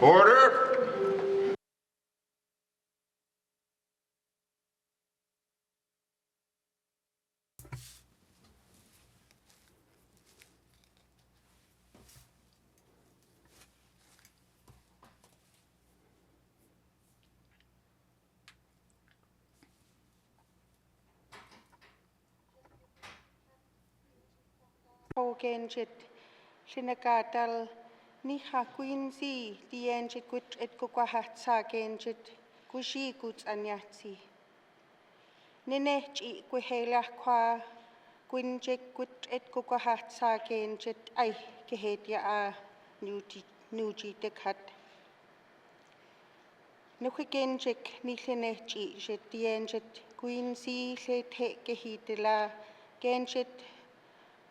Order. Genjit Shinakatal Niha Quincy Dienjit Gut et Kukahatsa Genjit Kushi Guts Anyatsi Ninech I Kuhela Qua Quinjik Gut et Kukahatsa Genjit Ai Kehetia A Nuji Dekat Nukigenjik Nilinech I Jit Dienjit Quincy Lete Kehitila Genjit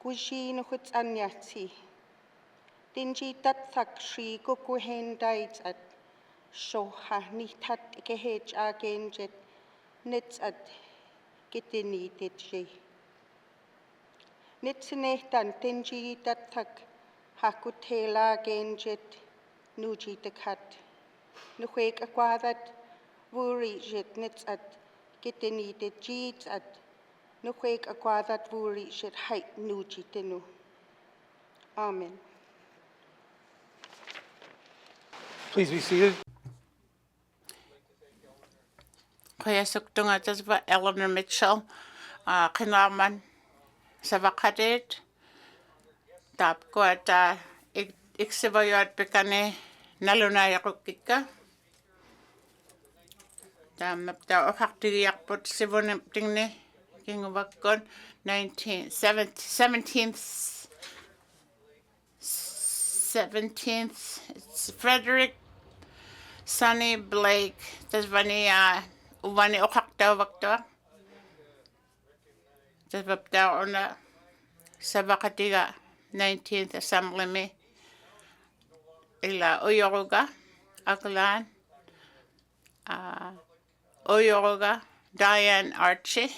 Kushi nukuts anyatsi. Dinji tatthak shri kukuhen daits at shoha nitat kehej agenjet nits at kitini ditji. Nitsinehtan dinji tatthak hakutela genjet nuji dekat. Nukwek akwadat wuri jet nits at kitini ditjits at Nukwek akwadat wuri jet height nuji tenu. Amen. Please be seated. Inuvialuktun atasva Eleanor Mitchell, Kinarman, Savakadet, Tapquata, Ixivoyot Picane, Naluna Yakukika, Damapta Ohaktiakput Sivoniptingne, King of Akon, 17th, it's Frederick Sonny Blake, Tasvani Uvani Okakta Vakta, Tasvapta on the Savakatiga 19th Assembly me Ila Oyoroga, Aklan, Oyoroga, Diane Archie,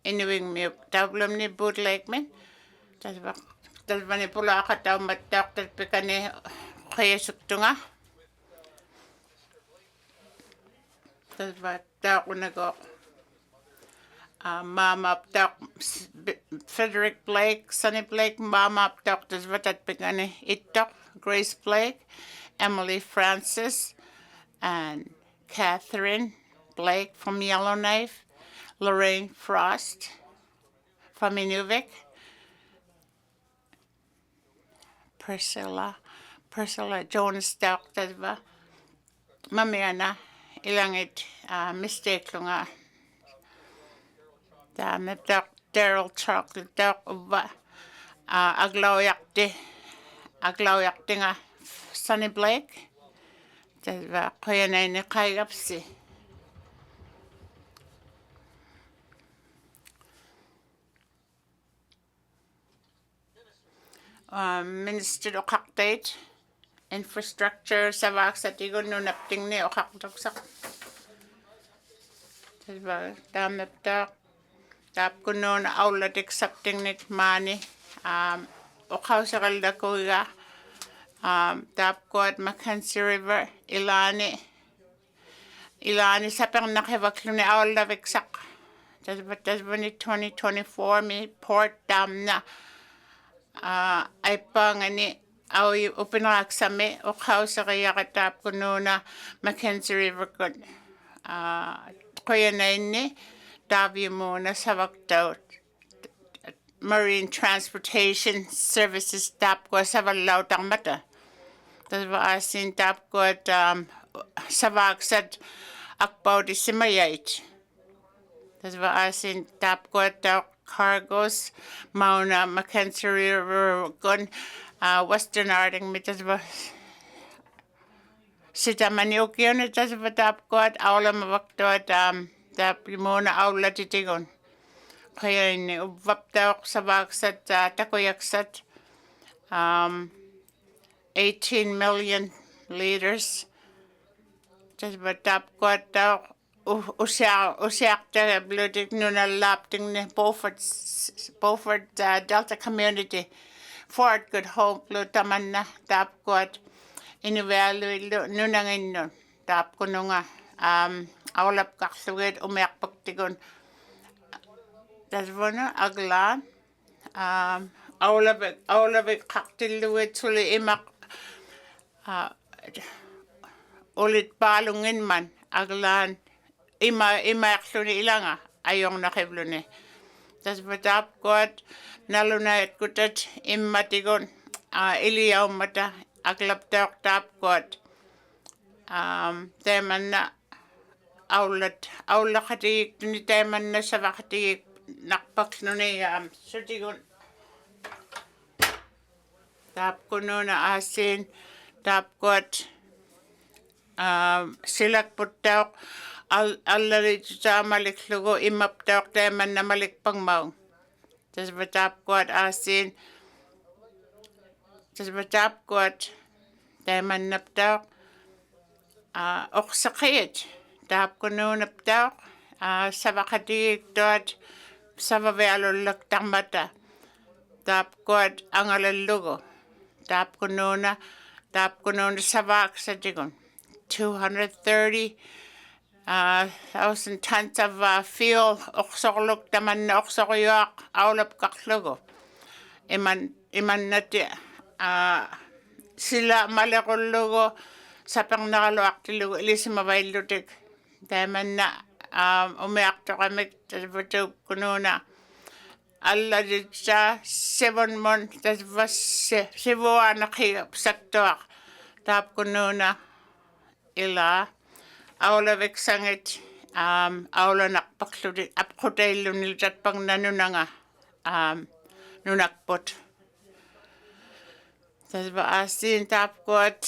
Inuvialuktun Tablemni Bootlegman, Tasvani Pulakata Matak Picane Inuvialuktun. Tasvata Mama up Frederick Blake, Sonny Blake, Mama up Tasvatat Pigani Itok, Grace Blake, Emily Francis, and Catherine Blake from Yellowknife, Lorraine Frost from Inuvik, Priscilla Jonas Stout Tasva, Mamiana, Ilangit, mistake lunga. Daryl Chocolate Dog Aglaoyaktinga Sonny Blake. Tasva Koyanene Kaigapsi. Minister Okakdate, Infrastructure Savak Satigo Nunaptingni Okakdoksak. Tasva Damapta. Tap kunon outlet accepting it money. Okausakal da kuya. Tap kuat Mackenzie River. Ilani sapang nakivaklune outlet exact. Tasvani 2024 me port dam na. Ay pang ani au upinrak sa me. Okausakaya tap kunona Mackenzie River kun. Kuya na ini. Mona Savakto Marine Transportation Services Tapko Savalau Mata. That's what I seen Tapko Savak said Akbau de Simayate. That's what I seen Tapko cargoes, Mauna Mackenzie River Gun, Western Arding Mitas Sitamaniukion, it does what Tapko Aulam Vakto Mona outlet tigon. Kaya ni ubapta sa bagsat takoyaksat 18 million liters. Just batap ko ta usyak ta blodig nuna lapting ni Beaufort Delta community Fort good home plu tamanna tap kuat Inuvialuktun nunanginnon tap kununga aulap kaksuget umiakpaktikon tasvona aglaan aulapik kaktilluget suli imak ulit palungin man aglaan imayaksuni ilanga ayong nakivluni tas batap kuat nalunayat kutat immatikon iliyaumata aglaptaok tap kuat temanna aulakatigik tuni temanna savakatigik nakpaksnuni sutikon tap kununa asin tap kuat silak puttaok allarit sa maliklugo imaptaok temanna malikpangmaung tas batap kuat asin tas batap kuat temanna ptaok oksakit tap kununa ptaok savakatigik tuat savavialullak tamata tap kuat angalallugo tap kununa savak satikon 230,000 tons of fuel oksokluk tamanna oksokuyuak aulap kaklugo iman nati sila malekullugo sapang nakaluaktilugo ilismavaillutik tamanna umiaktokamik tasvatuk kununa allarit sa 7 months tasvas sivuanaki saktuak tap kununa ila aulavik sangit aulanak pakluti apkotaillunil tatpang nanunanga nunakpot tasva asin tap kuat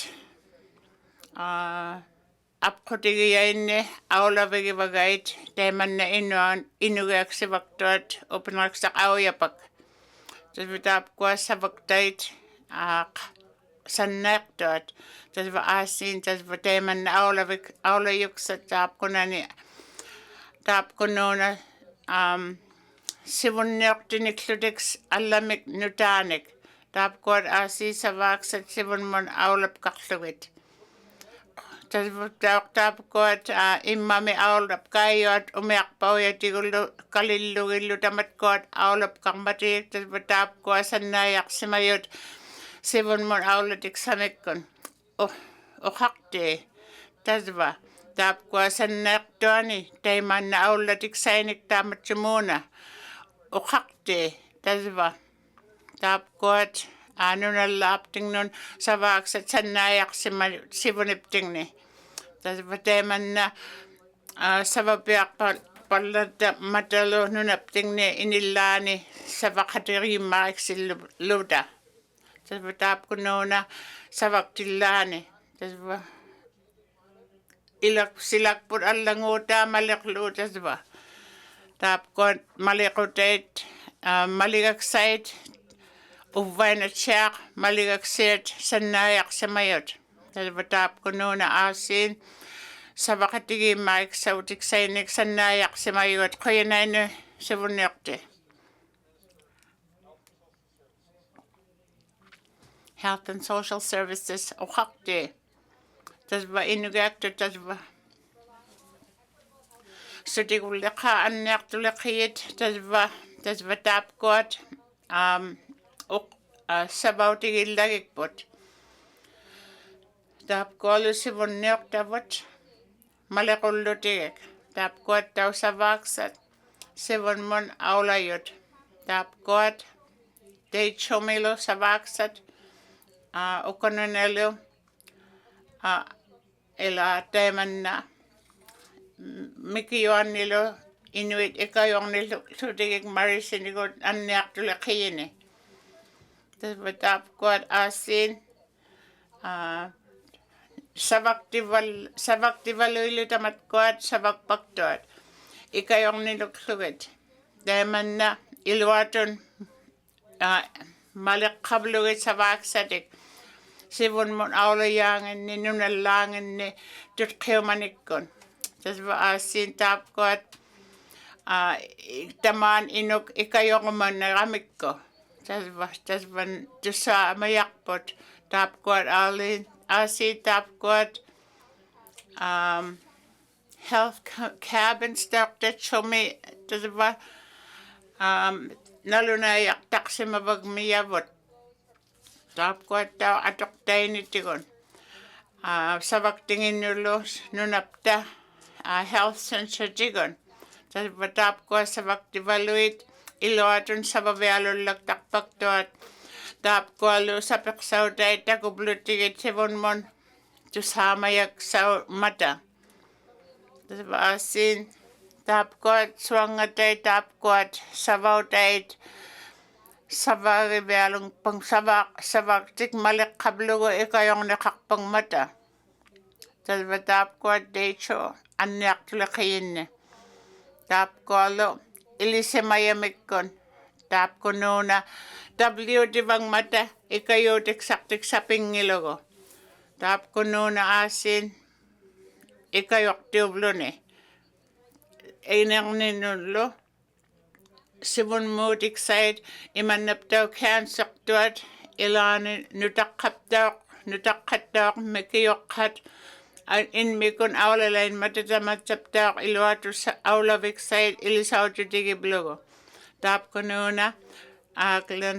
apkotigiyainne aulavigi bagait temanna inugaksivaktuat upanaksak auyapak tasva tap kuat savaktait sannaqtuat tasva asin tasva temanna aulayuksat tap kununa sivunniortiniklutik allamik nutaanik tap kuat asi savaksat sivunmon aulap kaklugit tasva tap kuat immami aulap kayot umiakpauyatigullu kalillugillu tamat kuat aulap kakmatik tasva tap kuat sannayak simayut sivunmon aulatik samikkon hakte tasva tap kuat sannaqtuani taimanna aulatik sainik tamatsumuna hakte tasva tap kuat nunallaptingnon savaksat sannayak sivuniptingni tasva taimanna savapiak pallata matalo nunaptingni inillaani savakatirimaiksilluta tasva tap kununa savaktillaani tasva silakput allanguta maliklu tasva tap kuat malikutait malikaksait uvainatsiak malikaksit sannayak samayot tasva tap kununa asin savakatigimaik sautik sainik sannayak samayot koyanainu sivunniorti Health and Social Services hakte tasva inugaktu tasva sutigulleka anniartulekiyit tasva tap kuat sabautigillagikput tap kualu sivunniortavat malequllutigik tap kuat tausavaksat sivunmon aulayut tap kuat teichomilu savaksat ukonunelu ila temanna mikiyoannilu inuit ikayongnilu sutigik marisinigud anniartulekiyini tasva tap kuat asin savaktivaluilu tamat kuat savakpaktuat ikayongniluksugit temanna iluatun maliqqablugit savaksatik sivunmon aulayanginni nunallaanginni tutqiumanikkun tasva asin tap kuat tamaan inuk ikayonguman ramikko tasvan tusa mayakpot tapkuat alin asi tapkuat health cabin stock that chumi tasva naluna yak taksimabag miyavot tapkuat tao atok taini tigon sabak tingin nulos nunapta health center tigon tasva tapkuat sabak evaluate iloatun sabavialulak takpaktuat tapkualu sapeksaudai takublutigit sivunmon tusamayak sa mata tasva asin tapkuat suangatay tapkuat savautait savarivialung pang savak tik malik kablugo ikayong nakakpang mata tasva tapkuat decho anyak tulakayin tapkualu ilisemayamikon tapkununa W divang mata ikayo tik sapingilogo tapkununa asin ikayok tiublone einang ninullo sibun mutik side imanaptaw cancer tuat ilani nutakkattaw mekiyokhat in mikon awlalain matatamataptaw iluatu sa awlavik side ilisaututige blogo tapkununa aklan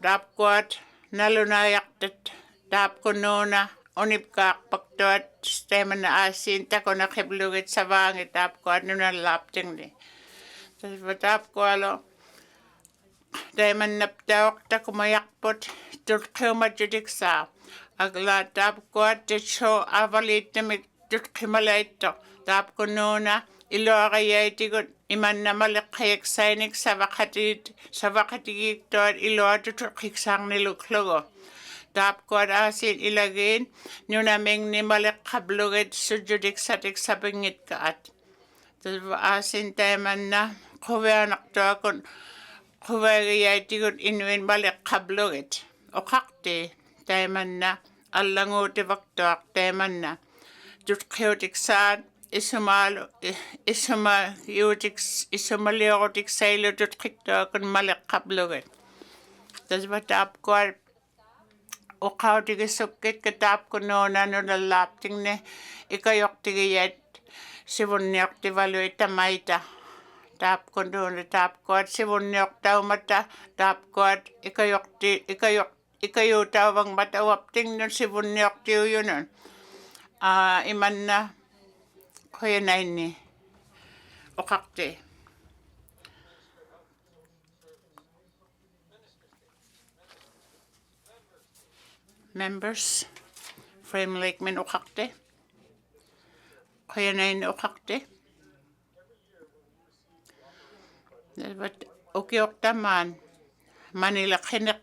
tapkuat nalunayaktat tapkununa onipkaak paktuat steman na asin takona kiblugit sa vangit tapkuat nunalaptingni tasva tapkualo daiman naptawak takumayakpot tutkiumadjudiksa agla tapkuat titsho avalitamik tutkimalaito tapkununa iloarayaytigut imanna malikhayak sainik savakatigik tuat iloatu tutkiksarniluklogo tapkuat asin ilagin nunaming ni malikhabluget sujudik satik sabingit kaat tasva asin taimanna kuveanaktuakun kuveagayaytigut inuin malikhabluget okakti taimanna allanguutivaktuak taimanna tutkiutiksaat isumaliutik sailu tutkiktuakun malikhabluget tasva tapkuat uqautigissukkit katapkununa nunalaptingne ikayoktigiyat sivunniortivaluit tamaita tapkununa tapkuat sivunniortaumata tapkuat ikayutawang matawaptingnun sivunniortiuyunun imanna kuyanaini uqaqti members frame lake min uqaqti kuyanaini uqaqti but ukioktaman manila khinik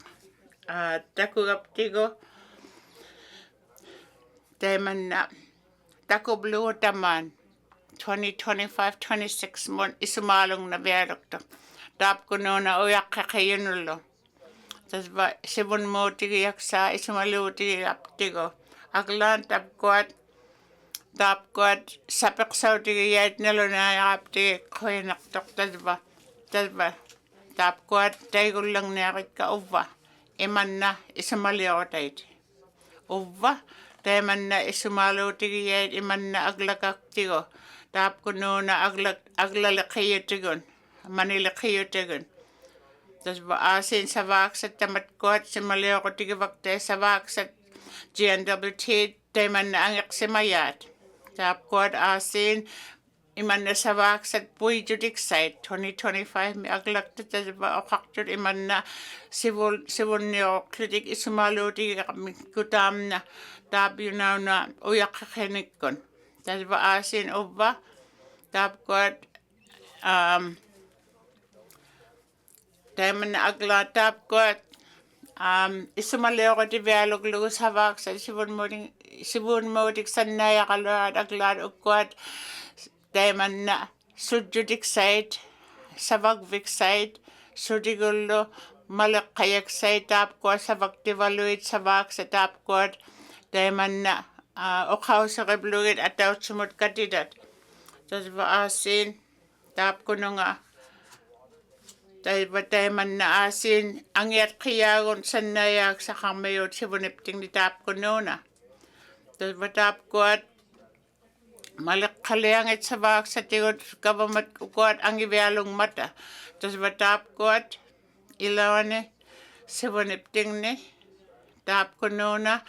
takugaptigo taimanna takubluutaman 2025-26 mon isumalung na vialukto tapkununa uyaqqaqiyunullo tasva sibun mootigiyaksa isumaluutigiyaptigo aglaan tapkuat sapiqsautigiyait nalunayaqaptigi quyanaqtoq tasva tapkuat taigullangniaqikka uvva imanna isumaliutait uvva taimanna isumaluutigiyait imanna aglakaktigo tapkununa aglaliqiyutigun maniliqiyutigun tasva asin savaksat tamatkuat simaliuqutigivaktay savaksat GNWT taimanna angiqsimayat tapkuat asin imanna savaksat puijudiksait 2025 mi aglakta tasva oqaqtut imanna sivunniuqlutik isumaluutigiqmikutamna taapyunauna uyaqqaqinikkun tasva asin uvva tapkuat taimanna agla tapkuat isumaliuqutivialuklugu savaksat sivunmuutik sannayaqaluat aglaat ukkuat taimanna sujjudiksait savagviksait sudigullu maliqqayaksait tapkuat savaktivaluit savaksat tapkuat taimanna uqauseqiblugit atautsumut katidat tasva asin tapkununga Taiman na asin angyat kiyagon sanayak sa kamayot si bunipting ni tap ko nuna. Batap ko at malakaliangit sa bak sa tigot kabamat ko at ang ibialong mata. Batap ko at ilawane si bunipting ni tap ko nuna.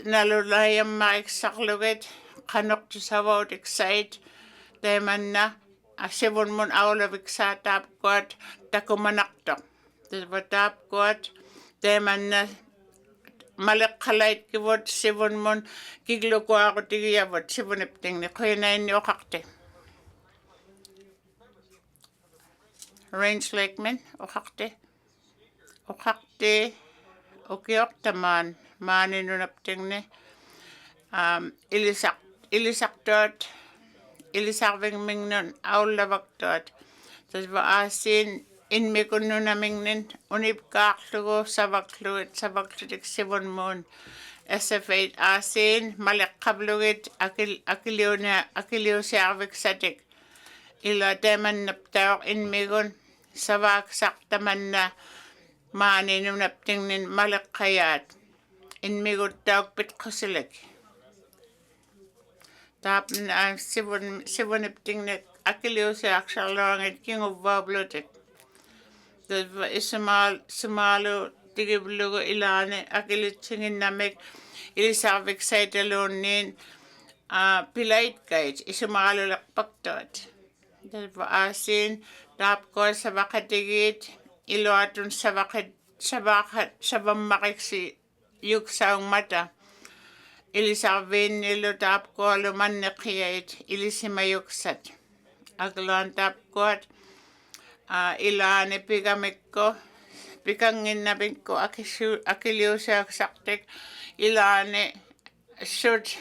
Nalulayang maiksaklugit kanok to sa wawt excite. Taiman na asibon mon awlavik sa tap ko at takumanaktok. Batap ko at taiman na malakkalait kibot sibon mon kiglo ko ako tigiyabot sibon ipting ni kuya na inyo kakte. Range Lakeman o kakte. O kakte o kiyok taman mani nunapting ni ilisak dot ilisakving mingnon awlavak dot. Tas ba asin inmi ko nunaming nin unip kaklugo sabakluit sibon mon SF8 asin malakkablugit akiliw siarvik sadik ila teman naptawak inmigon sabak saktaman na mani nunapting nin malakkayat inmigon tawak pitkusilik tap na sibon ipting nik akiliw siak salangit king of bablotik. Isumalo tigiblugo ilane akilit singin namek ilisavik sa italonin pilait kait isumalo lakpaktot. Asin tap ko sa bakatigit iluatun sa bamakik si yuk saong mata. Ilisavin nilo tap ko luman na kiyait ilisimayuksat. Aglan tap ko at ilane pigamikko pikangin na bingko akiliw sa saktik ilane shoot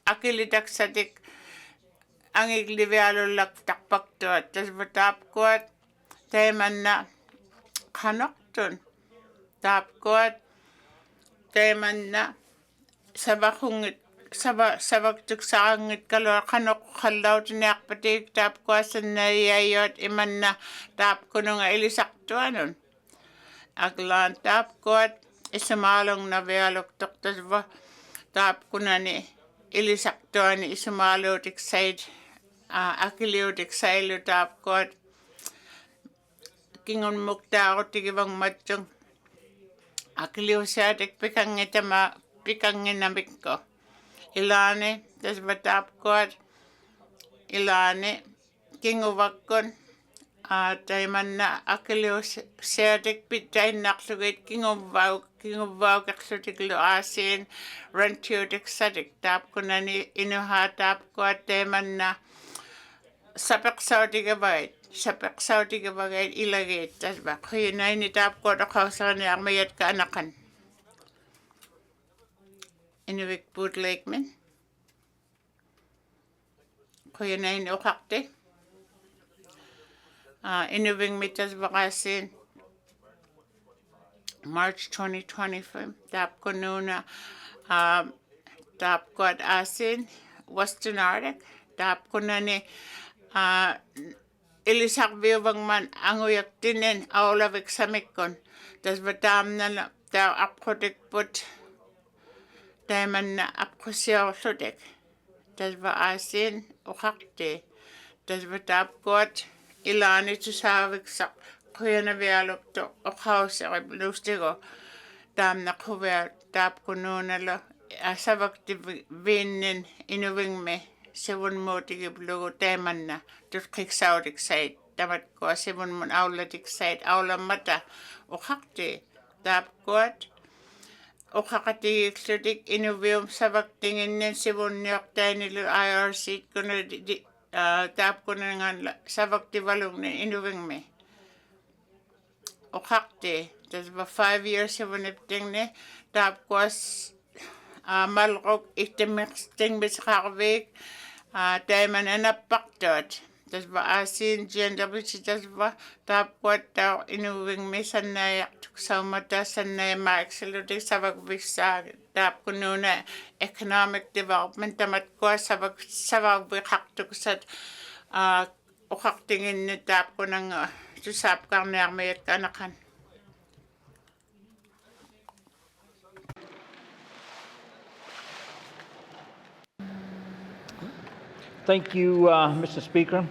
akilitak sadik ang Inuvialuktun takpakto tas batap ko at teman na kanoktun tap ko at teman na sabakungit sabaktuk sangit kalau kanok kalau tiniak patik tap ko asan na yayot iman na tap ko nung ilisak tuanon. Aglan tap ko at isumalong na Inuvialuktuk tas ba tap ko na ni ilisak tuan isumalo tikside akiliw tiksaylo tap ko at kingon mukta ako tigibang matjong akiliw siya tikpikangit ama pikangin namik ko. Ilane tas batap ko at ilane kinguvakon taiman na akiliw siyatik pitay naksugit kinguvaw kaksutik lo asin rantiotik sadik tap ko na ni inuha tap ko at taiman na sapaksaw tigabait ilagit tas ba kuya na ini tap ko at akawsa ni mayat ka anakan. Inuvialuktun Lakeman. Kuya na yun ukakte. Inuving mitas bakasin. March 2025. Tap ko nuna. Tap ko at asin. Western Arctic. Tap ko na ni ilisak biyobang man anguyak tinin awlavik samikon. Tas batam na taw apkotik put taiman na apkosyaw sudik. Tas ba asin ukakte. Tas ba tap ko at ilani tusavik sa kuya na Inuvialuktun ukawsa kay blustigo. Tam na kuya tap ko nuna lo asabak vinin inuving me sibon mo tigiblugo taiman na tutkiksaw side. Tamat ko sibon mo awlatik side awla mata ukakte. Tap ko at ukakatigik sudik inuvium sabak tingin nin sibon niyok tayo nilo IRC ko na tap ko na nga sabak tibalong na inuving me. Ukakte. Tas ba 5 years sibon ipting ni tap ko malkok itimixting bisakakvik taiman na napaktot. Tas ba asin GNWC tas ba tap ko taw inuving me sanayak sa mata sanay maiksalutik sabag bisa tap ko nuna economic development tamat ko sabag bikaktuk sa ukaktingin ni tap ko ng tu sap karner mayet kanakan. Thank you, Mr. Speaker.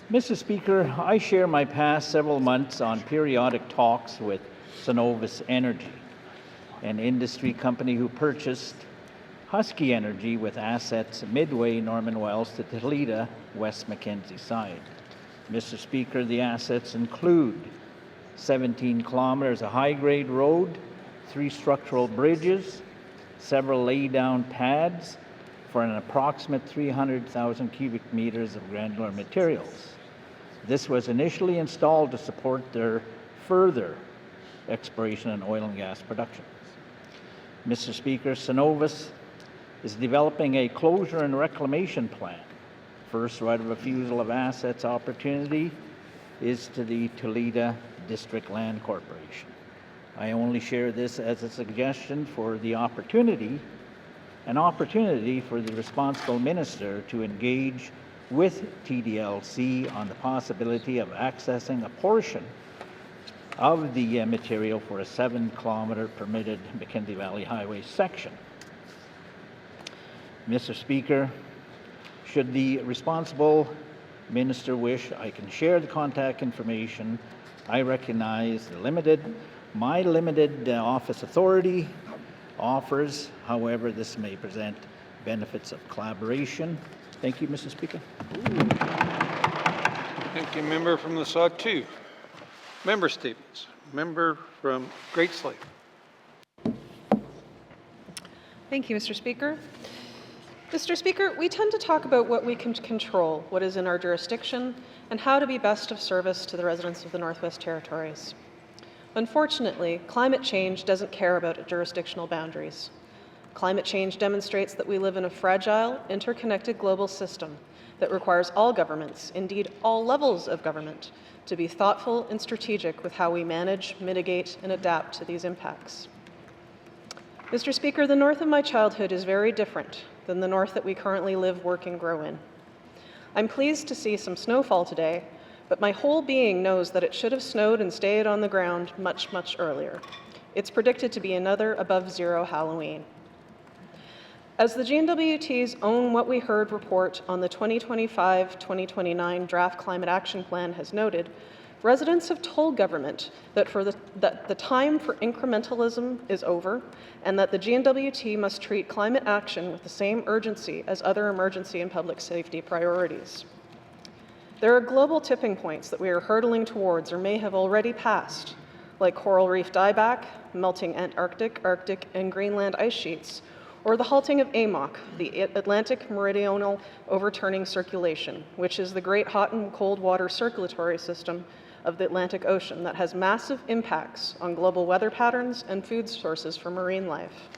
Mr. Speaker, I share my past several months on periodic talks with Cenovus Energy, an industry company who purchased Husky Energy with assets midway Norman Wells to Toledo, West Mackenzie side. Mr. Speaker, the assets include 17 kilometers of high-grade road, 3 structural bridges, several lay-down pads for an approximate 300,000 cubic meters of granular materials. This was initially installed to support their further exploration in oil and gas production. Mr. Speaker, Cenovus is developing a closure and reclamation plan. First right of refusal of assets opportunity is to the Toledo District Land Corporation. I only share this as a suggestion for the opportunity, an opportunity for the responsible minister to engage with TDLC on the possibility of accessing a portion of the material for a 7-kilometer permitted Mackenzie Valley Highway section. Mr. Speaker, should the responsible minister wish, I can share the contact information. I recognize my limited office authority offers. However, this may present benefits of collaboration. Thank you, Mr. Speaker. Thank you. Member from the Sawtooth. Member statements. Member from Great Slave. Thank you, Mr. Speaker. Mr. Speaker, we tend to talk about what we can control, what is in our jurisdiction, and how to be best of service to the residents of the Northwest Territories. Unfortunately, climate change doesn't care about jurisdictional boundaries. Climate change demonstrates that we live in a fragile, interconnected global system that requires all governments, indeed all levels of government, to be thoughtful and strategic with how we manage, mitigate, and adapt to these impacts. Mr. Speaker, the north of my childhood is very different than the north that we currently live, work, and grow in. I'm pleased to see some snowfall today, but my whole being knows that it should have snowed and stayed on the ground much, much earlier. It's predicted to be another above-zero Halloween. As the GNWT's own What We Heard report on the 2025-2029 Draft Climate Action Plan has noted, residents have told government that the time for incrementalism is over and that the GNWT must treat climate action with the same urgency as other emergency and public safety priorities. There are global tipping points that we are hurtling towards or may have already passed, like coral reef dieback, melting Antarctic, Arctic, and Greenland ice sheets, or the halting of AMOC, the Atlantic Meridional Overturning Circulation, which is the great hot and cold water circulatory system of the Atlantic Ocean that has massive impacts on global weather patterns and food sources for marine life.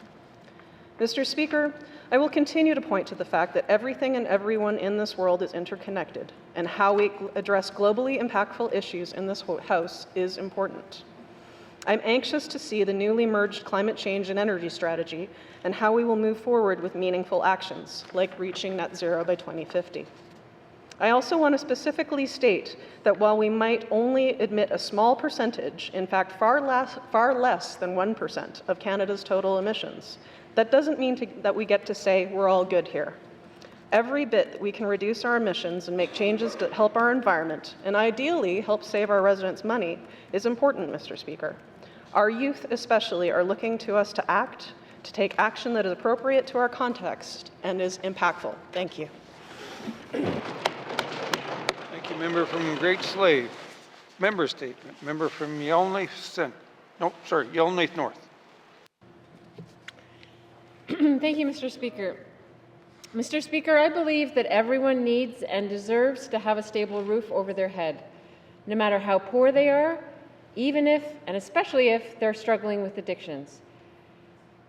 Mr. Speaker, I will continue to point to the fact that everything and everyone in this world is interconnected, and how we address globally impactful issues in this House is important. I'm anxious to see the newly merged climate change and energy strategy and how we will move forward with meaningful actions, like reaching net zero by 2050. I also want to specifically state that while we might only admit a small percentage, in fact far less than 1% of Canada's total emissions, that doesn't mean that we get to say we're all good here. Every bit that we can reduce our emissions and make changes that help our environment, and ideally help save our residents money, is important, Mr. Speaker. Our youth especially are looking to us to act, to take action that is appropriate to our context and is impactful. Thank you. Thank you. Member from Great Slave. Member statement. Member from Yellowknife North. Thank you, Mr. Speaker. Mr. Speaker, I believe that everyone needs and deserves to have a stable roof over their head, no matter how poor they are, even if, and especially if, they're struggling with addictions.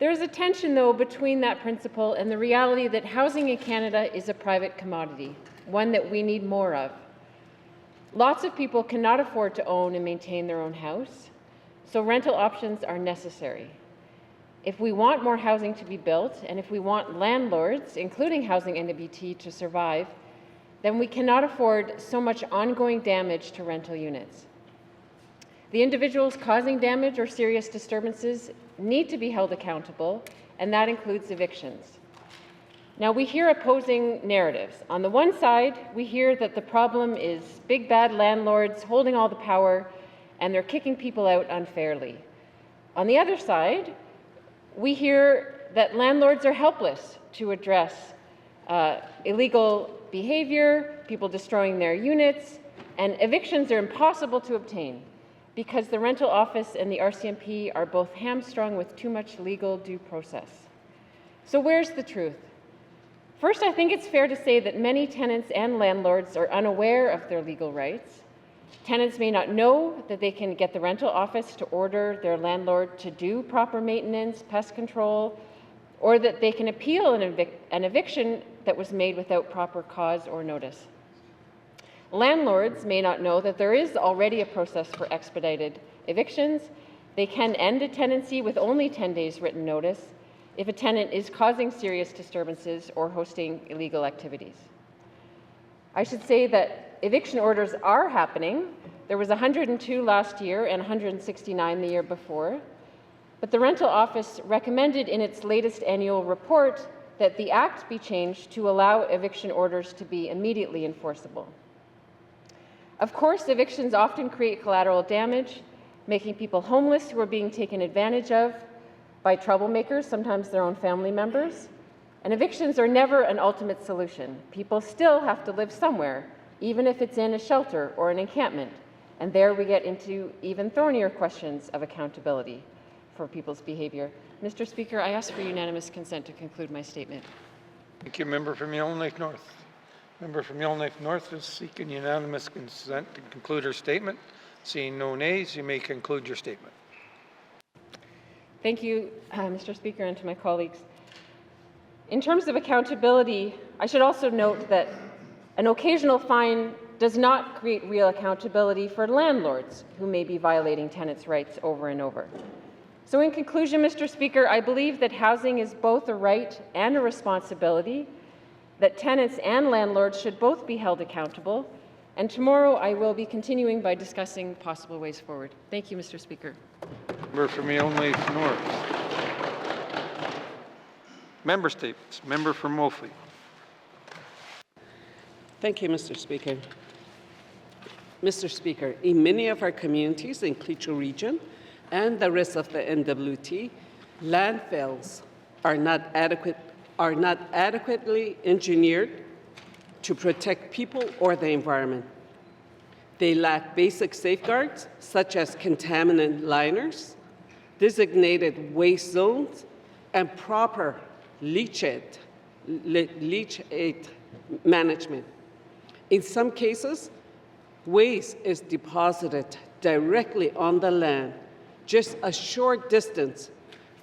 There is a tension, though, between that principle and the reality that housing in Canada is a private commodity, one that we need more of. Lots of people cannot afford to own and maintain their own house, so rental options are necessary. If we want more housing to be built, and if we want landlords, including Housing NWT, to survive, then we cannot afford so much ongoing damage to rental units. The individuals causing damage or serious disturbances need to be held accountable, and that includes evictions. Now, we hear opposing narratives. On the one side, we hear that the problem is big bad landlords holding all the power and they're kicking people out unfairly. On the other side, we hear that landlords are helpless to address illegal behavior, people destroying their units, and evictions are impossible to obtain because the rental office and the RCMP are both hamstrung with too much legal due process. So where's the truth? First, I think it's fair to say that many tenants and landlords are unaware of their legal rights. Tenants may not know that they can get the rental office to order their landlord to do proper maintenance, pest control, or that they can appeal an eviction that was made without proper cause or notice. Landlords may not know that there is already a process for expedited evictions. They can end a tenancy with only 10 days written notice if a tenant is causing serious disturbances or hosting illegal activities. I should say that eviction orders are happening. There was 102 last year and 169 the year before. But the rental office recommended in its latest annual report that the Act be changed to allow eviction orders to be immediately enforceable. Of course, evictions often create collateral damage, making people homeless who are being taken advantage of by troublemakers, sometimes their own family members. And evictions are never an ultimate solution. People still have to live somewhere, even if it's in a shelter or an encampment. And there we get into even thornier questions of accountability for people's behavior. Mr. Speaker, I ask for unanimous consent to conclude my statement. Thank you, member from Yellowknife North. Member from Yellowknife North is seeking unanimous consent to conclude her statement. Seeing no nays, you may conclude your statement. Thank you, Mr. Speaker, and to my colleagues. In terms of accountability, I should also note that an occasional fine does not create real accountability for landlords who may be violating tenants' rights over and over. So in conclusion, Mr. Speaker, I believe that housing is both a right and a responsibility, that tenants and landlords should both be held accountable, and tomorrow I will be continuing by discussing possible ways forward. Thank you, Mr. Speaker. Member from Yellowknife North. Member statements. Member from Wolfley. Thank you, Mr. Speaker. Mr. Speaker, in many of our communities in Cleacho region and the rest of the NWT, landfills are not adequately engineered to protect people or the environment. They lack basic safeguards such as contaminant liners, designated waste zones, and proper leachate management. In some cases, waste is deposited directly on the land, just a short distance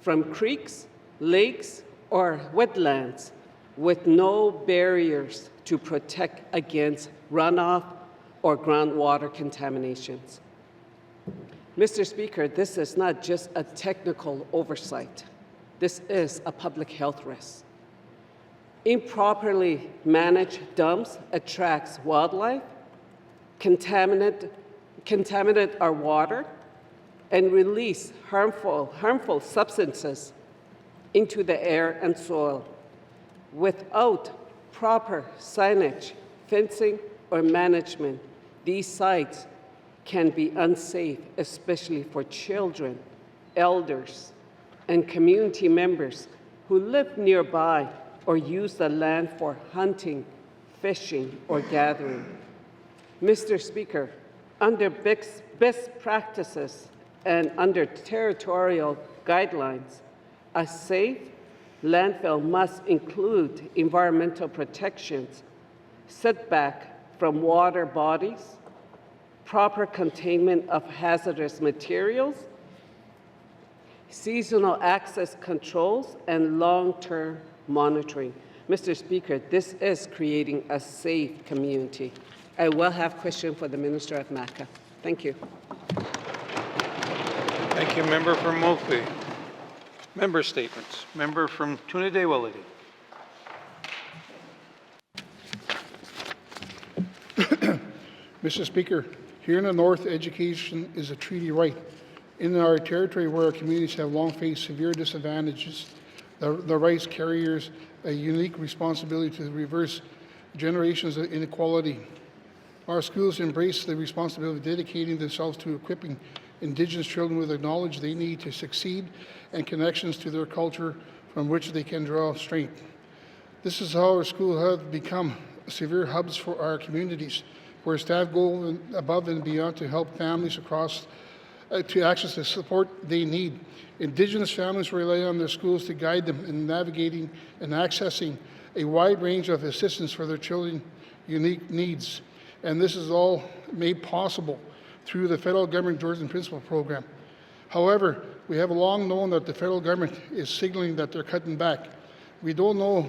from creeks, lakes, or wetlands, with no barriers to protect against runoff or groundwater contaminations. Mr. Speaker, this is not just a technical oversight. This is a public health risk. Improperly managed dumps attracts wildlife, contaminate our water, and release harmful substances into the air and soil. Without proper signage, fencing, or management, these sites can be unsafe, especially for children, elders, and community members who live nearby or use the land for hunting, fishing, or gathering. Mr. Speaker, under best practices and under territorial guidelines, a safe landfill must include environmental protections, setback from water bodies, proper containment of hazardous materials, seasonal access controls, and long-term monitoring. Mr. Speaker, this is creating a safe community. I will have a question for the Minister of MACA. Thank you. Thank you, member from Wolfley. Member statements. Member from Tuna Day Willity. Mr. Speaker, here in the North, education is a treaty right. In our territory where our communities have long faced severe disadvantages, the rights carriers a unique responsibility to reverse generations of inequality. Our schools embrace the responsibility of dedicating themselves to equipping Indigenous children with the knowledge they need to succeed and connections to their culture from which they can draw strength. This is how our schools have become severe hubs for our communities, where staff go above and beyond to help families across to access the support they need. Indigenous families rely on their schools to guide them in navigating and accessing a wide range of assistance for their children's unique needs. And this is all made possible through the federal government Jordan Principal Program. However, we have long known that the federal government is signaling that they're cutting back. We don't know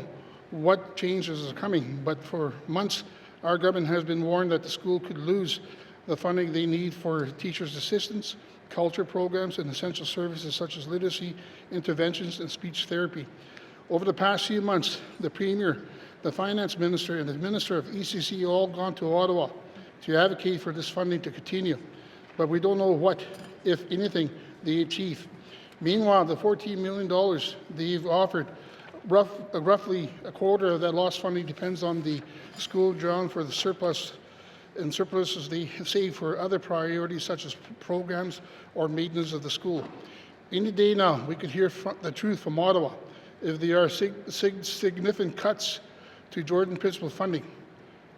what changes are coming, but for months, our government has been warned that the school could lose the funding they need for teachers' assistance, culture programs, and essential services such as literacy, interventions, and speech therapy. Over the past few months, the Premier, the Finance Minister, and the Minister of ECC all gone to Ottawa to advocate for this funding to continue, but we don't know what, if anything, they achieve. Meanwhile, the $14 million they've offered, roughly a quarter of that lost funding depends on the school drawn for the surplus and surpluses they save for other priorities such as programs or maintenance of the school. Any day now, we could hear the truth from Ottawa if there are significant cuts to Jordan Principal funding.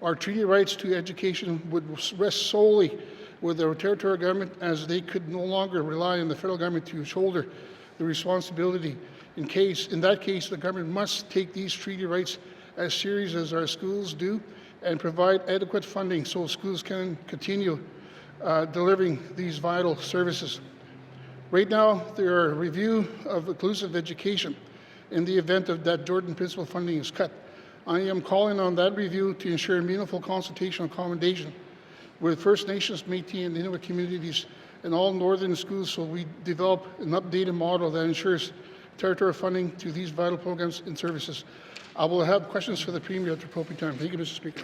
Our treaty rights to education would rest solely with the territorial government, as they could no longer rely on the federal government to shoulder the responsibility. In that case, the government must take these treaty rights as serious as our schools do and provide adequate funding so schools can continue delivering these vital services. Right now, there are a review of inclusive education in the event of that Jordan Principal funding is cut. I am calling on that review to ensure meaningful consultation and accommodation with First Nations, Métis, and Inuit communities in all northern schools, so we develop an updated model that ensures territorial funding to these vital programs and services. I will have questions for the Premier at the appropriate time. Thank you, Mr. Speaker.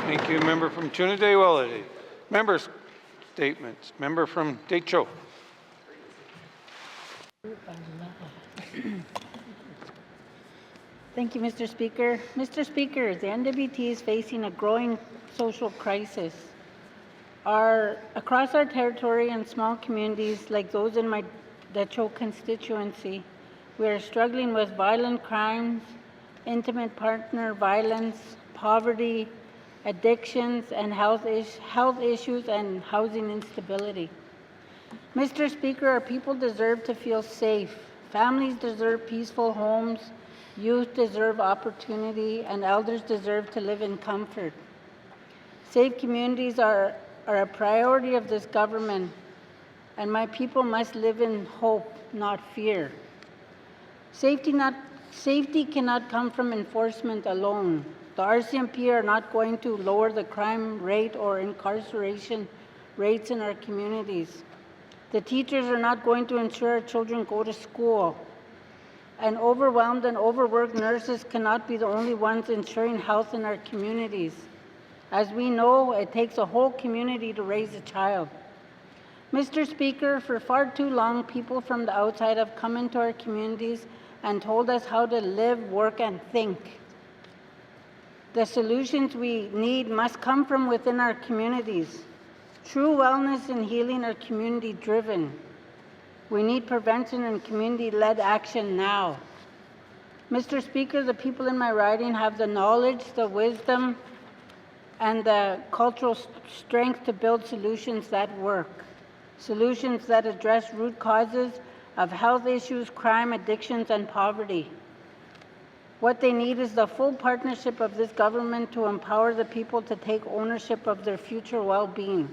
Thank you. Member from Trinidad-Wellity. Members' statements. Member from Decho. Thank you, Mr. Speaker. Mr. Speaker, the NWT is facing a growing social crisis. Across our territory and small communities like those in my Decho constituency, we are struggling with violent crimes, intimate partner violence, poverty, addictions, and health issues and housing instability. Mr. Speaker, our people deserve to feel safe. Families deserve peaceful homes. Youth deserve opportunity, and elders deserve to live in comfort. Safe communities are a priority of this government, and my people must live in hope, not fear. Safety cannot come from enforcement alone. The RCMP are not going to lower the crime rate or incarceration rates in our communities. The teachers are not going to ensure our children go to school. And overwhelmed and overworked nurses cannot be the only ones ensuring health in our communities. As we know, it takes a whole community to raise a child. Mr. Speaker, for far too long, people from the outside have come into our communities and told us how to live, work, and think. The solutions we need must come from within our communities. True wellness and healing are community-driven. We need prevention and community-led action now. Mr. Speaker, the people in my riding have the knowledge, the wisdom, and the cultural strength to build solutions that work. Solutions that address root causes of health issues, crime, addictions, and poverty. What they need is the full partnership of this government to empower the people to take ownership of their future well-being.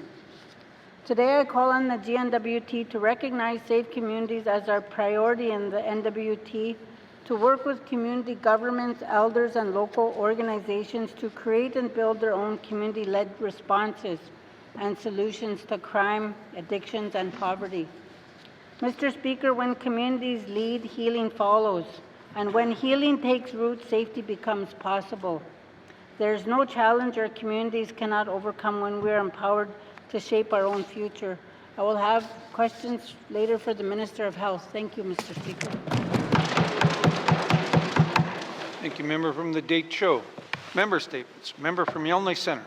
Today, I call on the GNWT to recognize safe communities as our priority in the NWT, to work with community governments, elders, and local organizations to create and build their own community-led responses and solutions to crime, addictions, and poverty. Mr. Speaker, when communities lead, healing follows. And when healing takes root, safety becomes possible. There is no challenge our communities cannot overcome when we are empowered to shape our own future. I will have questions later for the Minister of Health. Thank you, Mr. Speaker. Thank you, member from the Date Show. Member statements. Member from Yellowknife Centre.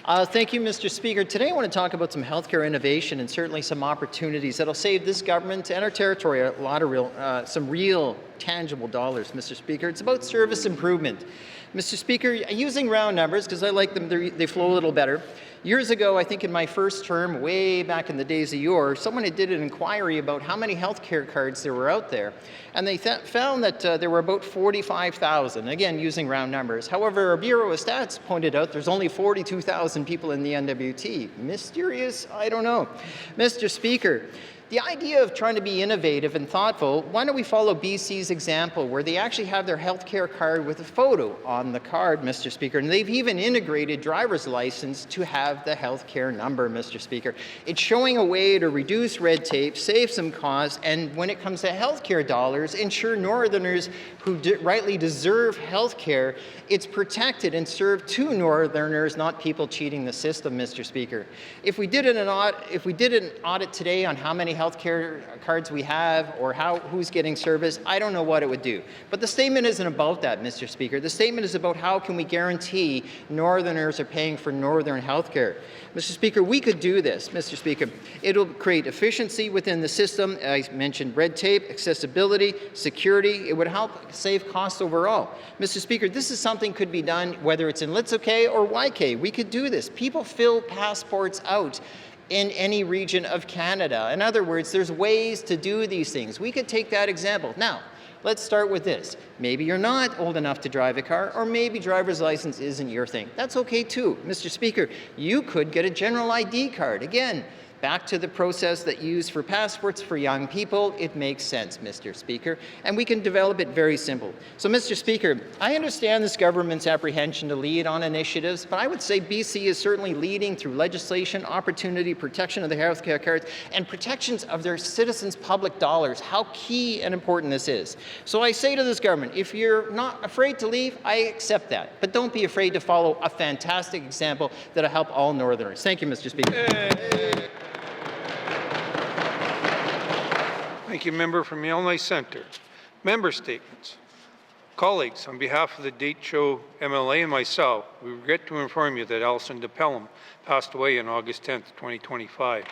Thank you, Mr. Speaker. Today I want to talk about some healthcare innovation and certainly some opportunities that'll save this government and our territory a lot of some real tangible dollars, Mr. Speaker. It's about service improvement. Mr. Speaker, using round numbers, because I like them, they flow a little better. Years ago, I think in my first term, way back in the days of yore, someone did an inquiry about how many healthcare cards there were out there, and they found that there were about 45,000, again, using round numbers. However, our Bureau of Stats pointed out there's only 42,000 people in the NWT. Mysterious? I don't know. Mr. Speaker, the idea of trying to be innovative and thoughtful, why don't we follow BC's example where they actually have their healthcare card with a photo on the card, Mr. Speaker, and they've even integrated driver's license to have the healthcare number, Mr. Speaker. It's showing a way to reduce red tape, save some costs, and when it comes to healthcare dollars, ensure Northerners who rightly deserve healthcare, it's protected and served to Northerners, not people cheating the system, Mr. Speaker. If we did an audit today on how many healthcare cards we have or who's getting service, I don't know what it would do. But the statement isn't about that, Mr. Speaker. The statement is about how can we guarantee Northerners are paying for Northern healthcare. Mr. Speaker, we could do this, Mr. Speaker. It'll create efficiency within the system. I mentioned red tape, accessibility, security. It would help save costs overall. Mr. Speaker, this is something could be done whether it's in Litsuke or YK. We could do this. People fill passports out in any region of Canada. In other words, there's ways to do these things. We could take that example. Now, let's start with this. Maybe you're not old enough to drive a car, or maybe driver's license isn't your thing. That's okay too. Mr. Speaker, you could get a general ID card. Again, back to the process that used for passports for young people, it makes sense, Mr. Speaker, and we can develop it very simple. So, Mr. Speaker, I understand this government's apprehension to lead on initiatives, but I would say BC is certainly leading through legislation, opportunity, protection of the healthcare cards, and protections of their citizens' public dollars, how key and important this is. So I say to this government, if you're not afraid to leave, I accept that, but don't be afraid to follow a fantastic example that'll help all Northerners. Thank you, Mr. Speaker. Thank you, member from Yellowknife Centre. Member statements. Colleagues, on behalf of the Date Show MLA and myself, we regret to inform you that Alison de Pelham passed away on August 10th, 2025.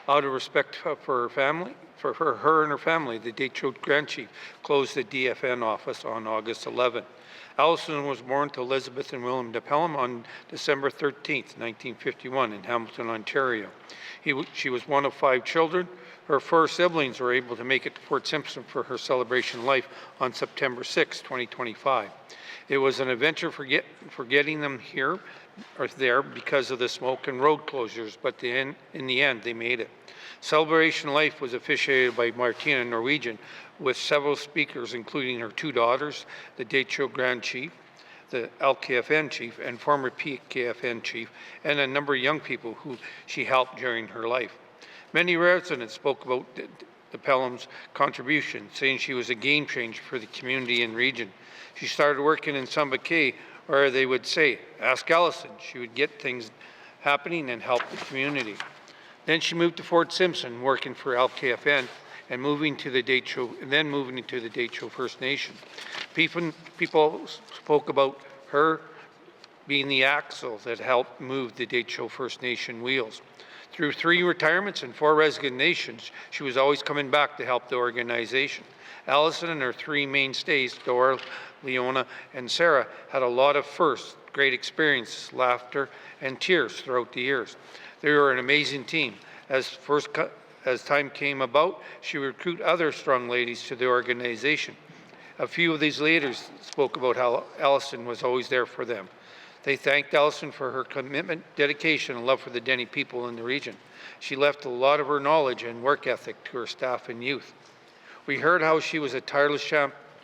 Out of respect for her family, for her and her family, the Date Show Grand Chief closed the DFN office on August 11th. Alison was born to Elizabeth and William de Pelham on December 13th, 1951 in Hamilton, Ontario. She was one of 5 children. Her 4 siblings were able to make it to Fort Simpson for her celebration of life on September 6, 2025. It was an adventure for getting them here or there because of the smoke and road closures, but in the end, they made it. Celebration of Life was officiated by Martina Norwegian with several speakers, including her 2 daughters, the Date Show Grand Chief, the LKFN Chief, and former PKFN Chief, and a number of young people who she helped during her life. Many residents spoke about the Pelham's contribution, saying she was a game changer for the community and region. She started working in Sambake, where they would say, ask Alison. She would get things happening and help the community. Then she moved to Fort Simpson, working for LKFN, and moving to the Date Show First Nation. People spoke about her being the axle that helped move the Date Show First Nation wheels. Through 3 retirements and 4 resignations, she was always coming back to help the organization. Alison and her 3 mainstays, Dora, Leona, and Sarah, had a lot of firsts, great experiences, laughter, and tears throughout the years. They were an amazing team. As time came about, she would recruit other strong ladies to the organization. A few of these leaders spoke about how Alison was always there for them. They thanked Alison for her commitment, dedication, and love for the Denny people in the region. She left a lot of her knowledge and work ethic to her staff and youth. We heard how she was a tireless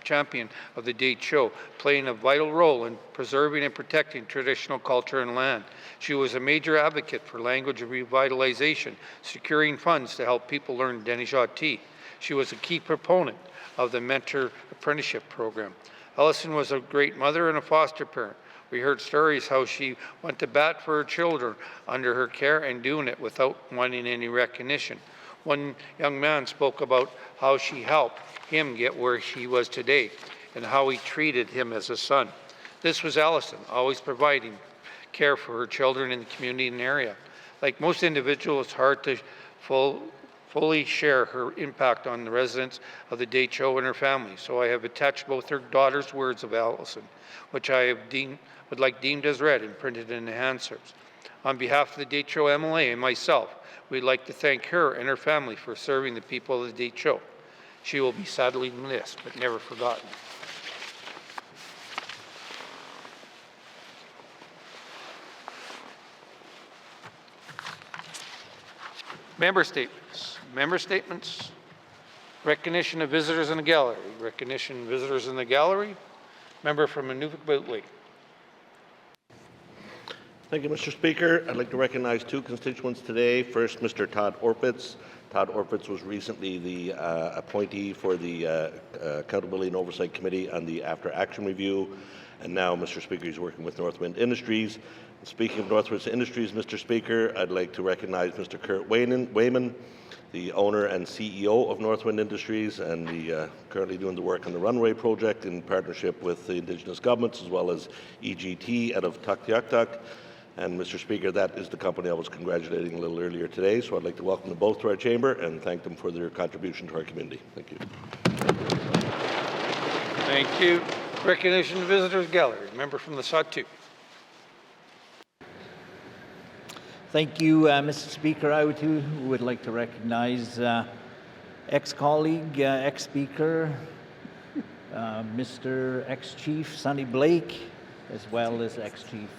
champion of the Date Show, playing a vital role in preserving and protecting traditional culture and land. She was a major advocate for language revitalization, securing funds to help people learn Denishaw Tea. She was a key proponent of the Mentor Apprenticeship Program. Ellison was a great mother and a foster parent. We heard stories how she went to bat for her children under her care and doing it without wanting any recognition. One young man spoke about how she helped him get where he was today and how he treated him as a son. This was Ellison, always providing care for her children in the community and area. Like most individuals, it's hard to fully share her impact on the residents of the Deitcho and her family. So I have attached both her daughter's words of Ellison, which I have would like deemed as read and printed in the answers. On behalf of the Deitcho MLA and myself, we'd like to thank her and her family for serving the people of the Deitcho. She will be sadly missed, but never forgotten. Member statements. Member statements. Recognition of visitors in the gallery. Recognition of visitors in the gallery. Member from Inuvialuktun. Thank you, Mr. Speaker. I'd like to recognize two constituents today. First, Mr. Todd Orpitz. Todd Orpitz was recently the appointee for the Accountability and Oversight Committee on the After Action Review. And now, Mr. Speaker, he's working with Northwind Industries. Speaking of Northwind Industries, Mr. Speaker, I'd like to recognize Mr. Kurt Wayman, the owner and CEO of Northwind Industries, and currently doing the work on the runway project in partnership with the Indigenous governments as well as EGT out of Tuktoyaktuk. And Mr. Speaker, that is the company I was congratulating a little earlier today, so I'd like to welcome them both to our chamber and thank them for their contribution to our community. Thank you. Thank you. Recognition of Visitors Gallery. Member from the Sawtooth. Thank you, Mr. Speaker. I too would like to recognize ex-colleague, ex-speaker, Mr. ex-chief Sonny Blake, as well as ex-chief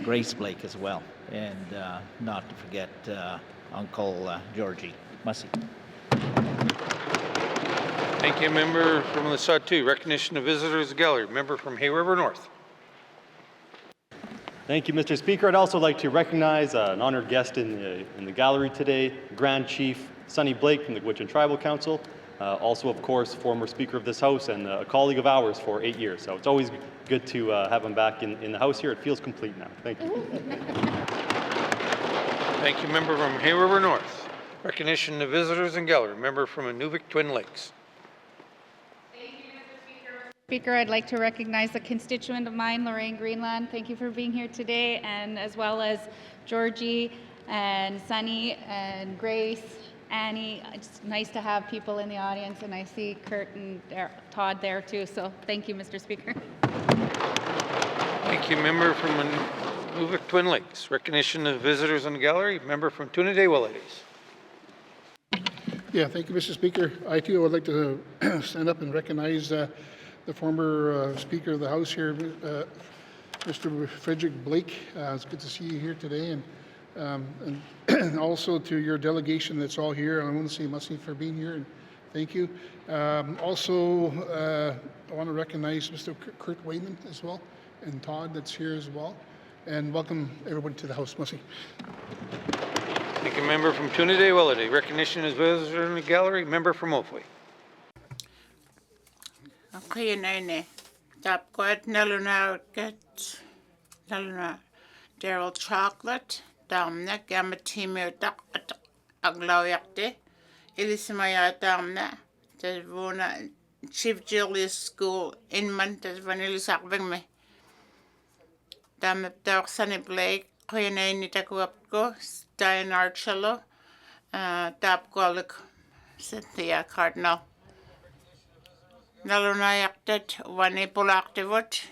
Grace Blake as well, and not to forget Uncle Georgie Mussey. Thank you, member from the Sawtooth. Recognition of Visitors Gallery. Member from Hay River North. Thank you, Mr. Speaker. I'd also like to recognize an honored guest in the gallery today, Grand Chief Sonny Blake from the Gwich'in Tribal Council. Also, of course, former Speaker of this House and a colleague of ours for 8 years. So it's always good to have him back in the House here. It feels complete now. Thank you. Thank you, member from Hay River North. Recognition of Visitors and Gallery. Member from Inuvik Twin Lakes. Speaker, I'd like to recognize a constituent of mine, Lorraine Greenland. Thank you for being here today, and as well as Georgie and Sunny and Grace, Annie. It's nice to have people in the audience, and I see Kurt and Todd there too, so thank you, Mr. Speaker. Thank you, member from Inuvik Twin Lakes. Recognition of Visitors in the Gallery. Member from Inuvialuktun. Yeah, thank you, Mr. Speaker. I too would like to stand up and recognize the former Speaker of the House here, Mr. Frederick Blake. It's good to see you here today, and also to your delegation that's all here. I want to say Mussey for being here, and thank you. Also, I want to recognize Mr. Kurt Wayman as well, and Todd that's here as well, and welcome everybody to the House. Mussey. Thank you, member from Inuvialuktun. Recognition as Visitor in the Gallery. Member from Ophwe. Okay, nene. Tap got naluna Daryl chocolate. Damna gamatime aglawyakte. Ilisimaya damna. Tasvona Chief Julius School in Mantas Vanillisakving me. Damn Dark Sunny Blake. Koyane nitakuapko. Stein Arcello. Tap Golik Cynthia Cardinal. Nalunayaktet vani pulaktivot.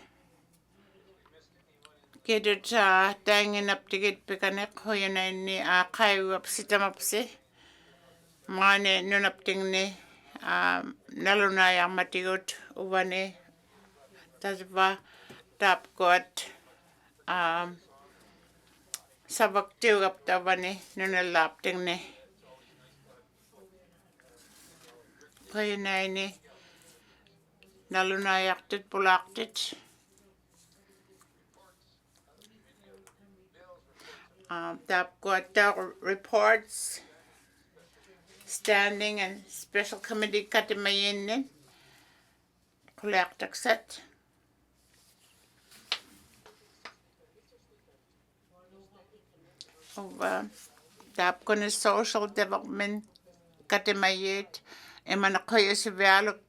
Kidut dangin up to get pikanek hoyanani kayu up sitamapsi. Mane nunaptingni nalunayamatigut uvani tasva tapgot sabaktiu up tavani nunalaptingni. Hoyanani. Nalunayaktet pulaktet. Tap got reports, standing and special committee katimayin. Kulaktaksat. Tap kone social development katimayet emana kaya sivaluk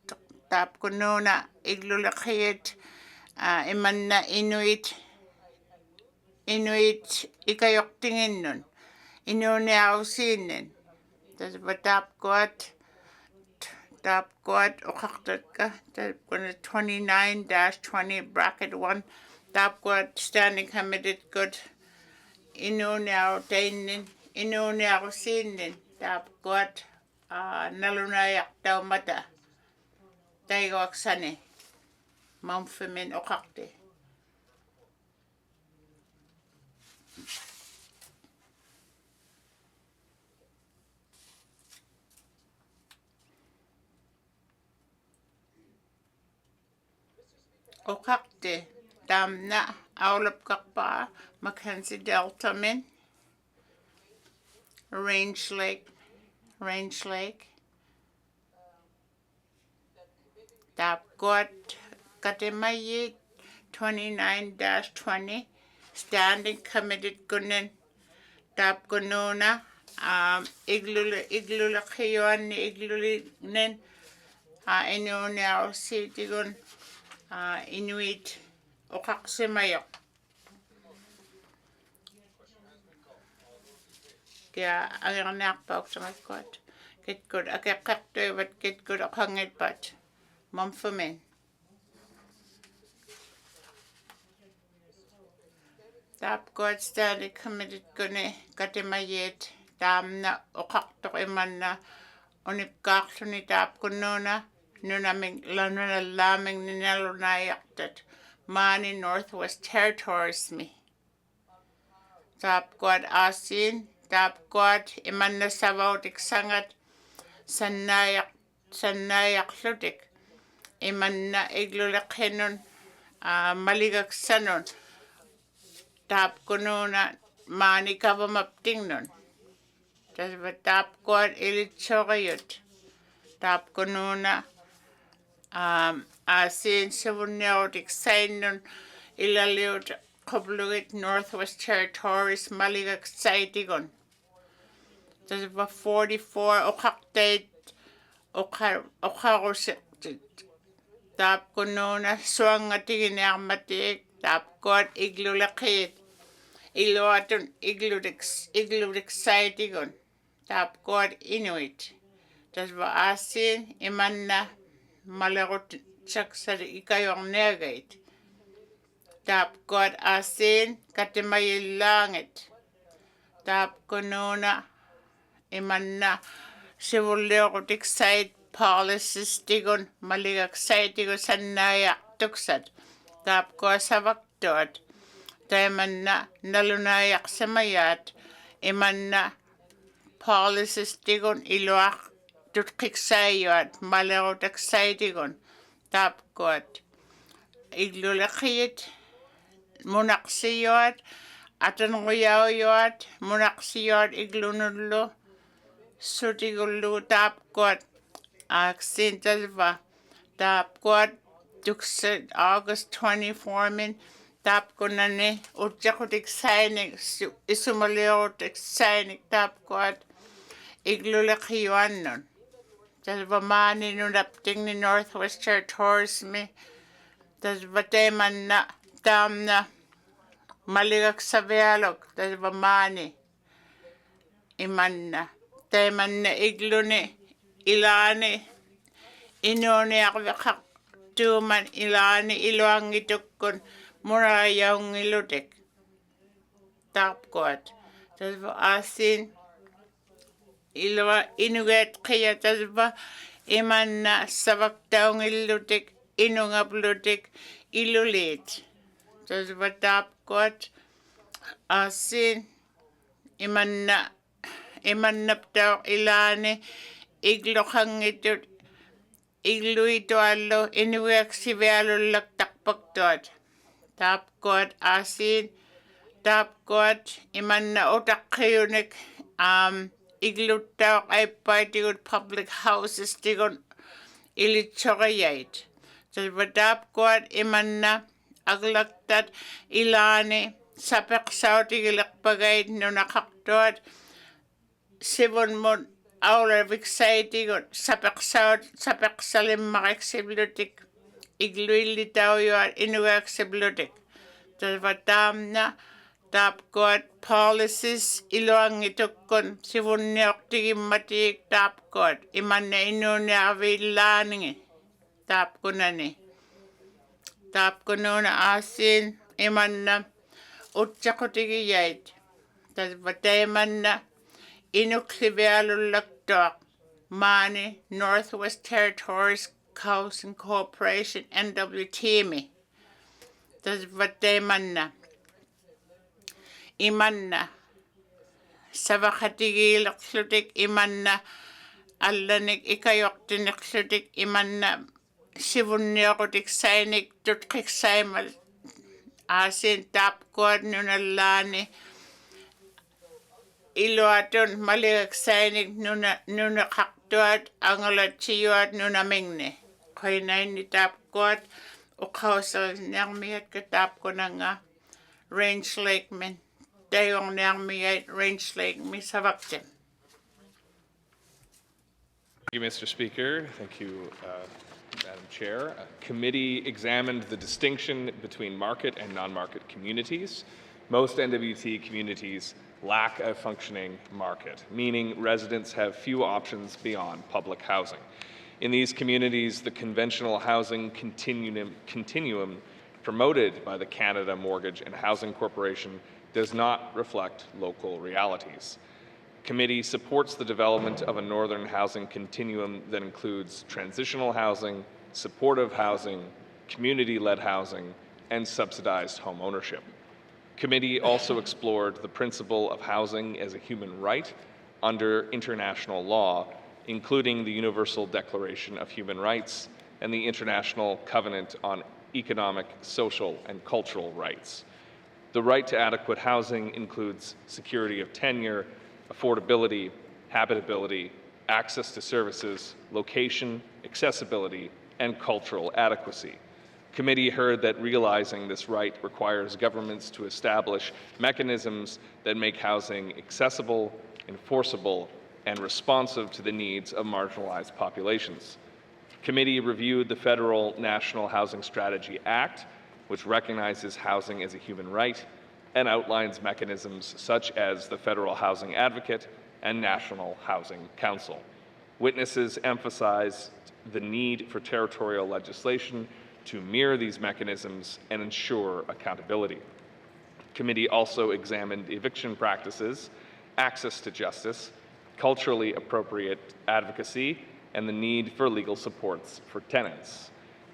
tap kununa iglulakayet emanna Inuit ikayok tingin nun. Inune ausinin. Tas tap quad okaktat ka. Tap kuna 29-20 bracket 1. Tap quad standing committed good. Inune autainin. Inune ausinin. Tap quad nalunayak tau mata. Taigo aksane. Mamfimin okakte. Okakte damna aulap kakpa Mackenzie Delta min Range Lake Tap got Katemayi 29-20 standing committed gunen Tap gununa iglula kayon igluli nen inuna sitigun Inuit okaksemayo kaya ang nakpak sa matkot kit good akakakto but kit good akangit but mamfamen tap god standing committed gune katimayet tamna okakto imanna onipkakto ni tap kunona nunaming lanuna laming ninalunayaktat Mani Northwest Territories me tap god asin tap god imanna savautik sangat sanayak lutik imanna iglulakhenun maligak sanon tap kununa mani kavamapting nun tas tap god ilichogayut tap kununa asin savunautik sainun ilaliut Koblugit Northwest Territories maligak saitigon tas 44 okaktate okarusit tap kununa suangatigin armatik tap god iglulakit iluatun igludik saitigon tap god Inuit tas asin imanna malagut saksari ikayong negait tap god asin katimayilangit tap kununa imanna sivulleutik sait policies tigun maligak saitigun sanaya tuksat tap ko savaktot taimanna nalunayak samayat imanna policies tigun iluak tutkiksayat malagutak saitigun tap kot iglulakit munaksiyot atanuyawiyot munaksiyot iglunullo sutigullu tap kot aksintalva tap kot tukset August 24 min tap kunane utjakutik sainik isumaleotik sainik tap kot iglulakiyuannon talva mani nunapting ni Northwest Territories me talva temanna tamna maligak savialok talva mani imanna temanna igluni ilani inone akvakak tuman ilani iluangitukkun murayaungilutik tapkot talva asin ilwa inuget kaya talva imanna savaktaungillutik inungaplutik ilulit talva tapkot asin imannaptao ilani iglokangitut igluituallo inuiaksivialullak takpaktot tapkot asin tapkot imanna otakkayunik igluttao aippaitikut public houses tikun ilitsogayait Tadvatap kuat imanna aglaktat ilani sapeksautigilik pagait nunakaktuat sivun mun aula viksaitigot sapeksalimmareksiblutik igluillitaujuat inuaksiblutik. Tadvatamna tapkuat policies iluangitukkun sivunniortigimmatik tapkuat imanna inuniarvillaaningi tapkunani. Tapkununa asin imanna utsakutigiyait. Tadvataimanna Inuvialuktun Mani Northwest Territories Housing Corporation NWTMI. Tadvataimanna imanna savakatigilaklutik imanna allanik ikayoktiniklutik imanna sivunniakutik sainik tutkiksaimal asin tapkuat nunallani iluatun maliksaini nuna kaktuat angalatsiyuat nuna mingne. Kainaini tapkuat ukausal nangmiyat katapkunanga Range Lake men dayong nangmiyat Range Lake misavaktim. Thank you, Mr. Speaker. Thank you, Madam Chair. Committee examined the distinction between market and non-market communities. Most NWT communities lack a functioning market, meaning residents have few options beyond public housing. In these communities, the conventional housing continuum promoted by the Canada Mortgage and Housing Corporation does not reflect local realities. Committee supports the development of a northern housing continuum that includes transitional housing, supportive housing, community-led housing, and subsidized home ownership. Committee also explored the principle of housing as a human right under international law, including the Universal Declaration of Human Rights and the International Covenant on Economic, Social, and Cultural Rights. The right to adequate housing includes security of tenure, affordability, habitability, access to services, location, accessibility, and cultural adequacy. Committee heard that realizing this right requires governments to establish mechanisms that make housing accessible, enforceable, and responsive to the needs of marginalized populations. Committee reviewed the Federal National Housing Strategy Act, which recognizes housing as a human right and outlines mechanisms such as the Federal Housing Advocate and National Housing Council. Witnesses emphasized the need for territorial legislation to mirror these mechanisms and ensure accountability. Committee also examined eviction practices, access to justice, culturally appropriate advocacy, and the need for legal supports for tenants.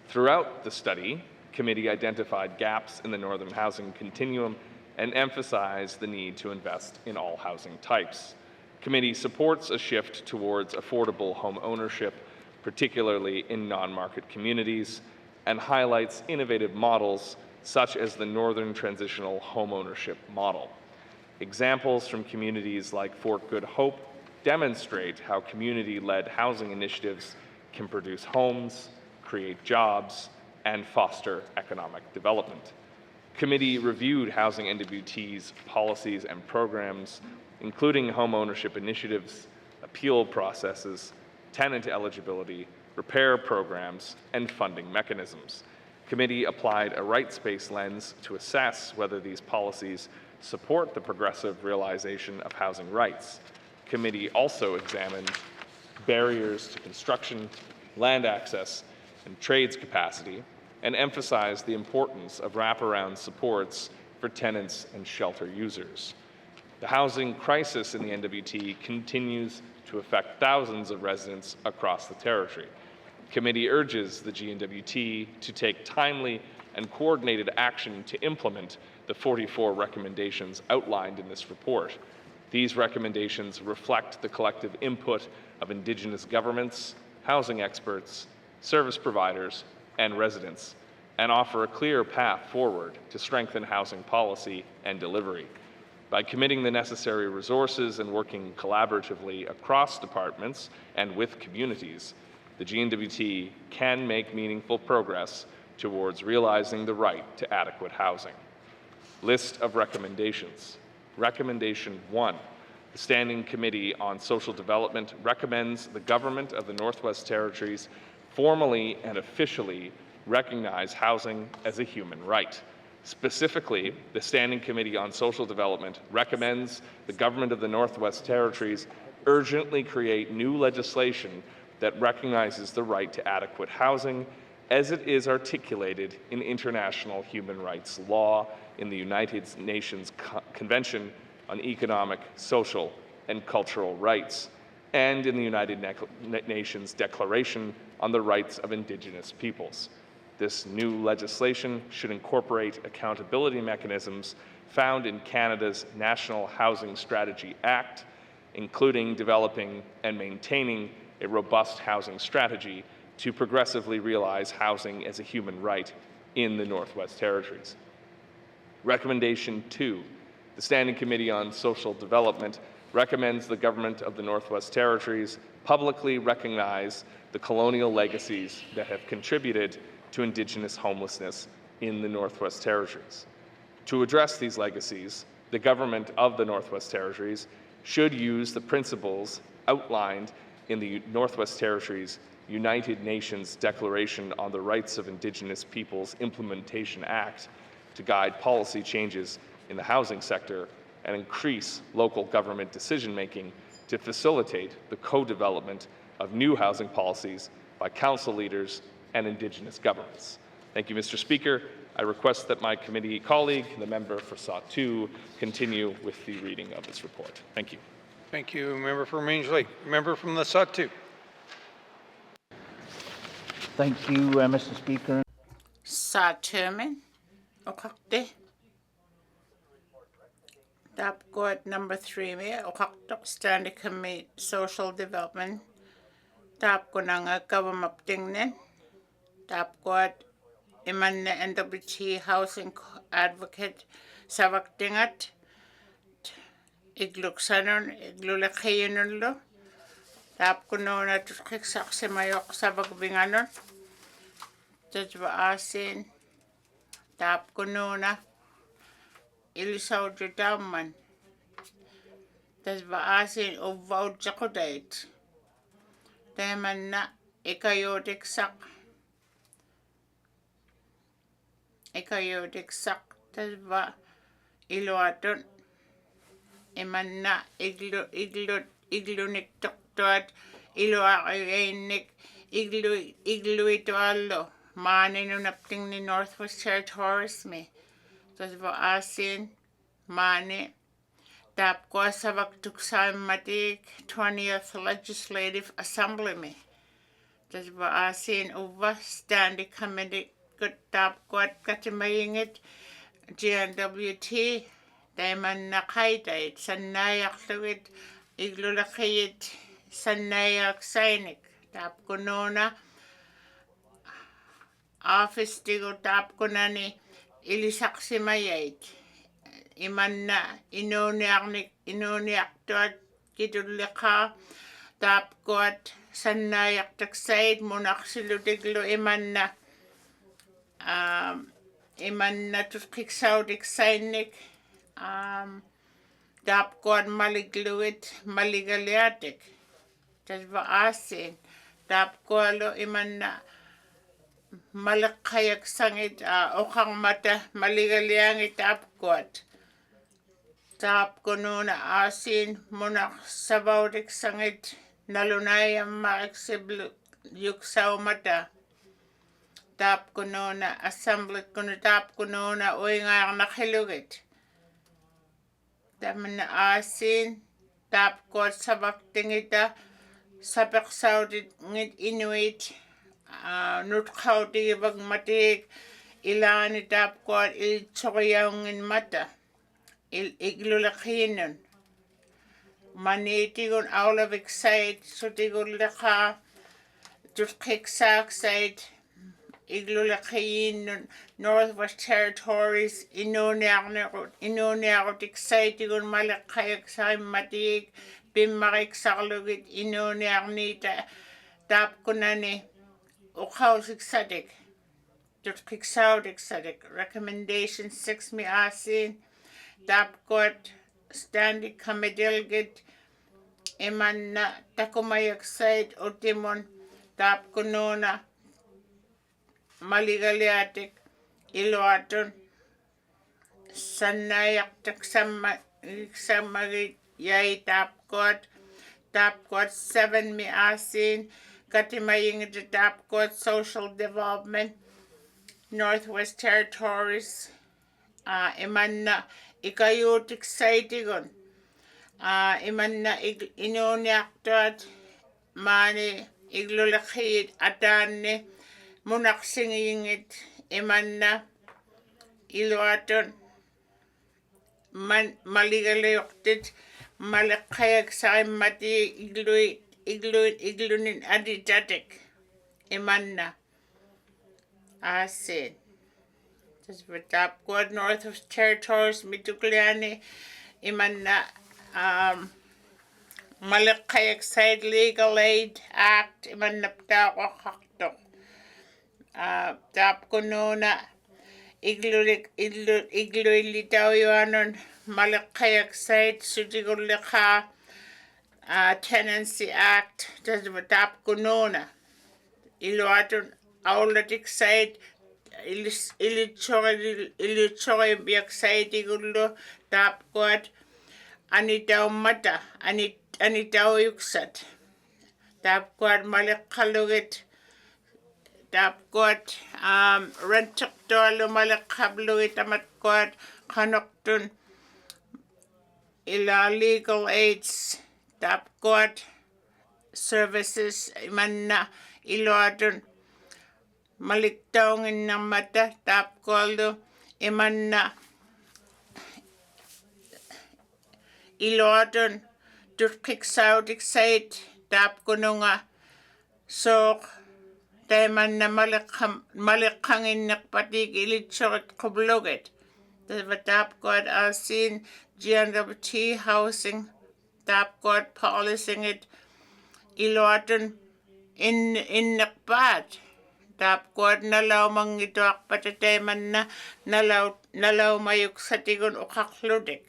Throughout the study, committee identified gaps in the northern housing continuum and emphasized the need to invest in all housing types. Committee supports a shift towards affordable home ownership, particularly in non-market communities, and highlights innovative models such as the Northern Transitional Home Ownership Model. Examples from communities like Fort Good Hope demonstrate how community-led housing initiatives can produce homes, create jobs, and foster economic development. Committee reviewed housing NWT's policies and programs, including home ownership initiatives, appeal processes, tenant eligibility, repair programs, and funding mechanisms. Committee applied a rights-based lens to assess whether these policies support the progressive realization of housing rights. Committee also examined barriers to construction, land access, and trades capacity, and emphasized the importance of wraparound supports for tenants and shelter users. The housing crisis in the NWT continues to affect thousands of residents across the territory. Committee urges the GNWT to take timely and coordinated action to implement the 44 recommendations outlined in this report. These recommendations reflect the collective input of Indigenous governments, housing experts, service providers, and residents, and offer a clear path forward to strengthen housing policy and delivery. By committing the necessary resources and working collaboratively across departments and with communities, the GNWT can make meaningful progress towards realizing the right to adequate housing. List of recommendations. Recommendation 1. The Standing Committee on Social Development recommends the Government of the Northwest Territories formally and officially recognize housing as a human right. Specifically, the Standing Committee on Social Development recommends the Government of the Northwest Territories urgently create new legislation that recognizes the right to adequate housing as it is articulated in international human rights law, in the United Nations Convention on Economic, Social, and Cultural Rights, and in the United Nations Declaration on the Rights of Indigenous Peoples. This new legislation should incorporate accountability mechanisms found in Canada's National Housing Strategy Act, including developing and maintaining a robust housing strategy to progressively realize housing as a human right in the Northwest Territories. Recommendation 2. The Standing Committee on Social Development recommends the Government of the Northwest Territories publicly recognize the colonial legacies that have contributed to Indigenous homelessness in the Northwest Territories. To address these legacies, the Government of the Northwest Territories should use the principles outlined in the Northwest Territories United Nations Declaration on the Rights of Indigenous Peoples Implementation Act to guide policy changes in the housing sector and increase local government decision-making to facilitate the co-development of new housing policies by council leaders and Indigenous governments. Thank you, Mr. Speaker. I request that my committee colleague, the member for Sault 2, continue with the reading of this report. Thank you. Thank you, member from Range Lake. Member from the Sault 2. Thank you, Mr. Speaker. Chairman, okay. Tap court number 3 me okay Standing Committee Social Development. Tap ko nga government tingnen. Tap court iman na NWT Housing Advocate savak tingat. Igluksanon iglulakayon lo. Tap ko no na tukiksak si mayok savak binganon. Tajwa asin. Tap ko no na ilisaw judaman. Tajwa asin uvaw jakodait. Teman na ikayodik sak. Ikayodik sak. Tajwa iluatun. Iman na iglunik tuktuat. Iluakainik. Iglu alo. Mani no napting ni Northwest Territories me. Tajwa asin. Mani. Tap ko savak tuksay matik 20th Legislative Assembly me. Tajwa asin uva Standing Committee good tap ko at katimayingit GNWT. Daiman nakaitait sanayak tuwit iglulakayit sanayak sainik. Tap ko nona office tigo tap ko na ni ilisaksi mayait. Iman na inoniak tuat kitulika tap ko at sanayak taksait munak silutiglo iman na tutkiksaw diksainik tap ko at maligluit maligaliatik. Tajwa asin tap ko alo iman na malakayak sangit okang mata maligaliangit tap ko at tap ko nuna asin munak sabaudik sangit nalunayang maaksiblo yuksaw mata. Tap ko nuna assembly ko na tap ko nuna uy nga nakilugit. Taman na asin tap ko sabak tingita sabak saudit ngit inuit nutkaw tigibag matik ilan tap ko iltsokyawngin mata. Iglulakinon. Manitigon aulavik site, sutigol laka, tutkiksak site, iglulakinon, Northwest Territories, inoniakotik site, tigon malakayak sa matik, bimakik saklugit, inoniak nita, tap kunani ukausik sadik. Dut kiksaudik sadik. Recommendation 6 mi asin. Tap kot standi kamedilgit. Imanna takumayak said utimon. Tap kunona maligaliatik. Iluatun. Sanayak taksamagit yay tap kot. Tap kot 7 mi asin. Katimaying the tap kot social development. Northwest Territories. Imanna ikayutik saitigon. Imanna inoniaktot. Mani iglulakid atane. Munaksingingit. Imanna iluaton. Maligalayoktit. Malakayak saimati iglunin aditatik. Imanna. Asin. This is top good north of territories mitukliani. Imanna Malakayak side legal aid act. Imanna ptawakakto. Tap kununa. Igluilitawianon. Malakayak side sutigulika. Tenancy act. This is tap kununa. Iluatun aulatik side. Ilichoy biak side igullo. Tap kuat. Anitaw mata. Anitaw yuksat. Tap kuat malikalugit. Tap kuat rentak dolo malikabluit amat kuat. Kanoktun. Ila legal aids. Tap kuat. Services. Imanna. Iluatun. Maliktawngin ng mata. Tap kualdo. Imanna. Iluatun. Turkiksaw site. Tap kununga. So, taiman na malikangin nakpatig ilitsot kubloget. Tap kuat asin. GNWT housing. Tap kuat policing it. Iluatun. In nakpat. Tap kuat nalaw mangituak patateman na nalaw mayuk sa tigon ukakludik.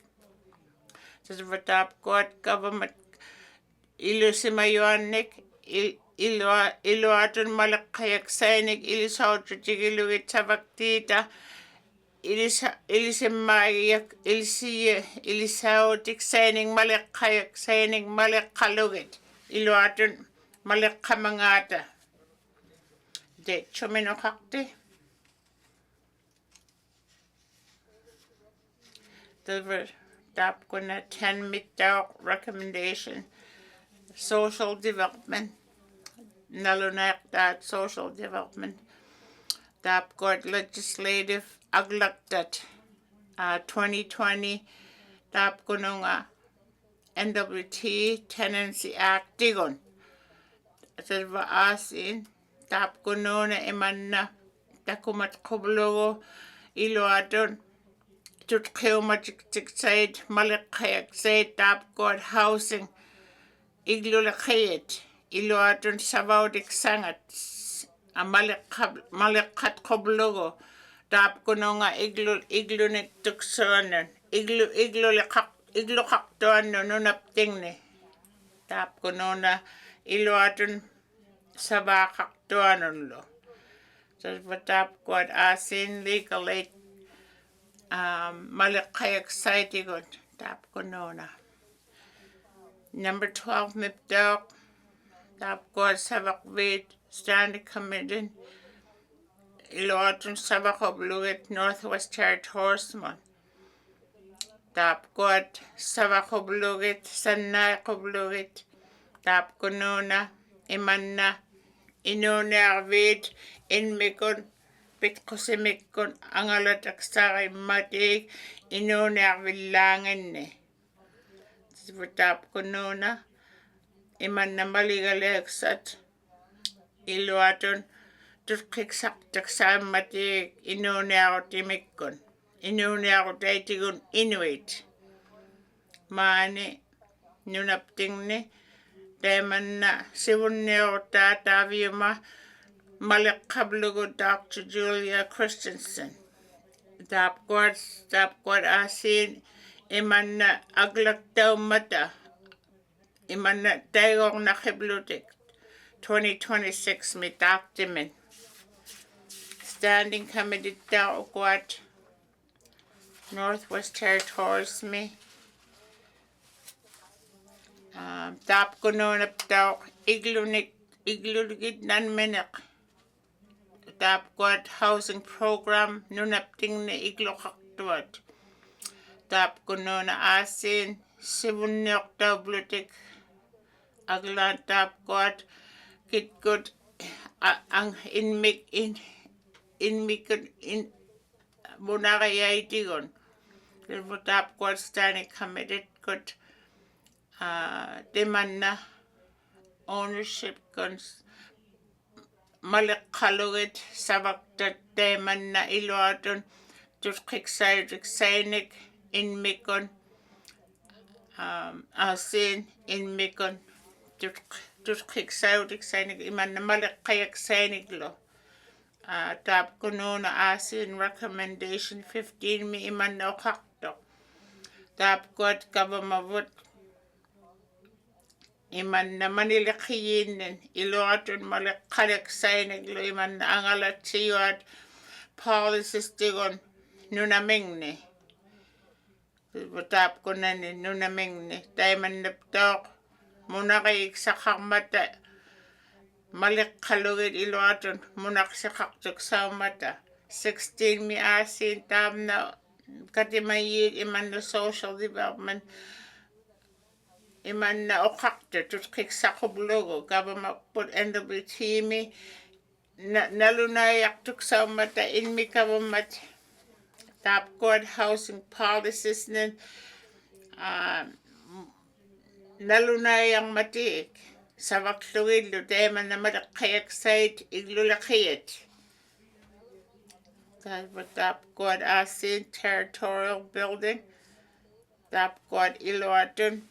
Sa tap kuat government ilusimayuanik iluatun malakayak sainik ilisaw tigiluit sa baktita ilisaw tik saining malakayak saining malakalugit iluatun malakamangata. De chumino kakti. The tap kuna 10 mitaw recommendation. Social development. Nalunak that social development. Tap court legislative aglaktat 2020. Tap kununga NWT Tenancy Act digon. Serva asin. Tap kununa imanna takumat kublogo iluatun tutkeumatik side malakayak side tap god housing iglulakayet iluatun savaudik sangat malakat kublogo tap kununga iglunik tuksonan iglukaktuan nunaptingne tap kununa iluatun sabakak tuanunlo. So tap kuat asin legal aid malakayak saitigot tap kunona. Number 12 mipdok tap kuat sabak vid standing committee iluatun sabak obluit Northwest Territories mon. Tap kuat sabak obluit sanay obluit tap kunona imanna Inuvialuktun inmikon pitkusimikon angalatak sakay matik Inuvialuktun. Tap kununa iman na maligaleksat iluatun tutkiksak sa matik Inuvialuktun. Inuvialuktun Inuit. Mani nunapting ni Demanna Sivunio Tata Viuma Malik Kablugo Dr. Julia Christensen. Tapquad Asin Imanna Aglak Daumata Imanna Daigor Nakiblutik 2026 Mitactimin. Standing Committee Dauquat Northwest Territories me. Tap Gunonap Dau Iglunigit Nanminak. Tapquat Housing Program Nunapting ne Iglokaktuat. Tap Gunona Asin Sivunok Dablutik Aglan Tapquat Kit Good ang in Bunagay Digon. Little Tapquat standing committed good demanna ownership guns. Malik Kalugit Savakta demanna Iluatun Tutkik Sainik in Mikon Asin in Mikon Tutkik Sainik Iman Malik Kayak Sainiklo. Tap Kununa Asin recommendation 15 mi Iman no Hakto. Tap God Gavamavut Iman na Manilikiyin Iluatun Malik Kayak Sainiklo Iman Angalat Siyat policies Digon Nunamingni. Tap Kunani Nunamingni. Diamond Niptok Munaki Sakamata Malik Kalugit Iluatun Munak Sakaktuk Saumata 16 mi Asin Tamna Katimayid Iman the social development Iman na Okakta Tutkik Sakublogo Government put NWT mi Nalunayak tuk Saumata in mi government Tap God housing policies nin Nalunayang matik Savakluid Ludeman na Madakayak site Iglulakiyat. That's what Tap God Asin Territorial Building. Tap God Iluatun.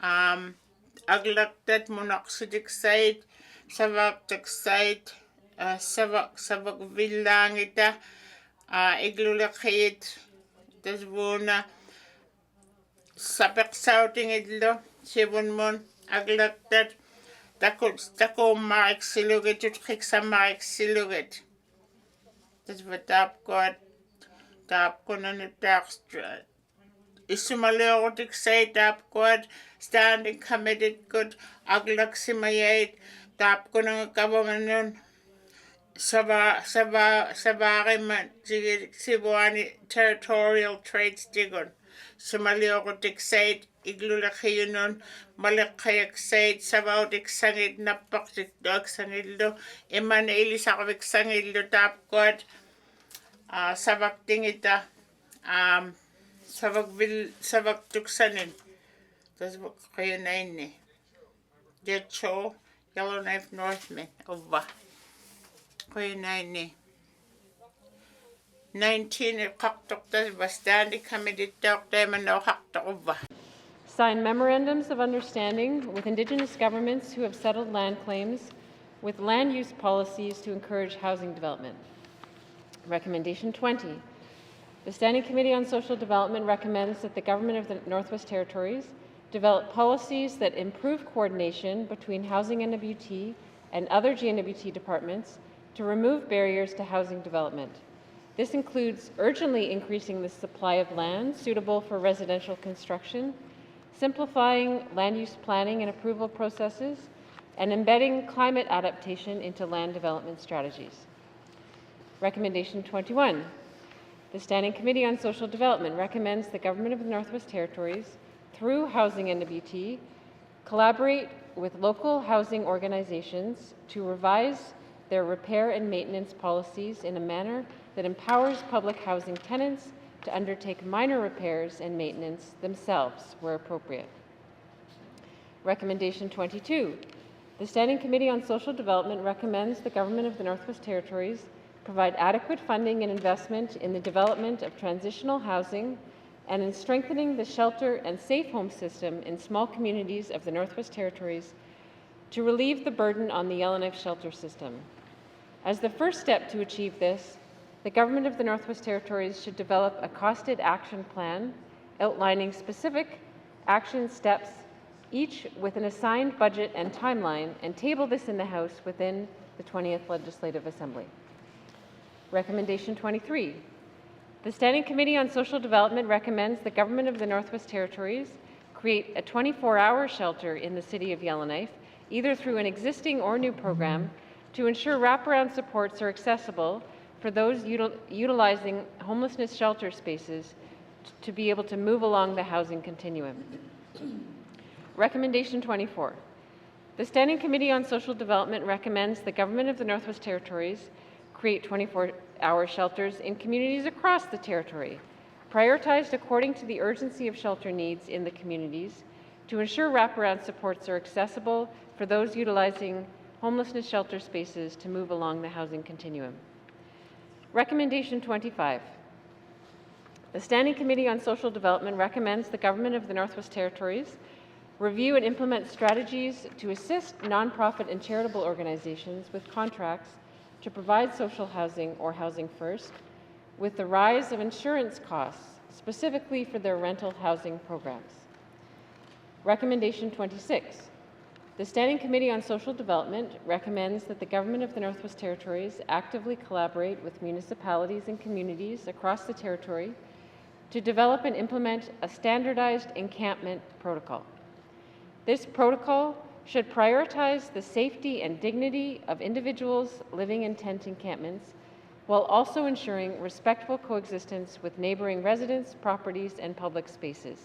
Aglaktat Monoxidic site. Savaktak site. Savak Villangita. Iglulakiyat. Tas Vuna. Sapak Souting Idlo. Sibunmon. Aglaktat. Tako Mark Silugit. Tutkik sa Mark Silugit. Tas what Tap God. Tap Kunan Taxtra. Isumaleotic say Tap God. Standing committed good. Aglak Simayate. Tap Kunan Government. Sabariman. Sibuani Territorial Trades Digon. Sumaleotic say Iglulakiyunon. Malakayak say Sabautic Sangit Napaktik Dog Sangildo. Iman Elisakavik Sangildo Tap God. Savakting ita. Savak tuksanin. Tas kayo na ini. Getcho, Yellowknife Northman, Ova. Kayo na ini. 19 kaktok tas bastandi committee talk time no kaktok Ova. Sign memorandums of understanding with Indigenous governments who have settled land claims with land use policies to encourage housing development. Recommendation 20. The Standing Committee on Social Development recommends that the Government of the Northwest Territories develop policies that improve coordination between Housing NWT and other GNWT departments to remove barriers to housing development. This includes urgently increasing the supply of land suitable for residential construction, simplifying land use planning and approval processes, and embedding climate adaptation into land development strategies. Recommendation 21. The Standing Committee on Social Development recommends the Government of the Northwest Territories, through Housing NWT, collaborate with local housing organizations to revise their repair and maintenance policies in a manner that empowers public housing tenants to undertake minor repairs and maintenance themselves where appropriate. Recommendation 22. The Standing Committee on Social Development recommends the Government of the Northwest Territories provide adequate funding and investment in the development of transitional housing and in strengthening the shelter and safe home system in small communities of the Northwest Territories to relieve the burden on the Yellowknife shelter system. As the first step to achieve this, the Government of the Northwest Territories should develop a costed action plan outlining specific action steps, each with an assigned budget and timeline, and table this in the House within the 20th Legislative Assembly. Recommendation 23. The Standing Committee on Social Development recommends the Government of the Northwest Territories create a 24-hour shelter in the City of Yellowknife, either through an existing or new program, to ensure wraparound supports are accessible for those utilizing homelessness shelter spaces to be able to move along the housing continuum. Recommendation 24. The Standing Committee on Social Development recommends the Government of the Northwest Territories create 24-hour shelters in communities across the territory, prioritized according to the urgency of shelter needs in the communities, to ensure wraparound supports are accessible for those utilizing homelessness shelter spaces to move along the housing continuum. Recommendation 25. The Standing Committee on Social Development recommends the Government of the Northwest Territories review and implement strategies to assist nonprofit and charitable organizations with contracts to provide social housing or housing first, with the rise of insurance costs, specifically for their rental housing programs. Recommendation 26. The Standing Committee on Social Development recommends that the Government of the Northwest Territories actively collaborate with municipalities and communities across the territory to develop and implement a standardized encampment protocol. This protocol should prioritize the safety and dignity of individuals living in tent encampments, while also ensuring respectful coexistence with neighboring residents, properties, and public spaces.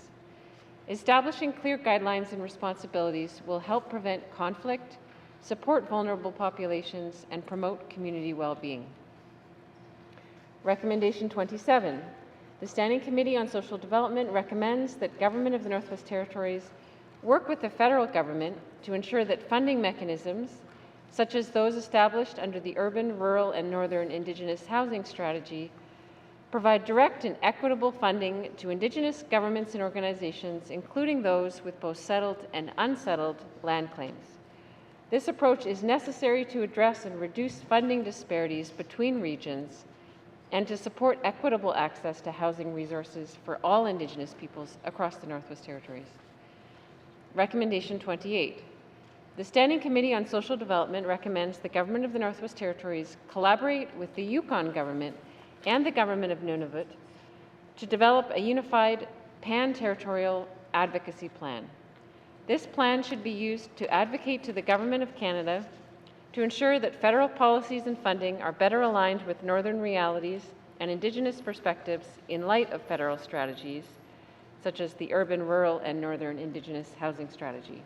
Establishing clear guidelines and responsibilities will help prevent conflict, support vulnerable populations, and promote community well-being. Recommendation 27. The Standing Committee on Social Development recommends that Government of the Northwest Territories work with the federal government to ensure that funding mechanisms, such as those established under the Urban, Rural, and Northern Indigenous Housing Strategy, provide direct and equitable funding to Indigenous governments and organizations, including those with both settled and unsettled land claims. This approach is necessary to address and reduce funding disparities between regions and to support equitable access to housing resources for all Indigenous peoples across the Northwest Territories. Recommendation 28. The Standing Committee on Social Development recommends the Government of the Northwest Territories collaborate with the Yukon Government and the Government of Nunavut to develop a unified pan-territorial advocacy plan. This plan should be used to advocate to the Government of Canada to ensure that federal policies and funding are better aligned with Northern realities and Indigenous perspectives in light of federal strategies, such as the Urban, Rural, and Northern Indigenous Housing Strategy,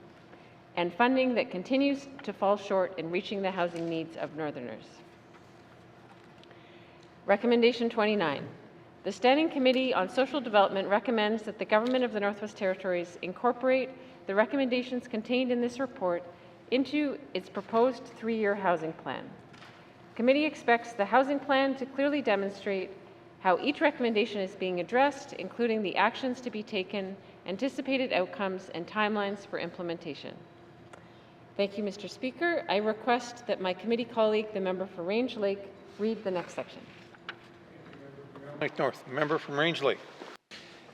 and funding that continues to fall short in reaching the housing needs of Northerners. Recommendation 29. The Standing Committee on Social Development recommends that the Government of the Northwest Territories incorporate the recommendations contained in this report into its proposed 3-year housing plan. The committee expects the housing plan to clearly demonstrate how each recommendation is being addressed, including the actions to be taken, anticipated outcomes, and timelines for implementation. Thank you, Mr. Speaker. I request that my committee colleague, the member for Range Lake, read the next section. Lake North, member from Range Lake.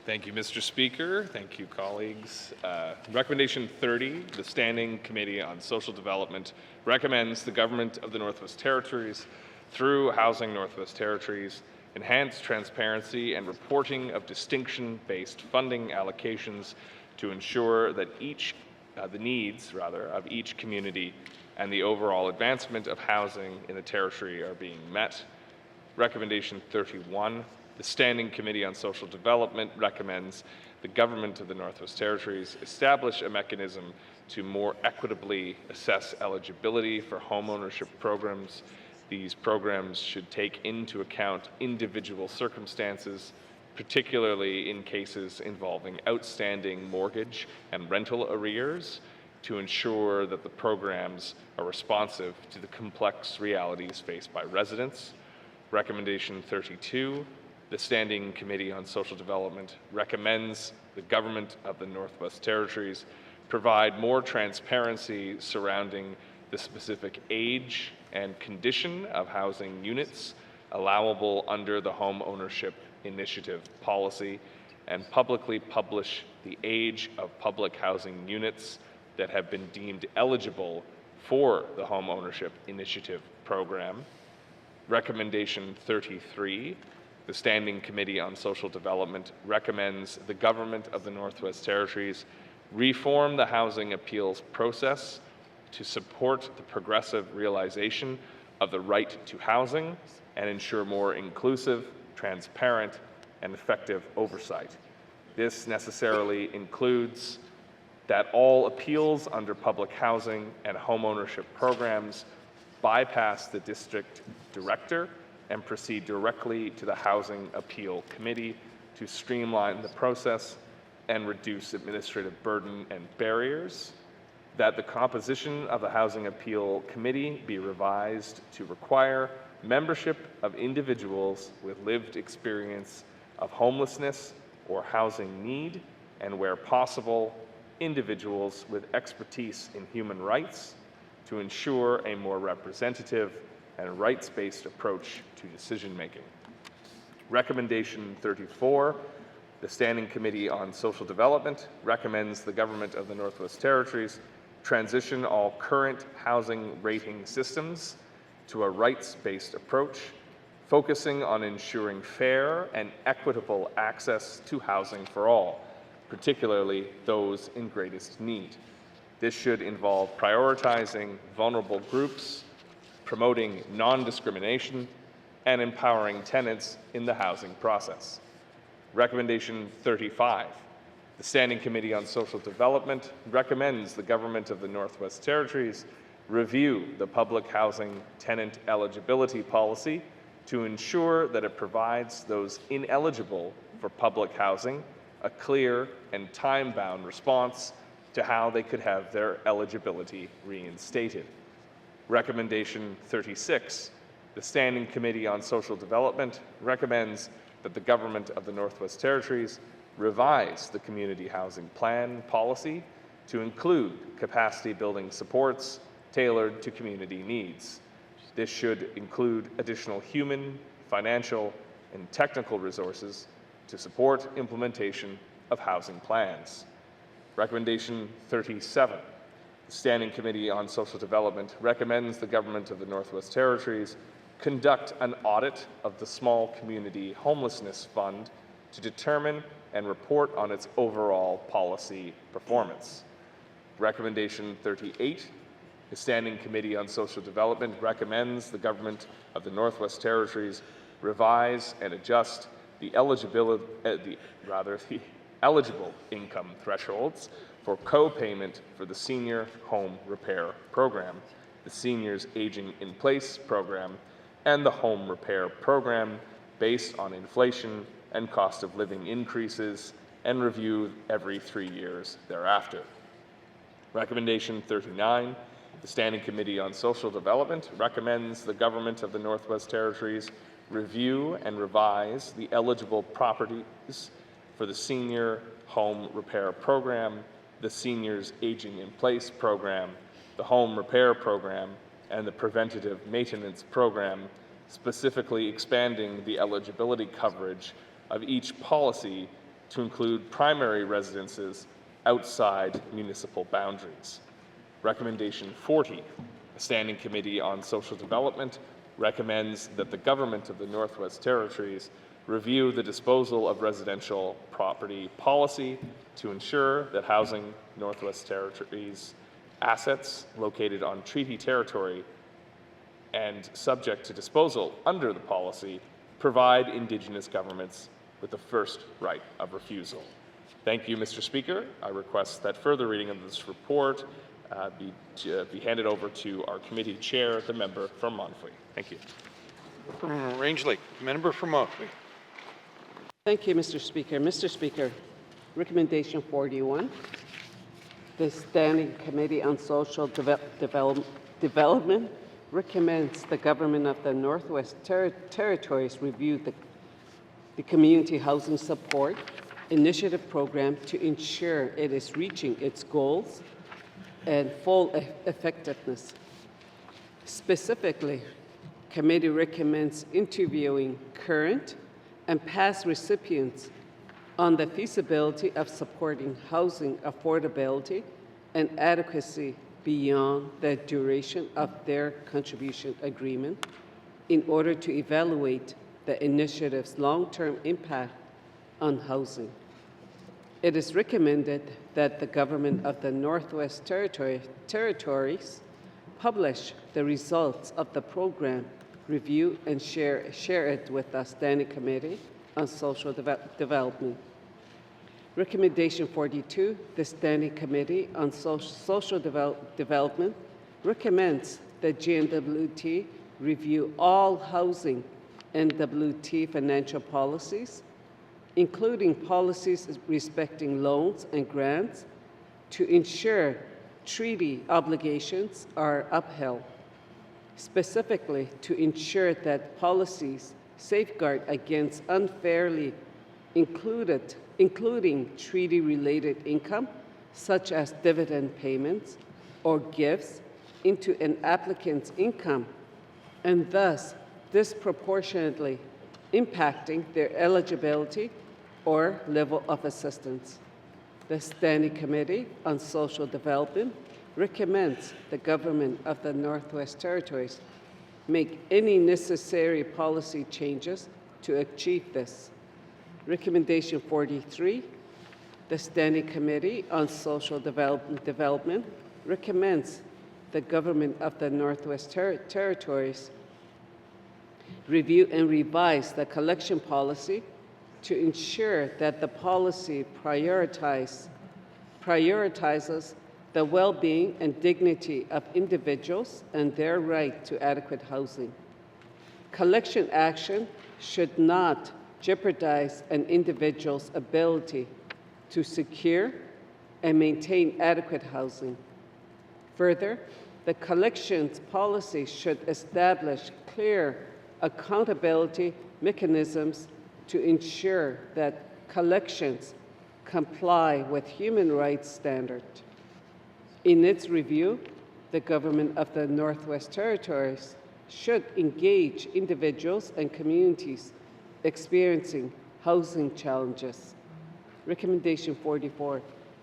Thank you, Mr. Speaker. Thank you, colleagues. Recommendation 30, the Standing Committee on Social Development recommends the Government of the Northwest Territories, through Housing Northwest Territories, enhance transparency and reporting of distinction-based funding allocations to ensure that the needs of each community and the overall advancement of housing in the territory are being met. Recommendation 31, the Standing Committee on Social Development recommends the Government of the Northwest Territories establish a mechanism to more equitably assess eligibility for homeownership programs. These programs should take into account individual circumstances, particularly in cases involving outstanding mortgage and rental arrears, to ensure that the programs are responsive to the complex realities faced by residents. Recommendation 32, the Standing Committee on Social Development recommends the Government of the Northwest Territories provide more transparency surrounding the specific age and condition of housing units allowable under the Home Ownership Initiative policy, and publicly publish the age of public housing units that have been deemed eligible for the Home Ownership Initiative program. Recommendation 33, the Standing Committee on Social Development recommends the Government of the Northwest Territories reform the housing appeals process to support the progressive realization of the right to housing and ensure more inclusive, transparent, and effective oversight. This necessarily includes that all appeals under public housing and homeownership programs bypass the district director and proceed directly to the Housing Appeal Committee to streamline the process and reduce administrative burden and barriers. That the composition of the Housing Appeal Committee be revised to require membership of individuals with lived experience of homelessness or housing need, and where possible, individuals with expertise in human rights, to ensure a more representative and rights-based approach to decision-making. Recommendation 34, the Standing Committee on Social Development recommends the Government of the Northwest Territories transition all current housing rating systems to a rights-based approach, focusing on ensuring fair and equitable access to housing for all, particularly those in greatest need. This should involve prioritizing vulnerable groups, promoting non-discrimination, and empowering tenants in the housing process. Recommendation 35. The Standing Committee on Social Development recommends the Government of the Northwest Territories review the public housing tenant eligibility policy to ensure that it provides those ineligible for public housing a clear and time-bound response to how they could have their eligibility reinstated. Recommendation 36. The Standing Committee on Social Development recommends that the Government of the Northwest Territories revise the Community Housing Plan policy to include capacity building supports tailored to community needs. This should include additional human, financial, and technical resources to support implementation of housing plans. Recommendation 37. The Standing Committee on Social Development recommends the Government of the Northwest Territories conduct an audit of the Small Community Homelessness Fund to determine and report on its overall policy performance. Recommendation 38. The Standing Committee on Social Development recommends the Government of the Northwest Territories revise and adjust the eligible income thresholds for co-payment for the Senior Home Repair Program, the Seniors Aging in Place Program, and the Home Repair Program based on inflation and cost of living increases, and review every 3 years thereafter. Recommendation 39. The Standing Committee on Social Development recommends the Government of the Northwest Territories review and revise the eligible properties for the Senior Home Repair Program, the Seniors Aging in Place Program, the Home Repair Program, and the Preventative Maintenance Program, specifically expanding the eligibility coverage of each policy to include primary residences outside municipal boundaries. Recommendation 40. The Standing Committee on Social Development recommends that the Government of the Northwest Territories review the disposal of residential property policy to ensure that Housing Northwest Territories assets located on treaty territory and subject to disposal under the policy provide Indigenous governments with the first right of refusal. Thank you, Mr. Speaker. I request that further reading of this report be handed over to our committee chair, the member from Monfrey. Thank you. From Range Lake, member from Monfrey. Thank you, Mr. Speaker. Mr. Speaker, recommendation 41. The Standing Committee on Social Development recommends the Government of the Northwest Territories review the the Community Housing Support Initiative Program to ensure it is reaching its goals and full effectiveness. Specifically, committee recommends interviewing current and past recipients on the feasibility of supporting housing affordability and adequacy beyond the duration of their contribution agreement in order to evaluate the initiative's long-term impact on housing. It is recommended that the government of the Northwest Territories publish the results of the program, review and share it with the Standing Committee on Social Development. Recommendation 42, the Standing Committee on Social Development recommends that GNWT review all housing NWT financial policies, including policies respecting loans and grants, to ensure treaty obligations are upheld, specifically to ensure that policies safeguard against unfairly including treaty-related income, such as dividend payments or gifts, into an applicant's income, and thus disproportionately impacting their eligibility or level of assistance. The Standing Committee on Social Development recommends the government of the Northwest Territories make any necessary policy changes to achieve this. Recommendation 43, the Standing Committee on Social Development recommends the government of the Northwest Territories review and revise the collection policy to ensure that the policy prioritizes the well-being and dignity of individuals and their right to adequate housing. Collection action should not jeopardize an individual's ability to secure and maintain adequate housing. Further, the collections policy should establish clear accountability mechanisms to ensure that collections comply with human rights standards. In its review, the government of the Northwest Territories should engage individuals and communities experiencing housing challenges. Recommendation 44,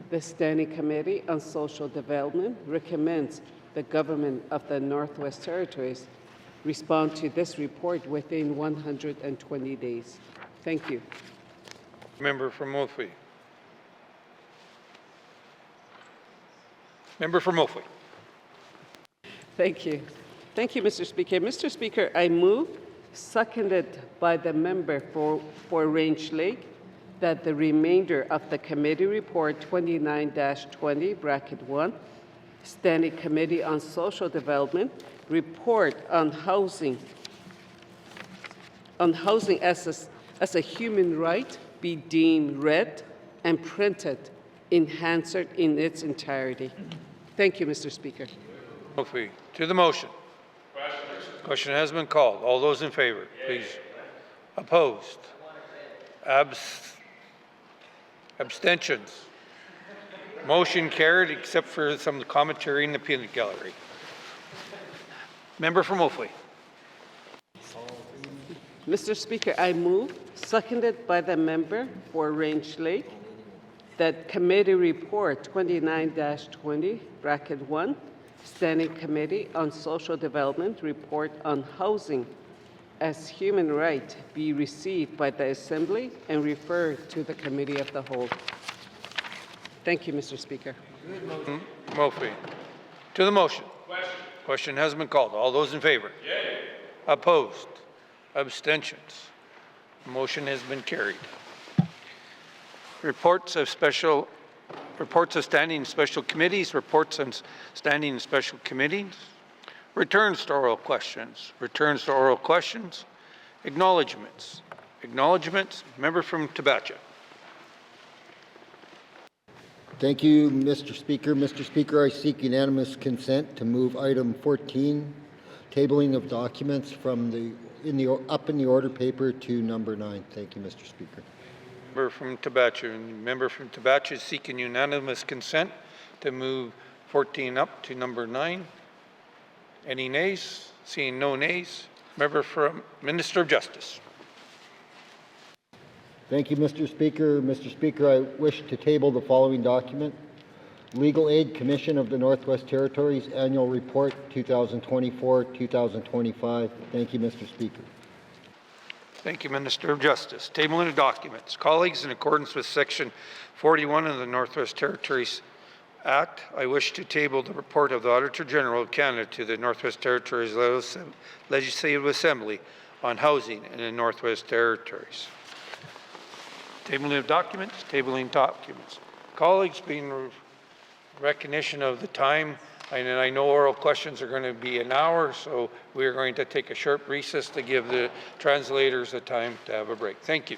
the Standing Committee on Social Development recommends the government of the Northwest Territories respond to this report within 120 days. Thank you. Member from Moultrie. Member from Moultrie. Thank you. Thank you, Mr. Speaker. Mr. Speaker, I move, seconded by the member for Range Lake, that the remainder of the committee report 29-20, Standing Committee on Social Development, report on housing as a human right be deemed read and printed in Hansard in its entirety. Thank you, Mr. Speaker. To the motion. Question has been called. All those in favor, please. Opposed? Abstentions? Motion carried, except for some commentary in the peanut gallery. Member from Moultrie. Mr. Speaker, I move, seconded by the member for Range Lake, that committee report 29-20, Standing Committee on Social Development report on housing as human right be received by the Assembly and referred to the Committee of the Whole. Thank you, Mr. Speaker. Moultrie. To the motion. Question has been called. All those in favor? Yay. Opposed? Abstentions? Motion has been carried. Reports of standing special committees, reports on standing and special committees, returns to oral questions, acknowledgements, member from Tabacha. Thank you, Mr. Speaker. Mr. Speaker, I seek unanimous consent to move item 14, tabling of documents from the up in the order paper to number 9. Thank you, Mr. Speaker. Member from Tabacho. And member from Tabacho is seeking unanimous consent to move 14 up to number 9. Any nays? Seeing no nays. Member from Minister of Justice. Thank you, Mr. Speaker. Mr. Speaker, I wish to table the following document. Legal Aid Commission of the Northwest Territories Annual Report 2024-2025. Thank you, Mr. Speaker. Thank you, Minister of Justice. Tabling of documents. Colleagues, in accordance with Section 41 of the Northwest Territories Act, I wish to table the report of the Auditor General of Canada to the Northwest Territories Legislative Assembly on housing in the Northwest Territories. Tabling of documents, tabling documents. Colleagues, being recognition of the time, and I know oral questions are going to be an hour, so we are going to take a short recess to give the translators the time to have a break. Thank you.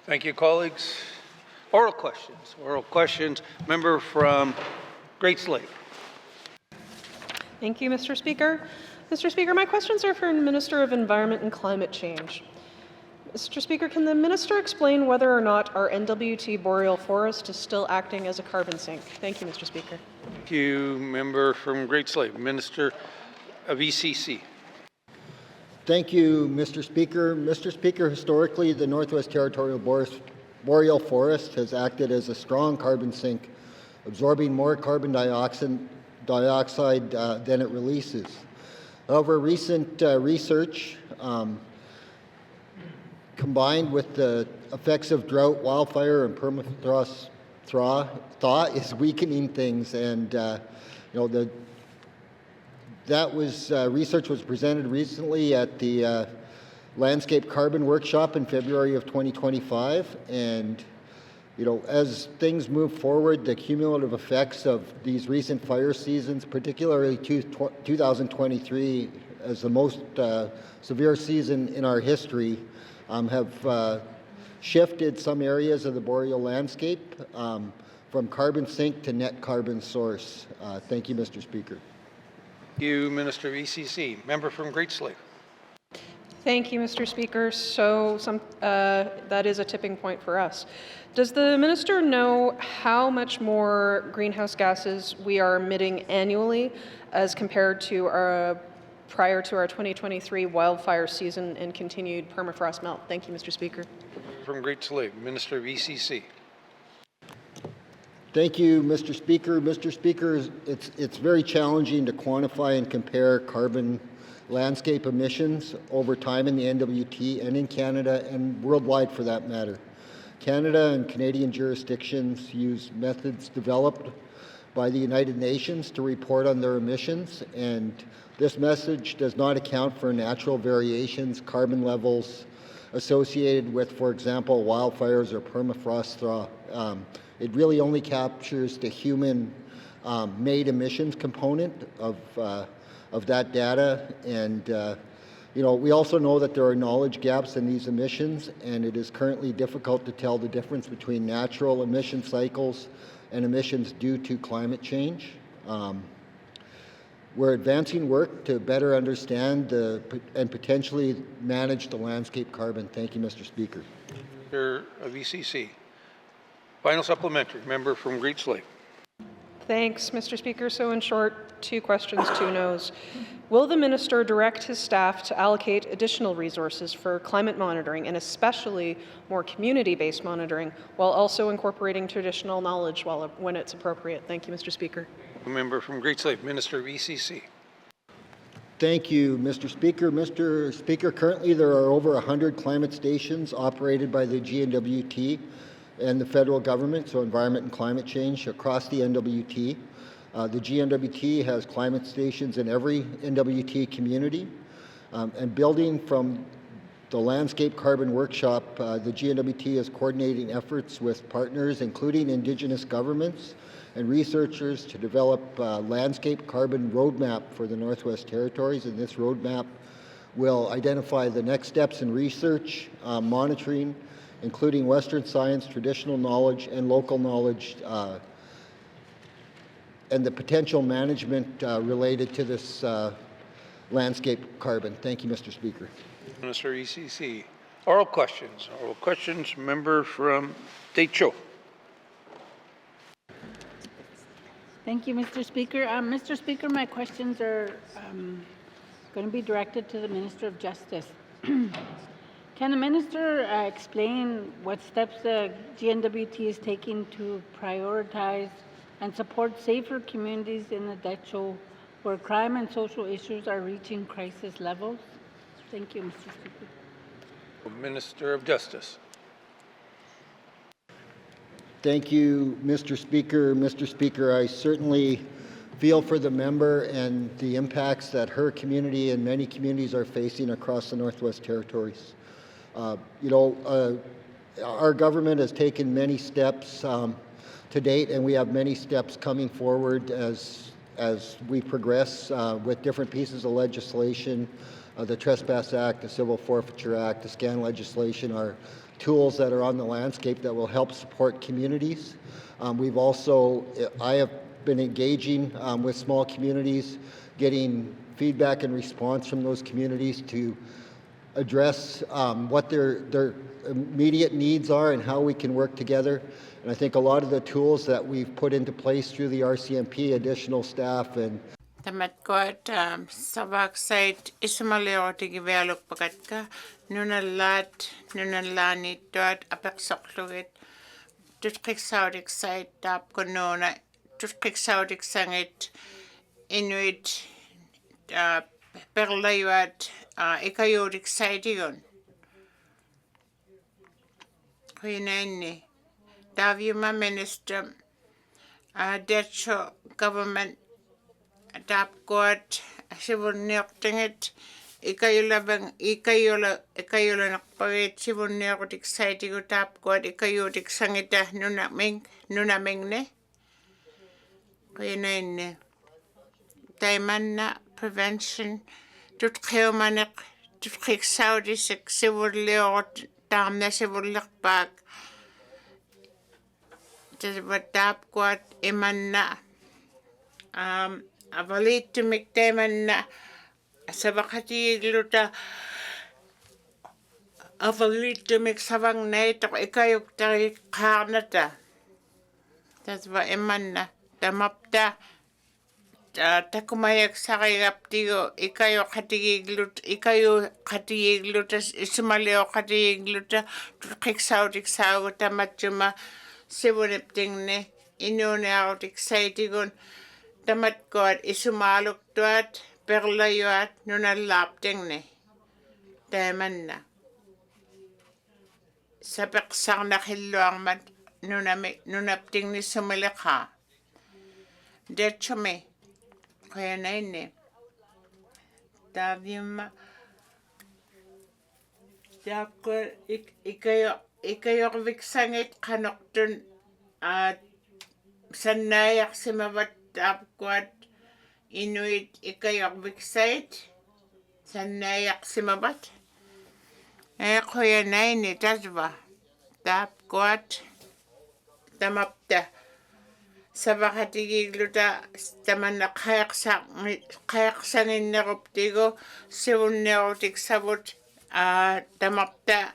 Thank you, colleagues. Oral questions. Oral questions. Member from Great Slave. Thank you, Mr. Speaker. Mr. Speaker, my questions are for Minister of Environment and Climate Change. Mr. Speaker, can the Minister explain whether or not our NWT boreal forest is still acting as a carbon sink? Thank you, Mr. Speaker. Thank you, member from Great Slave. Minister of ECC. Thank you, Mr. Speaker. Mr. Speaker, historically, the Northwest Territorial boreal forest has acted as a strong carbon sink, absorbing more carbon dioxide than it releases. However, recent research combined with the effects of drought, wildfire, and permafrost thaw is weakening things, and research was presented recently at the Landscape Carbon Workshop in February of 2025, and as things move forward, the cumulative effects of these recent fire seasons, particularly 2023 as the most severe season in our history, have shifted some areas of the boreal landscape from carbon sink to net carbon source. Thank you, Mr. Speaker. Thank you, Minister of ECC. Member from Great Slave. Thank you, Mr. Speaker. So that is a tipping point for us. Does the Minister know how much more greenhouse gases we are emitting annually as compared to prior to our 2023 wildfire season and continued permafrost melt? Thank you, Mr. Speaker. From Great Slave, Minister of ECC. Thank you, Mr. Speaker. Mr. Speaker, it's very challenging to quantify and compare carbon landscape emissions over time in the NWT and in Canada and worldwide for that matter. Canada and Canadian jurisdictions use methods developed by the United Nations to report on their emissions, and this message does not account for natural variations, carbon levels associated with, for example, wildfires or permafrost thaw. It really only captures the human made emissions component of that data, and we also know that there are knowledge gaps in these emissions, and it is currently difficult to tell the difference between natural emission cycles and emissions due to climate change. We're advancing work to better understand and potentially manage the landscape carbon. Thank you, Mr. Speaker. Minister of ECC. Final supplementary. Member from Great Slave. Thanks, Mr. Speaker. So in short, 2 questions, 2 no's. Will the Minister direct his staff to allocate additional resources for climate monitoring and especially more community-based monitoring while also incorporating traditional knowledge when it's appropriate? Thank you, Mr. Speaker. Member from Great Slave, Minister of ECC. Thank you, Mr. Speaker. Mr. Speaker, currently there are over 100 climate stations operated by the GNWT and the federal government, so Environment and Climate Change, across the NWT. The GNWT has climate stations in every NWT community. And building from the Landscape Carbon Workshop, the GNWT is coordinating efforts with partners, including Indigenous governments and researchers, to develop a landscape carbon roadmap for the Northwest Territories. And this roadmap will identify the next steps in research, monitoring, including Western science, traditional knowledge, and local knowledge, and the potential management related to this landscape carbon. Thank you, Mr. Speaker. Minister ECC. Oral questions. Oral questions. Member from Deitcho. Thank you, Mr. Speaker. Mr. Speaker, my questions are going to be directed to the Minister of Justice. Can the Minister explain what steps the GNWT is taking to prioritize and support safer communities in the Deitcho where crime and social issues are reaching crisis levels? Thank you, Mr. Speaker. Minister of Justice. Thank you, Mr. Speaker. Mr. Speaker, I certainly feel for the member and the impacts that her community and many communities are facing across the Northwest Territories. Our government has taken many steps to date, and we have many steps coming forward as we progress with different pieces of legislation. The Trespass Act, the Civil Forfeiture Act, the SCAN legislation are tools that are on the landscape that will help support communities. I have been engaging with small communities, getting feedback and response from those communities to address what their immediate needs are and how we can work together. And I think a lot of the tools that we've put into place through the RCMP, additional staff and Tamatkoat sabak site isumaleotigi veluk pakatka nunalani dot apexokluit tutkixaudik site tap konona tutkixaudik sangit Inuit perlayuat ikayodik site Huineni Davyuma Minister Decho Government Tapgot Sivuniotingit Ikayola Nakpagit Sivuniotic Sitigo Tapgot Ikayotic Sangita Nunamingne Huineni Daimana Prevention Tutkeomanek Tutkik Saudi Sivur Leot Damna Sivur Lakbag Tapgot Imana Avalit to make them and Savakati Gluta Avalit to make Savang night of Ekayuk Karnata. That's what Emana Damapta Takumayak Sarayaptigo Ekayo Kati Glut Ekayo Kati Glutas Ismaleo Kati Gluta to kick out Exau Tamachuma Sivuniptingne Inone exciting. Tamatkoat Inuvialuktun perlayuat nunalaptingne Tamanna Sapeksarna hilluarmat nunaptingni sumilekha Dechome Koyanaine Tavyuma Tapko ikayorviksangit kanoktun Sanayak simavat Tapgot Inuit ikayorviksait Sanayak simavat Koyanaine Tasva Tapgot Tamapta Savakati Gluta Tamana Kayaksangin Neroptigo Sivun Nerotic Savut Tamapta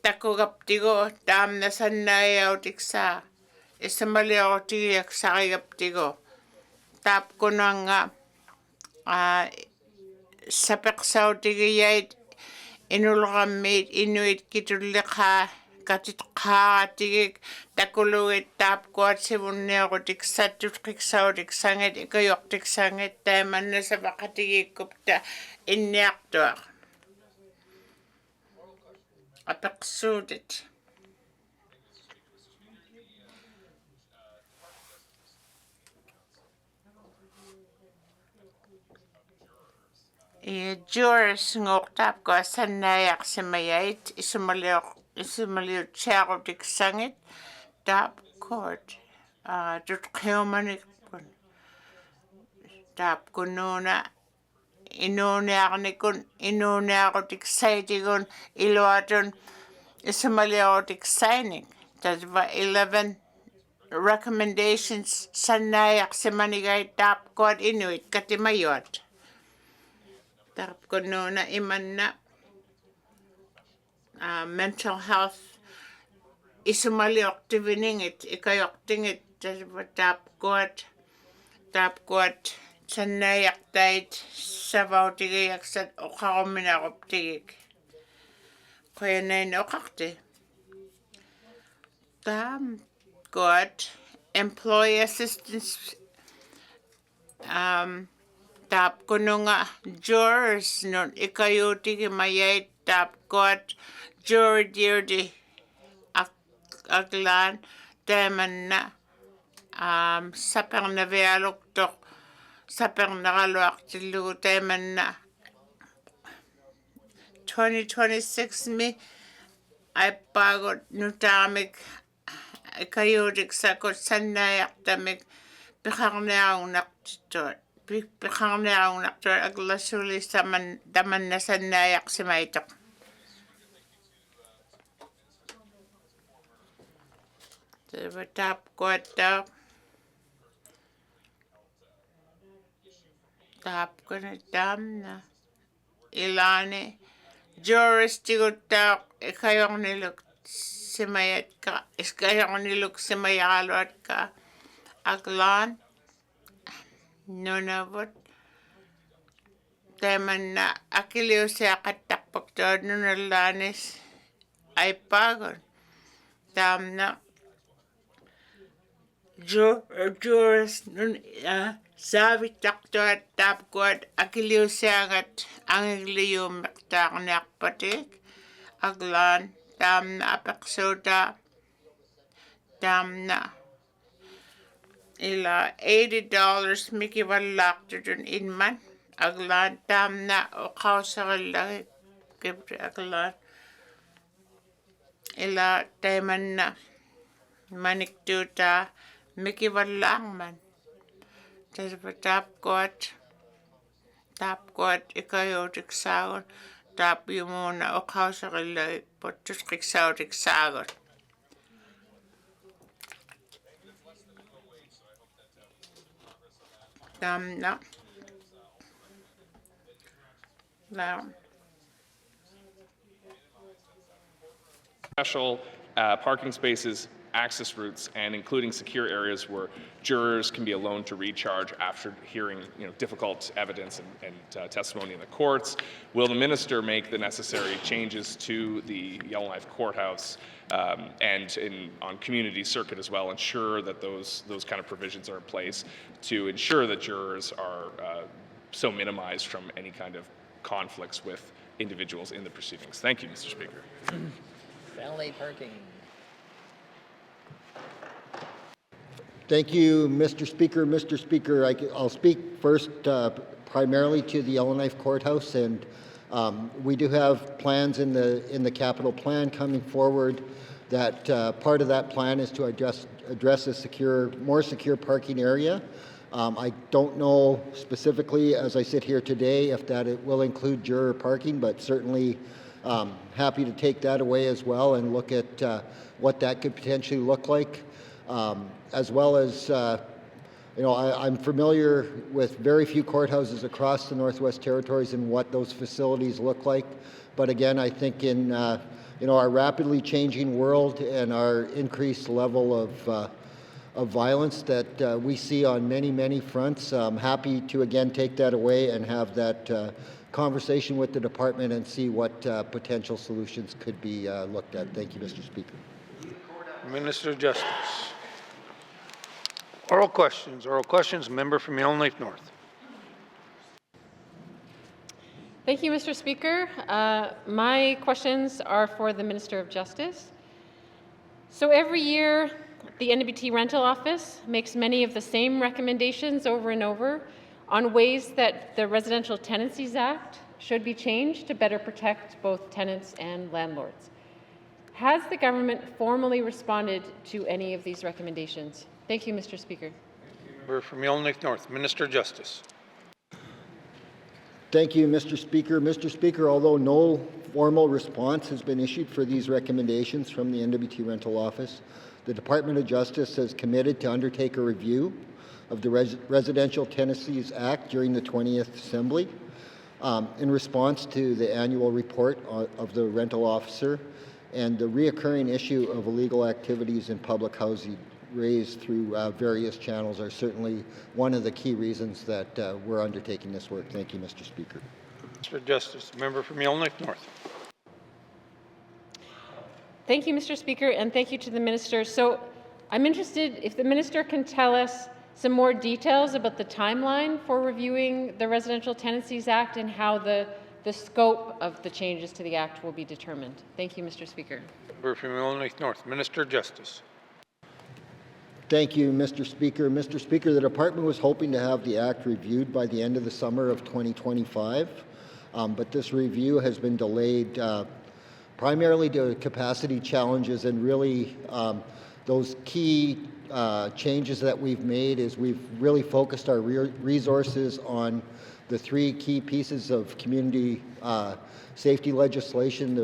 Takogaptigo Damna Sanayotiksa Isamaleotiak Sarigaptigo Tap Konanga Sapexautigate Inulramid Inuit Kitulika Katit Katigik Takuluit Tap God Sivunerotic Saturik Saudik Sanget Ikayotic Sanget Diamond Savakati Gupta in Nectar Apexudit Juris ngortap ko sanayak simayait isumaliw charotic sangit tap court tutkeomanik tap kununa inonearotic saitigun iloatun isumaliotic signing that's 11 recommendations sanayak simanigay tap court Inuit katimayot Tap konona imanna mental health isumalioktiviningit ikayoktingit tap got sanayaktait savautigyaksat okarominaroptigik koyanain okakti got employee assistance Tap konunga jurors non ikayuti mayay tap got jury duty aglan temanna sapang navialuktun sapang nakaluaktilu temanna 2026 mi ay pagod nutamik ikayutik sakot sanayak tamik pikarneaw naktitot Pikarneaw naktor aglasuli saman daman na sanayak si maitok. Tap God tap gonna damn ilani jurisdicta ikayong niluk simayat ka iskayong niluk simayalot ka aglan nunavut teman na akiliw siya katakpagtod nunalanis ay pagod tam na juris nun sabi takto tap god akiliw siyagat ang igliyo mektak nakpatik aglan tam na apaksoda tam na ila $80 miki walak dun inman aglan tam na ukaw sa kalaki kibri aglan ila teman na maniktuta miki walang man tas tap god ikayo tiksagon tap yumuna ukaw sa kalaki potus kiksaw tiksagon tam na Special parking spaces, access routes, and including secure areas where jurors can be alone to recharge after hearing difficult evidence and testimony in the courts. Will the minister make the necessary changes to the Yellowknife Courthouse and on community circuit as well, ensure that those kind of provisions are in place to ensure that jurors are so minimized from any kind of conflicts with individuals in the proceedings? Thank you, Mr. Speaker. Valet parking. Thank you, Mr. Speaker. Mr. Speaker, I'll speak first primarily to the Yellowknife Courthouse, and we do have plans in the capital plan coming forward. That part of that plan is to address a more secure parking area. I don't know specifically, as I sit here today, if it will include juror parking, but certainly happy to take that away as well and look at what that could potentially look like. As well as, I'm familiar with very few courthouses across the Northwest Territories and what those facilities look like. But again, I think in our rapidly changing world and our increased level of violence that we see on many, many fronts, I'm happy to again take that away and have that conversation with the department and see what potential solutions could be looked at. Thank you, Mr. Speaker. Minister of Justice. Oral questions, member from Yellowknife North. Thank you, Mr. Speaker. My questions are for the Minister of Justice. So every year, the NWT Rental Office makes many of the same recommendations over and over on ways that the Residential Tenancies Act should be changed to better protect both tenants and landlords. Has the government formally responded to any of these recommendations? Thank you, Mr. Speaker. Member from Yellowknife North, Minister of Justice. Thank you, Mr. Speaker. Mr. Speaker, although no formal response has been issued for these recommendations from the NWT Rental Office, the Department of Justice has committed to undertake a review of the Residential Tenancies Act during the 20th Assembly in response to the annual report of the rental officer and the reoccurring issue of illegal activities in public housing raised through various channels are certainly one of the key reasons that we're undertaking this work. Thank you, Mr. Speaker. Mr. Justice, member from Yellowknife North. Thank you, Mr. Speaker, and thank you to the Minister. So I'm interested if the Minister can tell us some more details about the timeline for reviewing the Residential Tenancies Act and how the scope of the changes to the Act will be determined. Thank you, Mr. Speaker. Member from Yellowknife North, Minister of Justice. Thank you, Mr. Speaker. Mr. Speaker, the Department was hoping to have the Act reviewed by the end of the summer of 2025, but this review has been delayed primarily due to capacity challenges, and really those key changes that we've made is we've really focused our resources on the three key pieces of community safety legislation,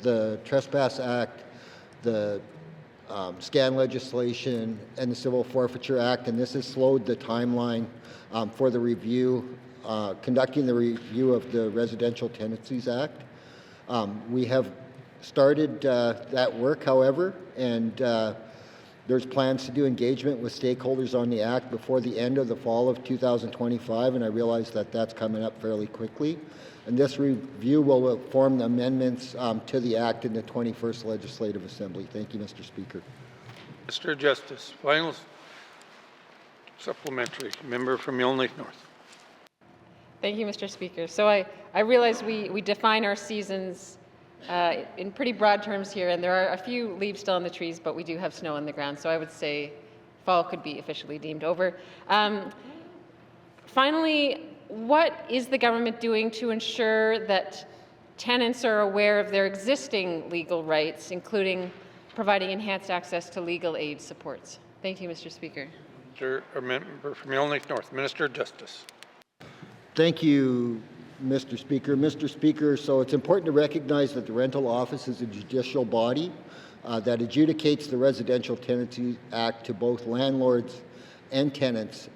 the Trespass Act, the scan legislation and the Civil Forfeiture Act, and this has slowed the timeline for the review, conducting the review of the Residential Tenancies Act. We have started that work, however, and there's plans to do engagement with stakeholders on the Act before the end of the fall of 2025, and I realize that that's coming up fairly quickly. And this review will form the amendments to the Act in the 21st Legislative Assembly. Thank you, Mr. Speaker. Mr. Justice, final supplementary. Member from Yellowknife North. Thank you, Mr. Speaker. So I realize we define our seasons in pretty broad terms here, and there are a few leaves still on the trees, but we do have snow on the ground. So I would say fall could be officially deemed over. Finally, what is the government doing to ensure that tenants are aware of their existing legal rights, including providing enhanced access to legal aid supports? Thank you, Mr. Speaker. Member from Yellowknife North. Minister of Justice. Thank you, Mr. Speaker. Mr. Speaker, so it's important to recognize that the rental office is a judicial body that adjudicates the Residential Tenancy Act to both landlords and tenants.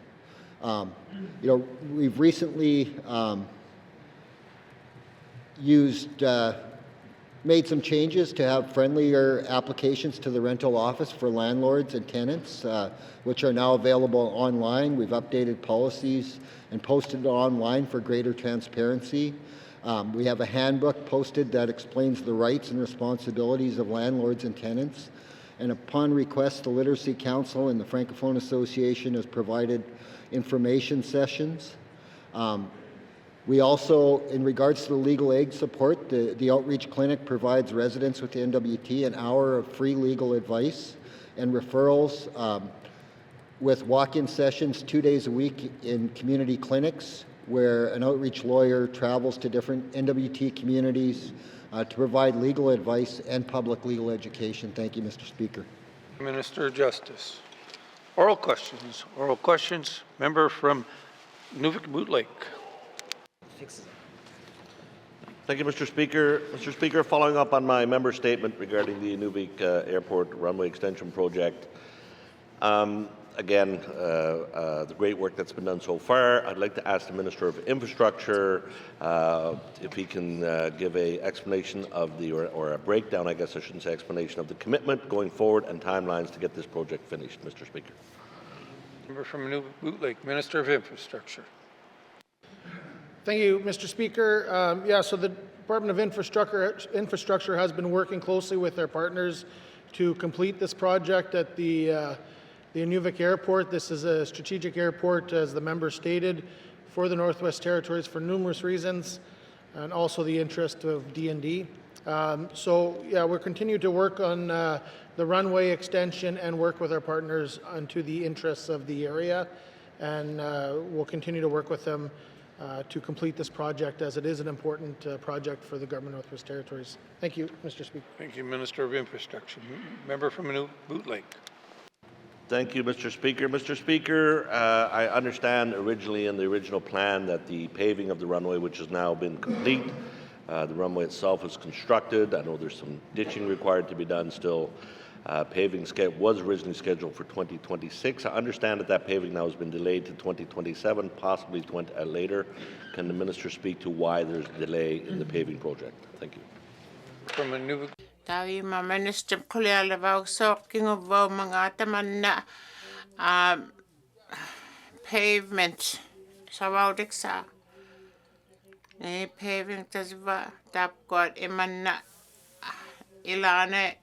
We've recently made some changes to have friendlier applications to the rental office for landlords and tenants, which are now available online. We've updated policies and posted it online for greater transparency. We have a handbook posted that explains the rights and responsibilities of landlords and tenants. And upon request, the Literacy Council and the Francophone Association has provided information sessions. We also, in regards to the legal aid support, the Outreach Clinic provides residents with the NWT an hour of free legal advice and referrals with walk-in sessions 2 days a week in community clinics where an outreach lawyer travels to different NWT communities to provide legal advice and public legal education. Thank you, Mr. Speaker. Minister of Justice. Oral questions. Oral questions. Member from Inuvialuktun. Thank you, Mr. Speaker. Mr. Speaker, following up on my member statement regarding the Inuvik Airport runway extension project, again, the great work that's been done so far, I'd like to ask the Minister of Infrastructure if he can give an explanation of or a breakdown, I guess I shouldn't say explanation, of the commitment going forward and timelines to get this project finished, Mr. Speaker. Member from Inuvialuktun, Minister of Infrastructure. Thank you, Mr. Speaker. So the Department of Infrastructure has been working closely with their partners to complete this project at the Inuvik Airport. This is a strategic airport, as the member stated, for the Northwest Territories for numerous reasons, and also the interest of D&D. We're continuing to work on the runway extension and work with our partners onto the interests of the area, and we'll continue to work with them to complete this project, as it is an important project for the government of Northwest Territories. Thank you, Mr. Speaker. Thank you, Minister of Infrastructure. Member from Inuvialuktun. Thank you, Mr. Speaker. Mr. Speaker, I understand originally in the original plan that the paving of the runway, which has now been complete, the runway itself is constructed. I know there's some ditching required to be done still. Paving was originally scheduled for 2026. I understand that paving now has been delayed to 2027, possibly later. Can the Minister speak to why there's a delay in the paving project? Thank you. From Inuvialuktun. Tawi ma Minister Kuliala vau soking of vau mga tamanna pavement sa vau diksa. Paving tasva tapkot imanna ilane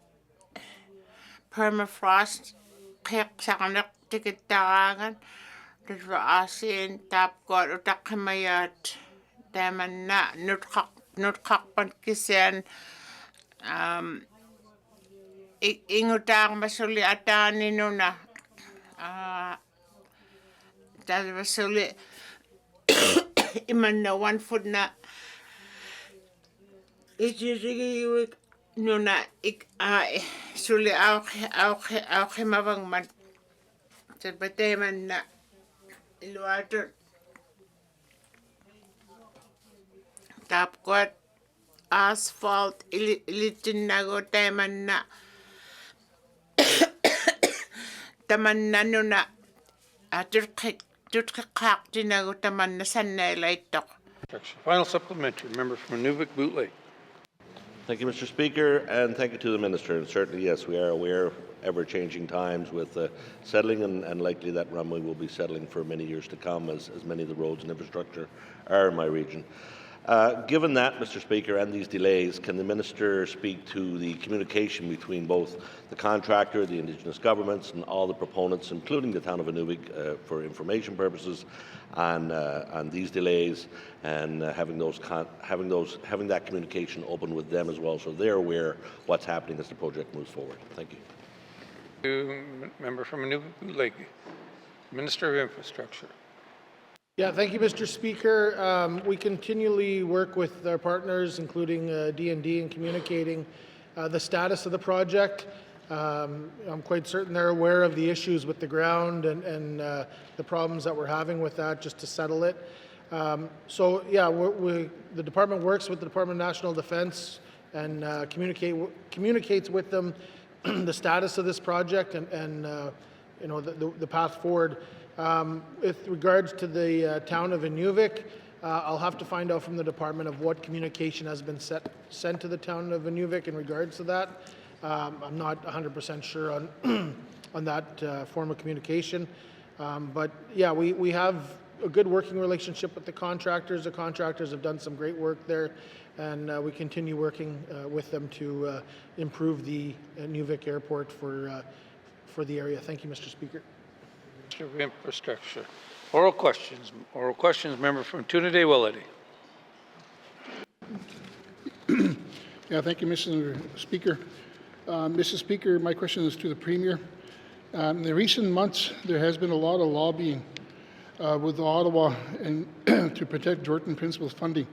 permafrost kek sakanak tikitarangan tasva asin tapkot utakhimayat tamanna nutkak pankisen ingutang masuli atani nuna tasva suli imanna 1 foot na ijirigi nuna suli au mawang man tasba na iluato tapkot asphalt ilitin nago teman na tamanna nuna tutqiqaaqtinagu tamanna sannailaittaq. Final supplementary, member from Inuvik Boot Lake. Thank you, Mr. Speaker, and thank you to the Minister. And certainly, yes, we are aware of ever-changing times with settling, and likely that runway will be settling for many years to come, as many of the roads and infrastructure are in my region. Given that, Mr. Speaker, and these delays, can the Minister speak to the communication between both the contractor, the Indigenous governments, and all the proponents, including the town of Inuvik, for information purposes, and these delays, and having that communication open with them as well, so they're aware what's happening as the project moves forward? Thank you. Member from Inuvik Lake, Minister of Infrastructure. Yeah, thank you, Mr. Speaker. We continually work with our partners, including D&D, in communicating the status of the project. I'm quite certain they're aware of the issues with the ground and the problems that we're having with that, just to settle it. So yeah, the department works with the Department of National Defense and communicates with them the status of this project and you know, the path forward. With regards to the town of Inuvik, I'll have to find out from the department of what communication has been sent to the town of Inuvik in regards to that. I'm not 100% sure on that form of communication. But yeah, we have a good working relationship with the contractors. The contractors have done some great work there, and we continue working with them to improve the Inuvik airport for the area. Thank you, Mr. Speaker. Minister of Infrastructure. Oral questions. Oral questions, member from Trinidad Willety. Yeah, thank you, Mr. Speaker. Mr. Speaker, my question is to the Premier. In the recent months, there has been a lot of lobbying with Ottawa and to protect Jordan Principal's funding,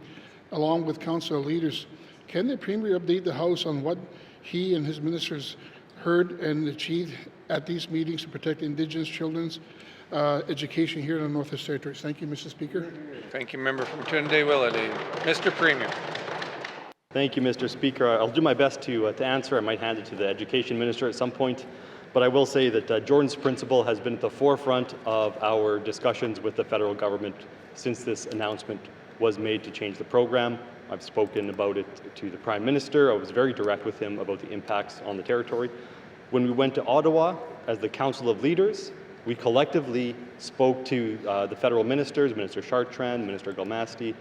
along with council leaders. Can the Premier update the House on what he and his ministers heard and achieved at these meetings to protect Indigenous children's education here in the Northwest Territories? Thank you, Mr. Speaker. Thank you, member from Trinidad Willety. Mr. Premier. Thank you, Mr. Speaker. I'll do my best to answer. I might hand it to the Education Minister at some point. But I will say that Jordan's Principal has been at the forefront of our discussions with the federal government since this announcement was made to change the program. I've spoken about it to the Prime Minister. I was very direct with him about the impacts on the territory. When we went to Ottawa as the Council of Leaders, we collectively spoke to the federal ministers, Minister Chartrand, Minister Galmasti,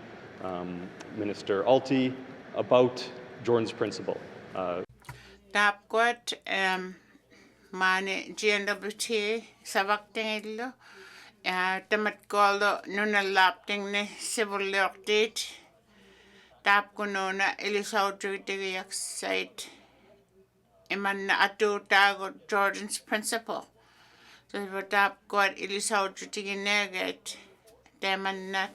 Minister Alti, about Jordan's Principal. Tapquat mane GNWT savaktingillo tamatkollo nunalaptingne civil tapkunona ilisautritigiaksait imanna atutago Jordan's Principal. So tapquat ilisautritiginegate tamanna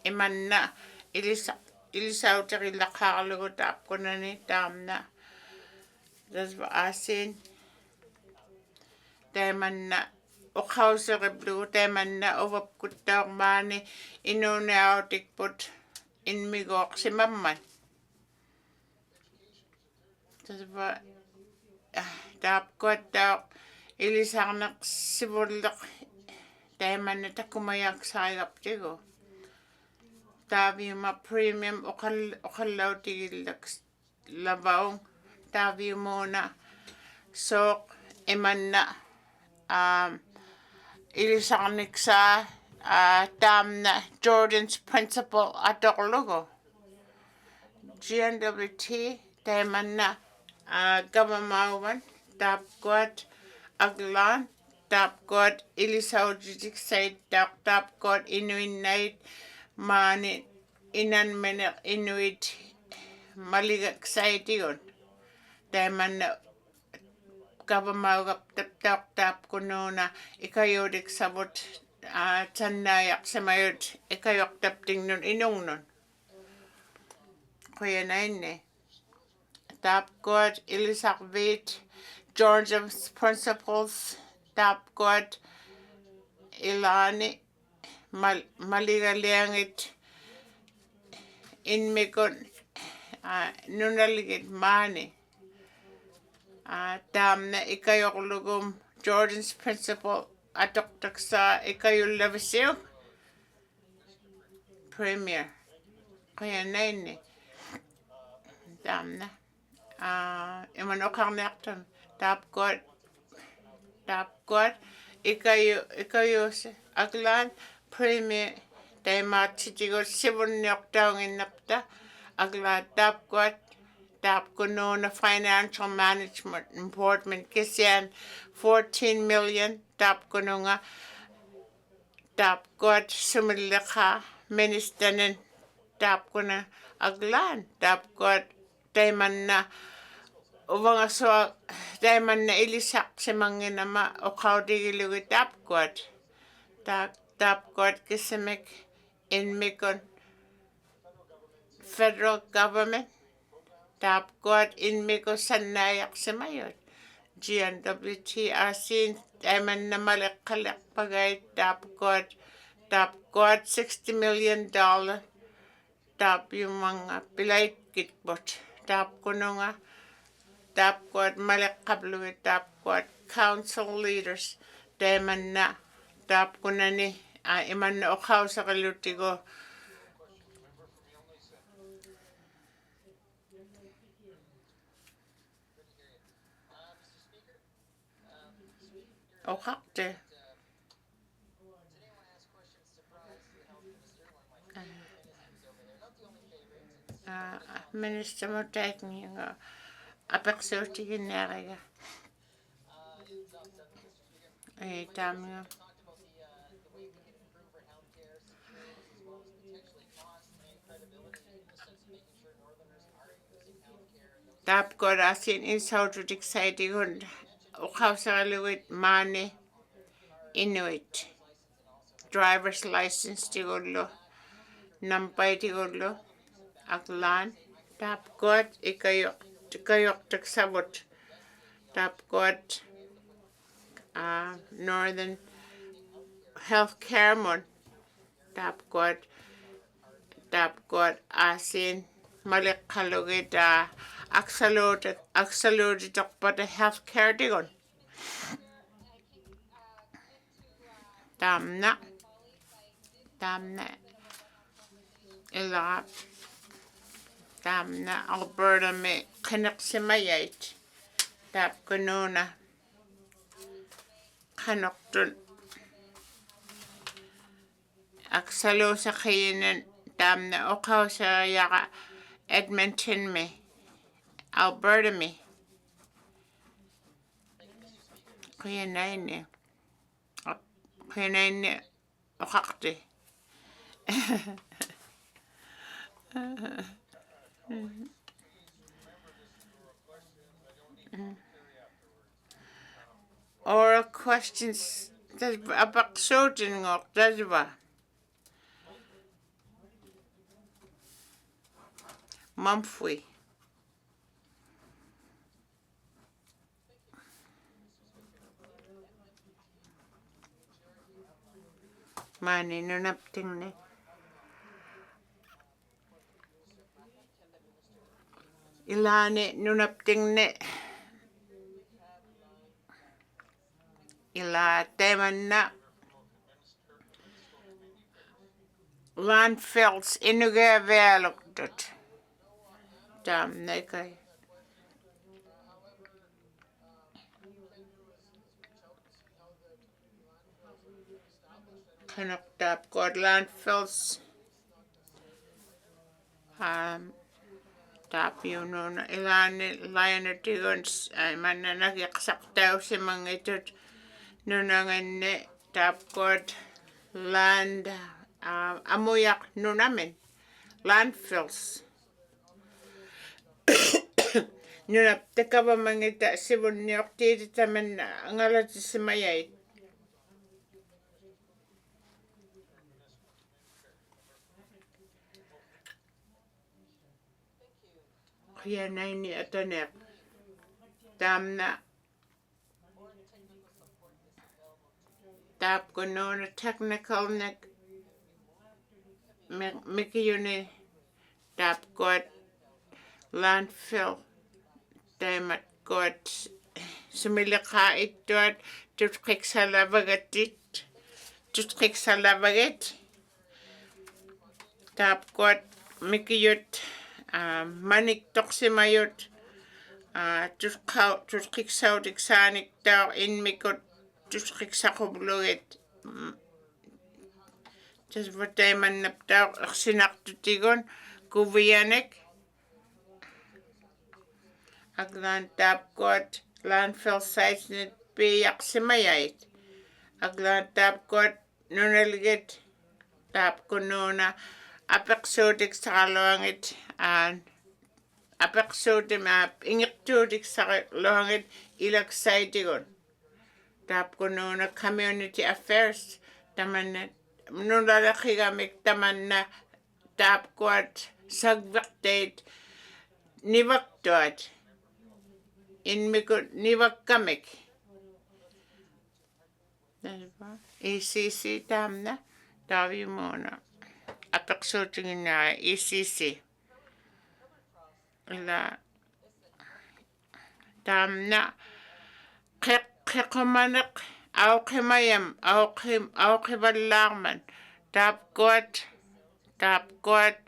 imanna ilisautrigilaqarlugu tapkunani tamna. Das war asin. Tamanna uqauseriblugu tamanna ovapkuttaarmaani inuuniautikput inmigoqsimamman. Das war tapquattaaq ilisarneqsivulleq tamanna takumayaaqsaagaptigu. Taviuma premium uqallautigillaks lavaung taviumuna soq imanna ilisarniksa tamna Jordan's Principal atoqlugu. GNWT tamanna government tapquat aglan tapquat ilisaujitik tapquat inuinnait maani inanmeneq inuit maligaksaitigun tamanna government tapkununa ikayudik sabut tsannaayaqsamayut ikayuqtaptingnun inungnun quyanainne tapquat ilisarvit Jordan's Principals tapquat ilani maligaliangit inmikun nunaligit maani tamna ikayoqlugum Jordan's principal atok sa ikayul labisiw. Premier. Kaya na yun Dam na. Imanok ang nekton. Tapkot. Ikayo sa aglan. Premier. Tayo matitigot sibon niyok daw napta. Aglan tapkot. Tap kuno na financial management important kisyan 14 million tap kuno nga tap kot sumilaka ministanen tap kuno aglan tap kot tayman na ubang so tayman na ilisak si manginama o kaudigilugi tap kot kisimik in mikon federal government tap kot in miko sanayak sa mayon. GNWT asin tayman na malakkalak pagay tap kot $60 million tap yung mga pilay kitbot tap kuno nga tap kot malakkablo tap kot council leaders tayman na tap kuno ni iman na okaw sa kalutigo. Okakte. Minister mo taking apexoti gineriga. Tama nga. Tap ko rasin in South exciting hund. Ukaw sa kaluwit mani Inuit. Driver's license tigolo. Nampay tigolo. Aklan. Tap kot ikayok taksabot. Tap kot Northern Health Care mon. Tap kot asin malik kalugit aksalod takpat health care digon. Tamna ilap tamna Alberta me kanak simayait tap kununa kanaktun aksalo sa kayanan tamna okaw sa yaka Edmonton me Alberta me kaya na okakte. Oral questions about shooting or Dajva. Mumphrey. Mani nunapting ne. Ilane nunapting ne. Ila teman na. Landfills Inuvialuktun. Dam ne kay. Kanaktap ko landfills. Tap yun na ilan tigons ay man na nagyaksaktaw si mga ito nunangan ne tap ko land amuyak nunamin landfills. Nunap teka ba mga ita sibon niyok titi taman ngalat si mayay. Kaya na ini atanek. Tamna. Tap ko no na technical nek. Miki yun tap ko landfill. Tamat ko sumilaka ittuat tutqiksalavaget taapkuat mikiyut manik toksimayut tutqiksautiksaaniktau inmikut tutqiksaqubluget tasvataimannaптау ersinartutigun kuvianek aglan taapkuat landfill sites net piyaqsimayait aglan taapkuat nunalget taapkununa apeqsuutiksaqaluangit apeqsuutimap ingiqtuutiksaqaluangit ilaksaitigun taapkununa community affairs tamanna nunalaqigamik tamanna taapkuat sagviqtait nivaktuat inmikut nivakkamik ECC taamna taavimuna apeqsuutiginaa ECC la taamna qeqqumaneq auqimayam auqivallaarman taapkuat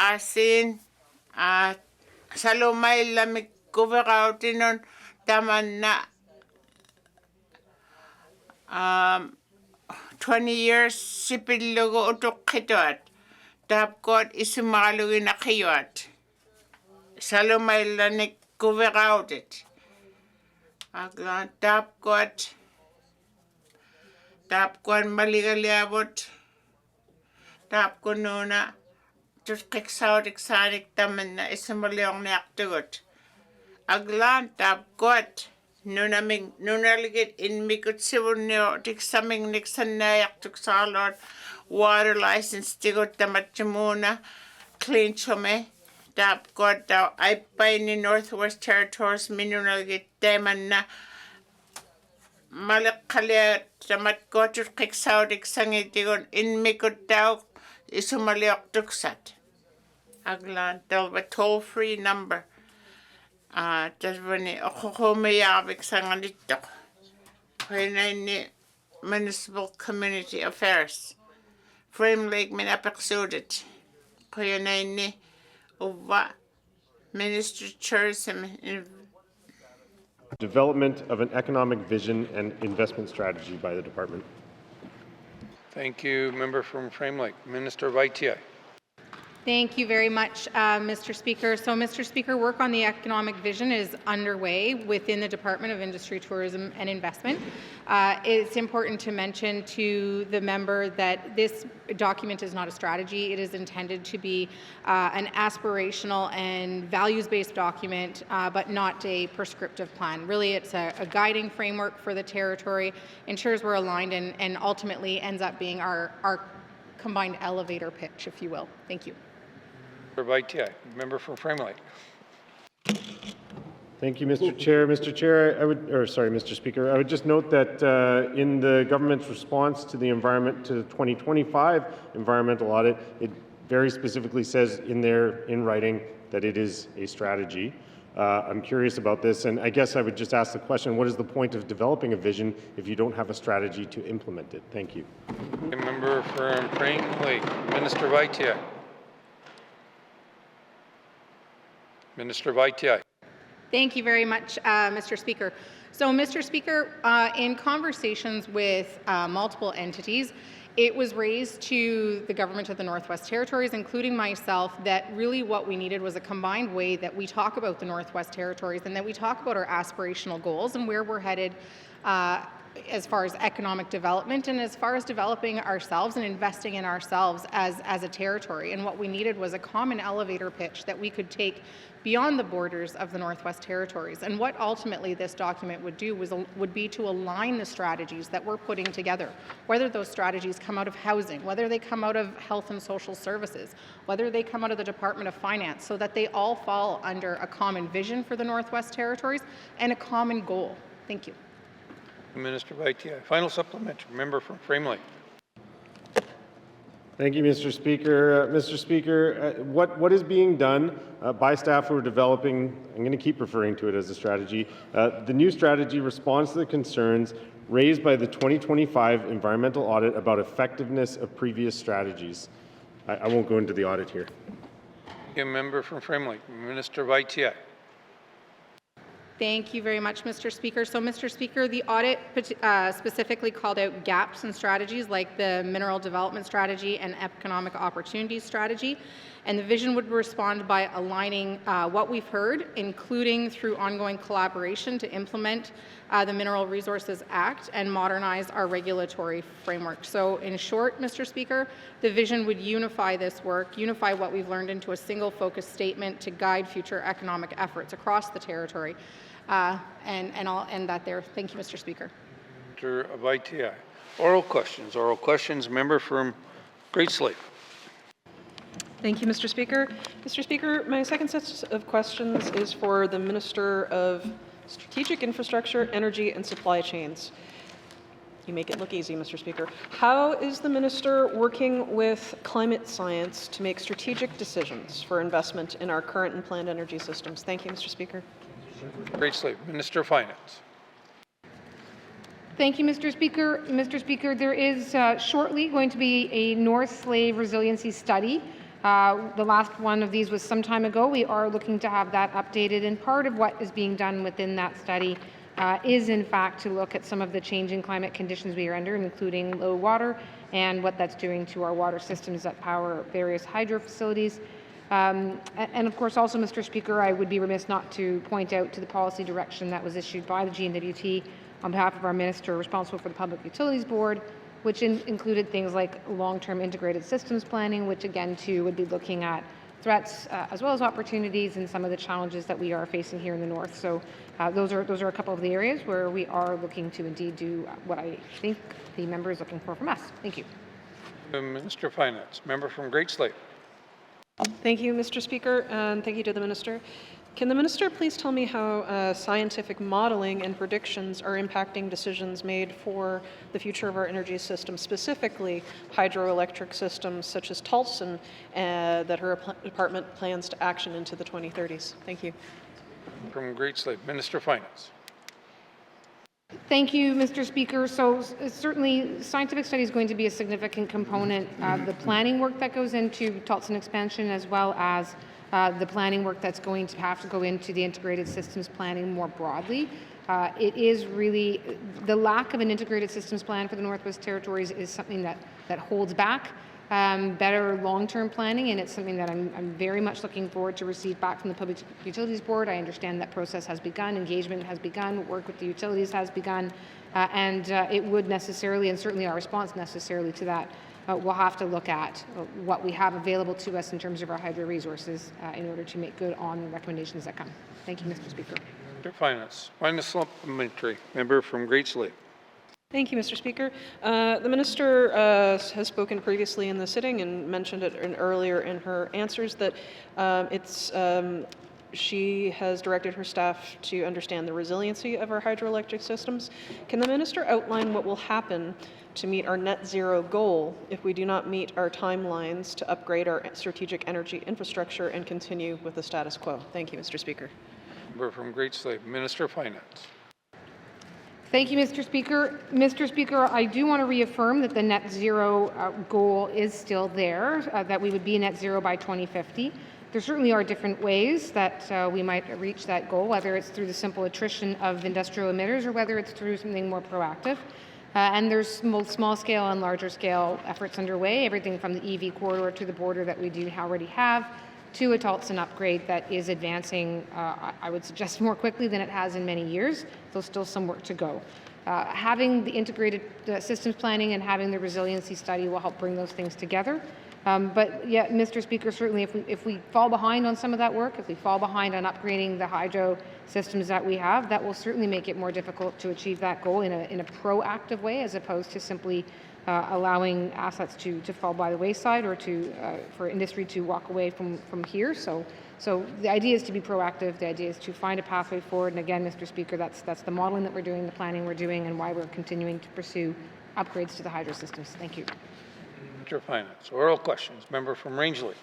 aasiin salumaillamik kuverautinun tamanna 20 years sipillugu utuqqituat taapkuat isumaqaluginaqiuat salumaillanik kuverautit aglan taapkuat maligaliavut taapkununa tutqiksautiksanik tamanna isumaliorniartugut aglan taapkuat nunaligit inmikut sivunniu tiksamingnik sannaajaqtuksaarluat water license tigut tamatchumuna clean chume taapkuat tau aippaini Northwest Territories minunaligit taimanna maleqqaliat tamatkuat tutqiksautiksanngitigun inmikut tau isumaliortuksat aglan talva toll-free number tasvani oqoqumiyaavik sanganittoq qainainni municipal community affairs frame lake min apeqsuutit qainainni uvva minister tourism Development of an economic vision and investment strategy by the department. Thank you, member from Frame Lake. Minister Vaitiai. Thank you very much, Mr. Speaker. So, Mr. Speaker, work on the economic vision is underway within the Department of Industry, Tourism and Investment. It's important to mention to the member that this document is not a strategy. It is intended to be an aspirational and values-based document, but not a prescriptive plan. Really, it's a guiding framework for the territory, ensures we're aligned, and ultimately ends up being our combined elevator pitch, if you will. Thank you. Member from Frame Lake. Thank you, Mr. Chair. Mr. Chair, Mr. Speaker, I would just note that in the government's response to the 2025 environmental audit, it very specifically says in writing that it is a strategy. I'm curious about this, and I guess I would just ask the question, what is the point of developing a vision if you don't have a strategy to implement it? Thank you. Member from Frame Lake, Minister Vaitiai. Minister Vaitiai. Thank you very much, Mr. Speaker. So, Mr. Speaker, in conversations with multiple entities, it was raised to the government of the Northwest Territories, including myself, that really what we needed was a combined way that we talk about the Northwest Territories and that we talk about our aspirational goals and where we're headed as far as economic development and as far as developing ourselves and investing in ourselves as a territory. And what we needed was a common elevator pitch that we could take beyond the borders of the Northwest Territories. And what ultimately this document would do would be to align the strategies that we're putting together, whether those strategies come out of housing, whether they come out of health and social services, whether they come out of the Department of Finance, so that they all fall under a common vision for the Northwest Territories and a common goal. Thank you. Minister Vaitiai. Final supplementary. Member from Frame Lake. Thank you, Mr. Speaker. Mr. Speaker, what is being done by staff who are developing, I'm going to keep referring to it as a strategy, the new strategy responds to the concerns raised by the 2025 environmental audit about effectiveness of previous strategies. I won't go into the audit here. A member from Framley, Minister of ITI. Thank you very much, Mr. Speaker. So, Mr. Speaker, the audit specifically called out gaps in strategies like the Mineral Development Strategy and Economic Opportunities Strategy. And the vision would respond by aligning what we've heard, including through ongoing collaboration to implement the Mineral Resources Act and modernize our regulatory framework. So in short, Mr. Speaker, the vision would unify this work, unify what we've learned into a single focused statement to guide future economic efforts across the territory. And I'll end that there. Thank you, Mr. Speaker. Minister of ITI. Oral questions. Oral questions. Member from Great Slave. Thank you, Mr. Speaker. Mr. Speaker, my second set of questions is for the Minister of Strategic Infrastructure, Energy and Supply Chains. You make it look easy, Mr. Speaker. How is the Minister working with climate science to make strategic decisions for investment in our current and planned energy systems? Thank you, Mr. Speaker. Great Slave. Minister of Finance. Thank you, Mr. Speaker. Mr. Speaker, there is shortly going to be a North Slave resiliency study. The last one of these was some time ago. We are looking to have that updated, and part of what is being done within that study is in fact to look at some of the changing climate conditions we are under, including low water and what that's doing to our water systems that power various hydro facilities. And of course also, Mr. Speaker, I would be remiss not to point out to the policy direction that was issued by the GNWT on behalf of our Minister responsible for the Public Utilities Board, which included things like long-term integrated systems planning, which again too would be looking at threats as well as opportunities and some of the challenges that we are facing here in the north. So those are a couple of the areas where we are looking to indeed do what I think the member is looking for from us. Thank you. The Minister of Finance. Member from Great Slave. Thank you, Mr. Speaker, and thank you to the Minister. Can the Minister please tell me how scientific modeling and predictions are impacting decisions made for the future of our energy system, specifically hydroelectric systems such as Tulsan, that her department plans to action into the 2030s? Thank you. From Great Slave. Minister of Finance. Thank you, Mr. Speaker. So certainly scientific study is going to be a significant component of the planning work that goes into Tulsan expansion, as well as the planning work that's going to have to go into the integrated systems planning more broadly. It is really, the lack of an integrated systems plan for the Northwest Territories is something that holds back better long-term planning, and it's something that I'm very much looking forward to receive back from the Public Utilities Board. I understand that process has begun, engagement has begun, work with the utilities has begun, and it would necessarily, and certainly our response necessarily to that, we'll have to look at what we have available to us in terms of our hydro resources in order to make good on the recommendations that come. Thank you, Mr. Speaker. Finance. Finance supplementary. Member from Great Slave. Thank you, Mr. Speaker. The Minister has spoken previously in the sitting and mentioned it earlier in her answers that she has directed her staff to understand the resiliency of our hydroelectric systems. Can the Minister outline what will happen to meet our net zero goal if we do not meet our timelines to upgrade our strategic energy infrastructure and continue with the status quo? Thank you, Mr. Speaker. Member from Great Slave. Minister of Finance. Thank you, Mr. Speaker. Mr. Speaker, I do want to reaffirm that the net zero goal is still there, that we would be net zero by 2050. There certainly are different ways that we might reach that goal, whether it's through the simple attrition of industrial emitters or whether it's through something more proactive. And there's small scale and larger scale efforts underway, everything from the EV corridor to the border that we do already have, to a Tulsan upgrade that is advancing, I would suggest, more quickly than it has in many years. There's still some work to go. Having the integrated systems planning and having the resiliency study will help bring those things together. But yeah, Mr. Speaker, certainly if we fall behind on some of that work, if we fall behind on upgrading the hydro systems that we have, that will certainly make it more difficult to achieve that goal in a proactive way, as opposed to simply allowing assets to fall by the wayside or for industry to walk away from here. So the idea is to be proactive. The idea is to find a pathway forward. And again, Mr. Speaker, that's the modeling that we're doing, the planning we're doing, and why we're continuing to pursue upgrades to the hydro systems. Thank you. Minister of Finance. Oral questions. Member from Range Lake.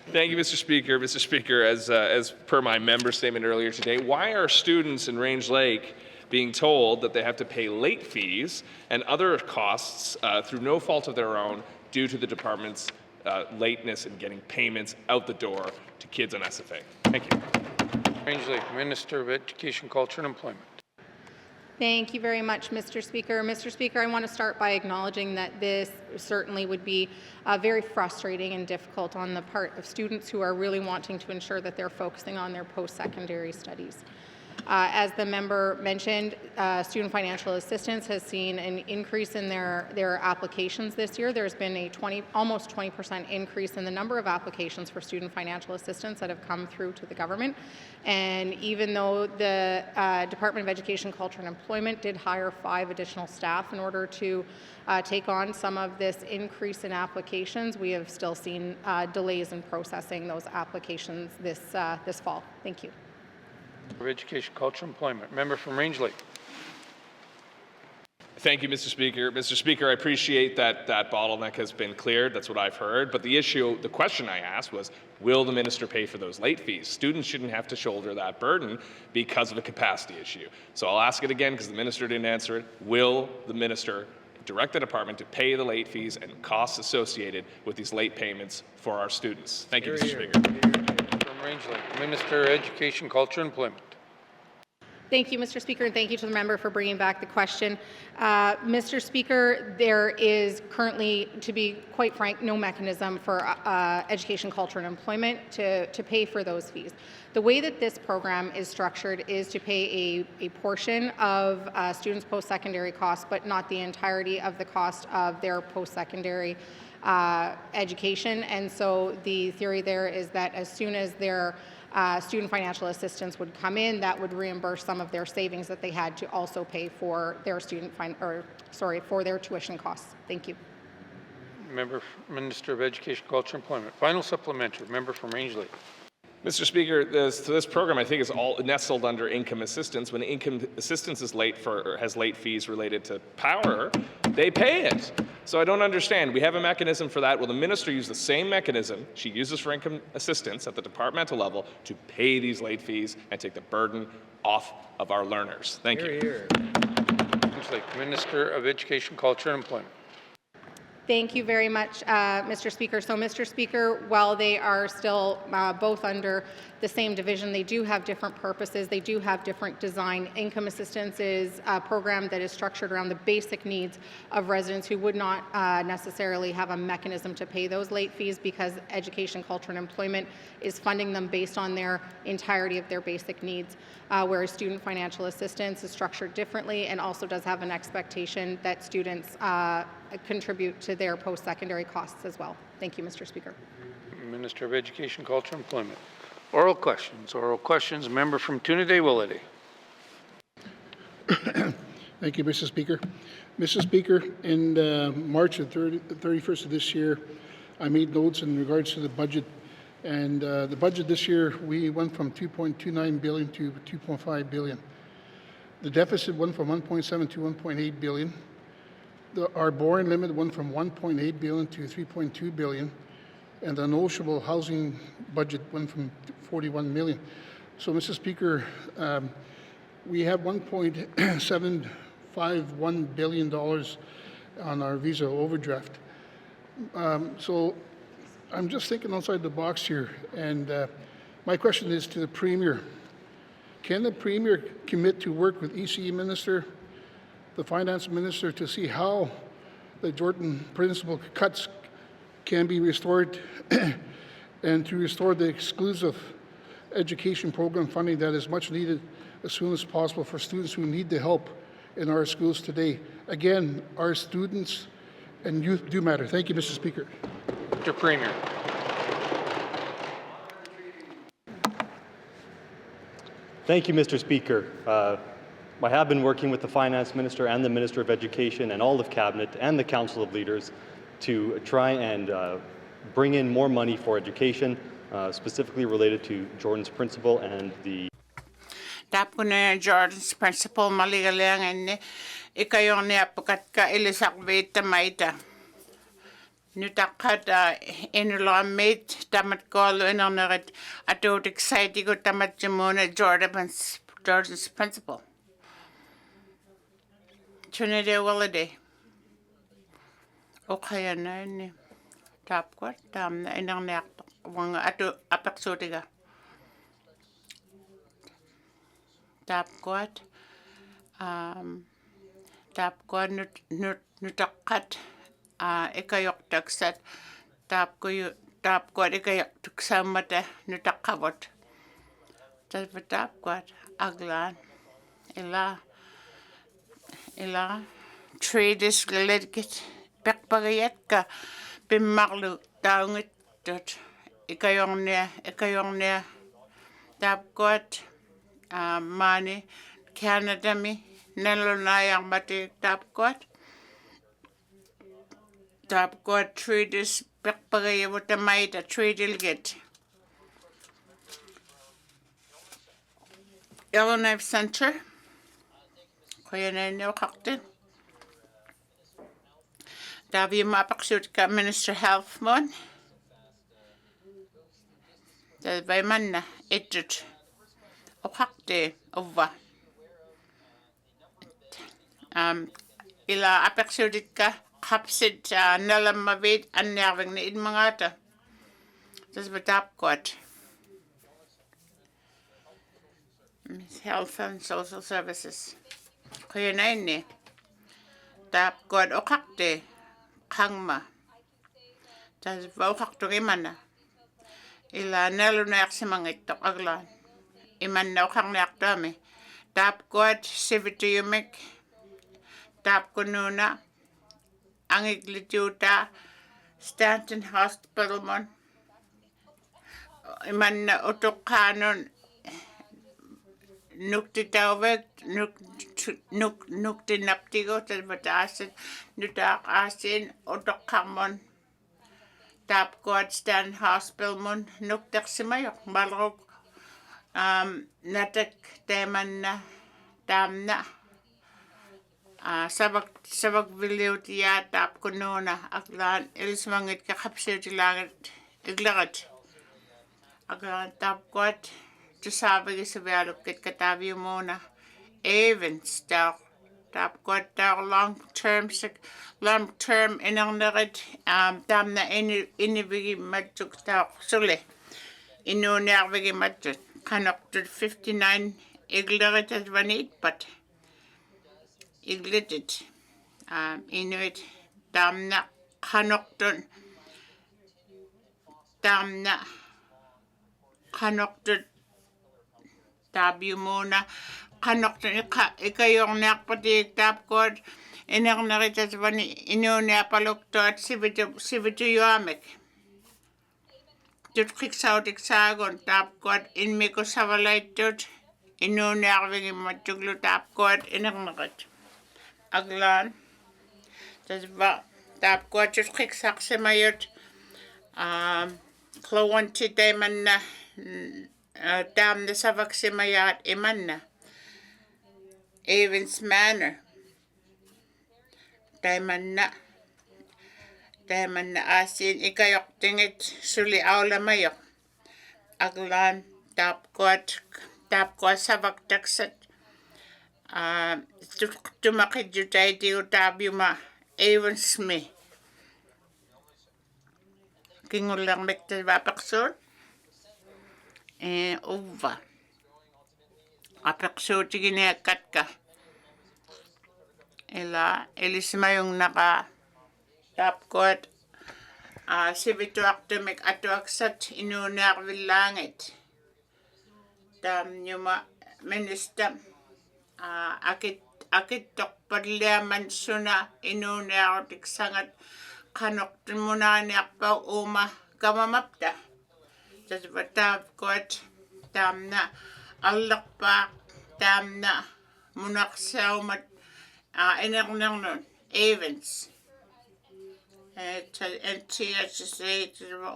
Thank you, Mr. Speaker. Mr. Speaker, as per my member statement earlier today, why are students in Range Lake being told that they have to pay late fees and other costs through no fault of their own due to the department's lateness in getting payments out the door to kids on SFA? Thank you. Range Lake, Minister of Education, Culture and Employment. Thank you very much, Mr. Speaker. Mr. Speaker, I want to start by acknowledging that this certainly would be very frustrating and difficult on the part of students who are really wanting to ensure that they're focusing on their post-secondary studies. As the member mentioned, student financial assistance has seen an increase in their applications this year. There's been a almost 20% increase in the number of applications for student financial assistance that have come through to the government. And even though the Department of Education, Culture and Employment did hire 5 additional staff in order to take on some of this increase in applications, we have still seen delays in processing those applications this fall. Thank you. Of Education, Culture and Employment. Member from Range Lake. Thank you, Mr. Speaker. Mr. Speaker, I appreciate that bottleneck has been cleared. That's what I've heard. But the question I asked was, will the minister pay for those late fees? Students shouldn't have to shoulder that burden because of a capacity issue. So I'll ask it again because the minister didn't answer it. Will the minister direct the department to pay the late fees and costs associated with these late payments for our students? Thank you, Mr. Speaker. From Range Lake, Minister of Education, Culture and Employment. Thank you, Mr. Speaker, and thank you to the member for bringing back the question. Mr. Speaker, there is currently, to be quite frank, no mechanism for education, culture, and employment to pay for those fees. The way that this program is structured is to pay a portion of students' post-secondary costs, but not the entirety of the cost of their post-secondary education. And so the theory there is that as soon as their student financial assistance would come in, that would reimburse some of their savings that they had to also pay for their for their tuition costs. Thank you. Minister of Education, Culture and Employment. Final supplementary. Member from Range Lake. Mr. Speaker, this program I think is all nestled under income assistance. When income assistance is has late fees related to power, they pay it. So I don't understand. We have a mechanism for that. Will the minister use the same mechanism she uses for income assistance at the departmental level to pay these late fees and take the burden off of our learners? Thank you. Range Lake, Minister of Education, Culture and Employment. Thank you very much, Mr. Speaker. So, Mr. Speaker, while they are still both under the same division, they do have different purposes. They do have different design. Income assistance is a program that is structured around the basic needs of residents who would not necessarily have a mechanism to pay those late fees because education, culture, and employment is funding them based on their entirety of their basic needs, whereas student financial assistance is structured differently and also does have an expectation that students contribute to their post-secondary costs as well. Thank you, Mr. Speaker. Minister of Education, Culture and Employment. Oral questions. Oral questions. Member from Trinidad-Willity. Thank you, Mr. Speaker. Mr. Speaker, in March the 31st of this year, I made notes in regards to the budget. And the budget this year, we went from $2.29 billion to $2.5 billion. The deficit went from 1.7 to 1.8 billion. Our borrowing limit went from 1.8 billion to 3.2 billion, and the negotiable housing budget went from 41 million. So, Mr. Speaker, we have $1.751 billion on our visa overdraft. So I'm just thinking outside the box here, and my question is to the Premier. Can the Premier commit to work with ECE Minister, the Finance Minister, to see how the Jordan Principle cuts can be restored and to restore the exclusive education program funding that is much needed as soon as possible for students who need the help in our schools today? Again, our students and youth do matter. Thank you, Mr. Speaker. Mr. Premier. Thank you, Mr. Speaker. I have been working with the Finance Minister and the Minister of Education and all of Cabinet and the Council of Leaders to try and bring in more money for education, specifically related to Jordan's Principle and the Tapune Jordan's Principle maligalang ikayorniapakatka ilisarviittamaita nutaqqata inulammit tamatkoolu inernerit atuutiksaitigu tamatsimuna Jordan's principle. Trinity Williday. Okayanaini tapquat tamna inerniarpa wanga atu apaqsuutiga. Tapquat tapquat nutaqqat ikayoktaksat tapquat ikayoktuksammata nutaqqavut tapquat aglaan ila traders gledgit peqpagayatka pimmarlu taungittut ikayornia tapquat maani Canadami nalunayarmatik tapquat traders peqpagayavutamaita tradilgit Yellowknife Center Koyananiokaktin Taviumapaqsuutka Minister Health mon Tavaimanna ittut Okakte ovva ila apaqsuutitka qapsit nalammavit anniarvigni idmangata tasvatapquat Health and Social Services Koyanaini tapquat okakte qangma tasvauqaqturimana ila nalunaaqsimangittoq aglaan imanna oqarniartuami tapquat sivituyumik tapkununa angiglituuta Stanton Hospital mon imanna utuqqaanun nuktitauvet nuktinaptigu talvataasit nutaaqaasin utoqqarmon tapquat Stanton Hospital mon nukteqsimayoq malruq natak teemanna taamna savak viliutia tapkununa aglaan ilismangit qaqapsiutilaangit iglarat aglaan tapquat tusaavigisvialukkit kataviumuna Evans tapquat long term inernerit taamna inivigimatsuk sule inuuniarvigimatsut qanoqtut 59 iglerit advanitpat igletit inuit taamna qanoqtun taamna qanoqtut tabiumuna qanoqtun ikayorniarpatik tapquat inernerit advani inuuniapaluktuat sivituyuamik tutqiksautiksagun tapquat inmikusavalaitut inuuniarvigimmatsuklu tapquat inernerit aglaan tasva tapquat tutqiksaqsimayut Klawanti taimanna taamna savaksimayaat imanna Evans Manor taimanna asin ikayoqtingit suli aulamayoq aglaan tapquat savaktaksat tumaqitjutaitigu taabiuma Evans Smith kingullermik tasvaapaqsuut uvva apaqsuutiginiakkatka ila ilismayungnaqa tapquat sivituaqtumik atuaksat inuuniarvillaangit taamniuma minister akittoqpalliaman suna inuuniarutiksangat qanoqtumunaaniarpau uuma kamamapta tasvatapquat taamna аллерпаақ таамна munaqsaumат энернернун Evans NTHSA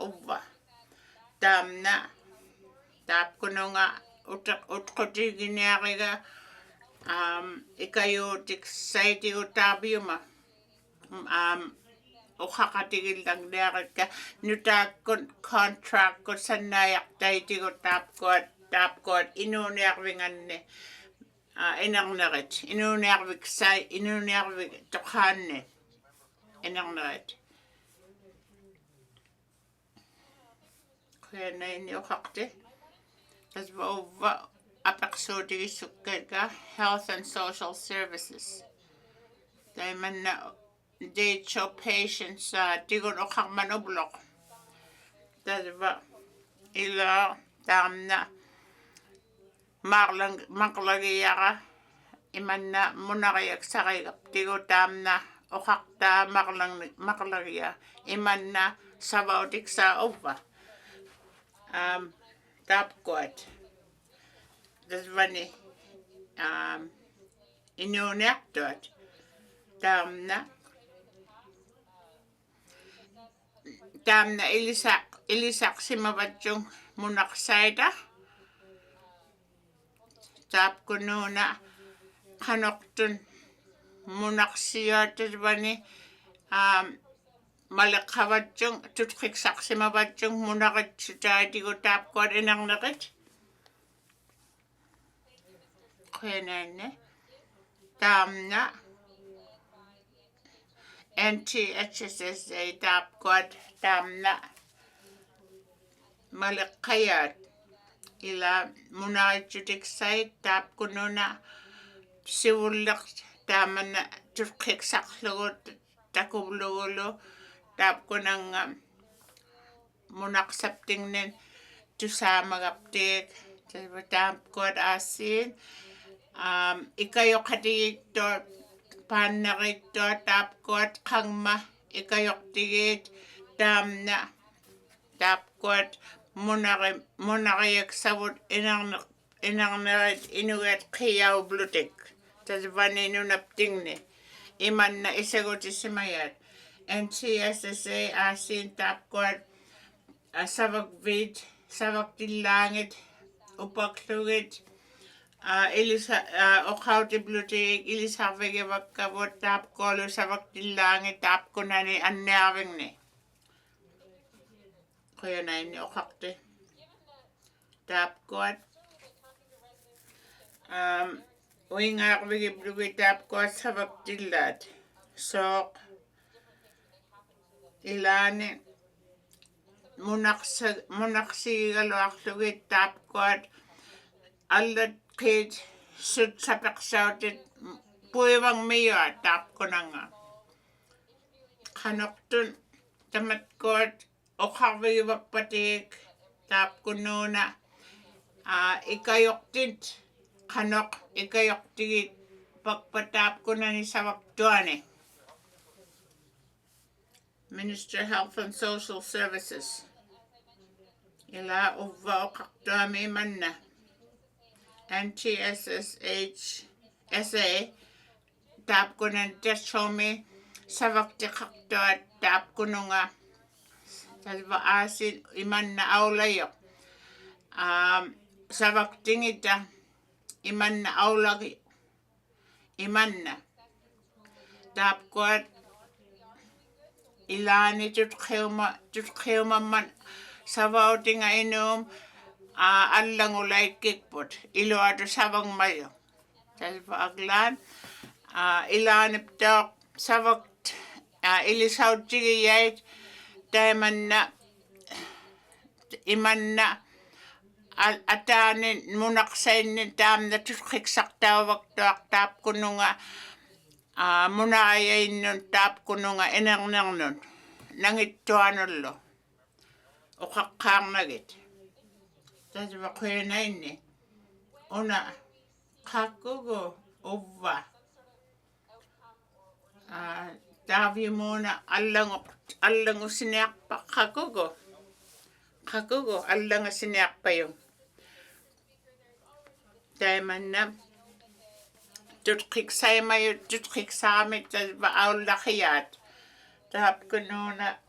uvva taamna taapkununga utqutigiниарига Ikayotik saiti utabiuma. Ukakatigil lang darat ka. Nutakon contract ko sa nayak taiti ko tapkot inuniak wingan ne. Inang narit. Inuniak tokhan ne. Inang narit. Kaya na ini ukakte. Tas va apaksotig sukka Health and Social Services. Dahil man na date show patients tigon ukak manoblok. Tas va ila tam na maklagiyaka iman na munakayak sakay tigo tam na ukak ta maklagiya iman na sabautik sa upa. Tapkot. Das var ni inunektot. Tamna ilisak simabadjong munaksaida. Tap kununa kanoktun munaksiyat das var ni malakabadjong tutkiksak simabadjong munakat tigo tapkot inang nakat. Kwenene tamna NTHSSA tapkot tamna malakayat ila munajutik site tap kununa siwulak tamana tutkiksak lugot takublulo tap kunang munaksapting nen tusamagaptik tapkot asin ikayok hatigit panakit tapkot kangma ikayok tigit tamna tapkot munakayak sabut inang narit inugat kiyaw blutik tas vaninu naptingne iman na isagot isimayat NCSSA asin tapkot savak vid savak tilangit upaklugit Elisa okauti blutik Elisa vege vakavot tap kolo savak tilangit tap kunani annaving ne kaya na ini okakte tapkot wingak vege blutik tapkot savak tilat sok ilani munaksi galwak tapkot allat kid sut sapak sautit puewang miyo tap ko na nga. Kanoktun tamat kot okhawiwak patik tap ko nuna ikayok tit kanok ikayok tit pagpatap ko na ni sawak tuane. Minister Health and Social Services. Ila uva okaktuami man na. NTSSA tap ko ng teshomi savak tikaktot tap ko nga salva asin iman na aulayo savak tingita iman na aulagi iman na tap ko ilani tutkheuma man savao tinga inom allang ulay kikpot ilo ato sabang mayo salva aglan ilanip tok savak ilisaw tigiyay daiman na iman na atanin munaksain ni tam na tutkiksak tawag tok tap kuno nga munayay nun tap kuno nga inang nun nangit tuanol lo o kakang nagit tas bakoy na ini una kakugo uva tabi muna allang usiniak pa kakugo allang usiniak pa yung daiman na tutkik sa mayo tutkik sa amin tas baaw lakiyat tap kuno na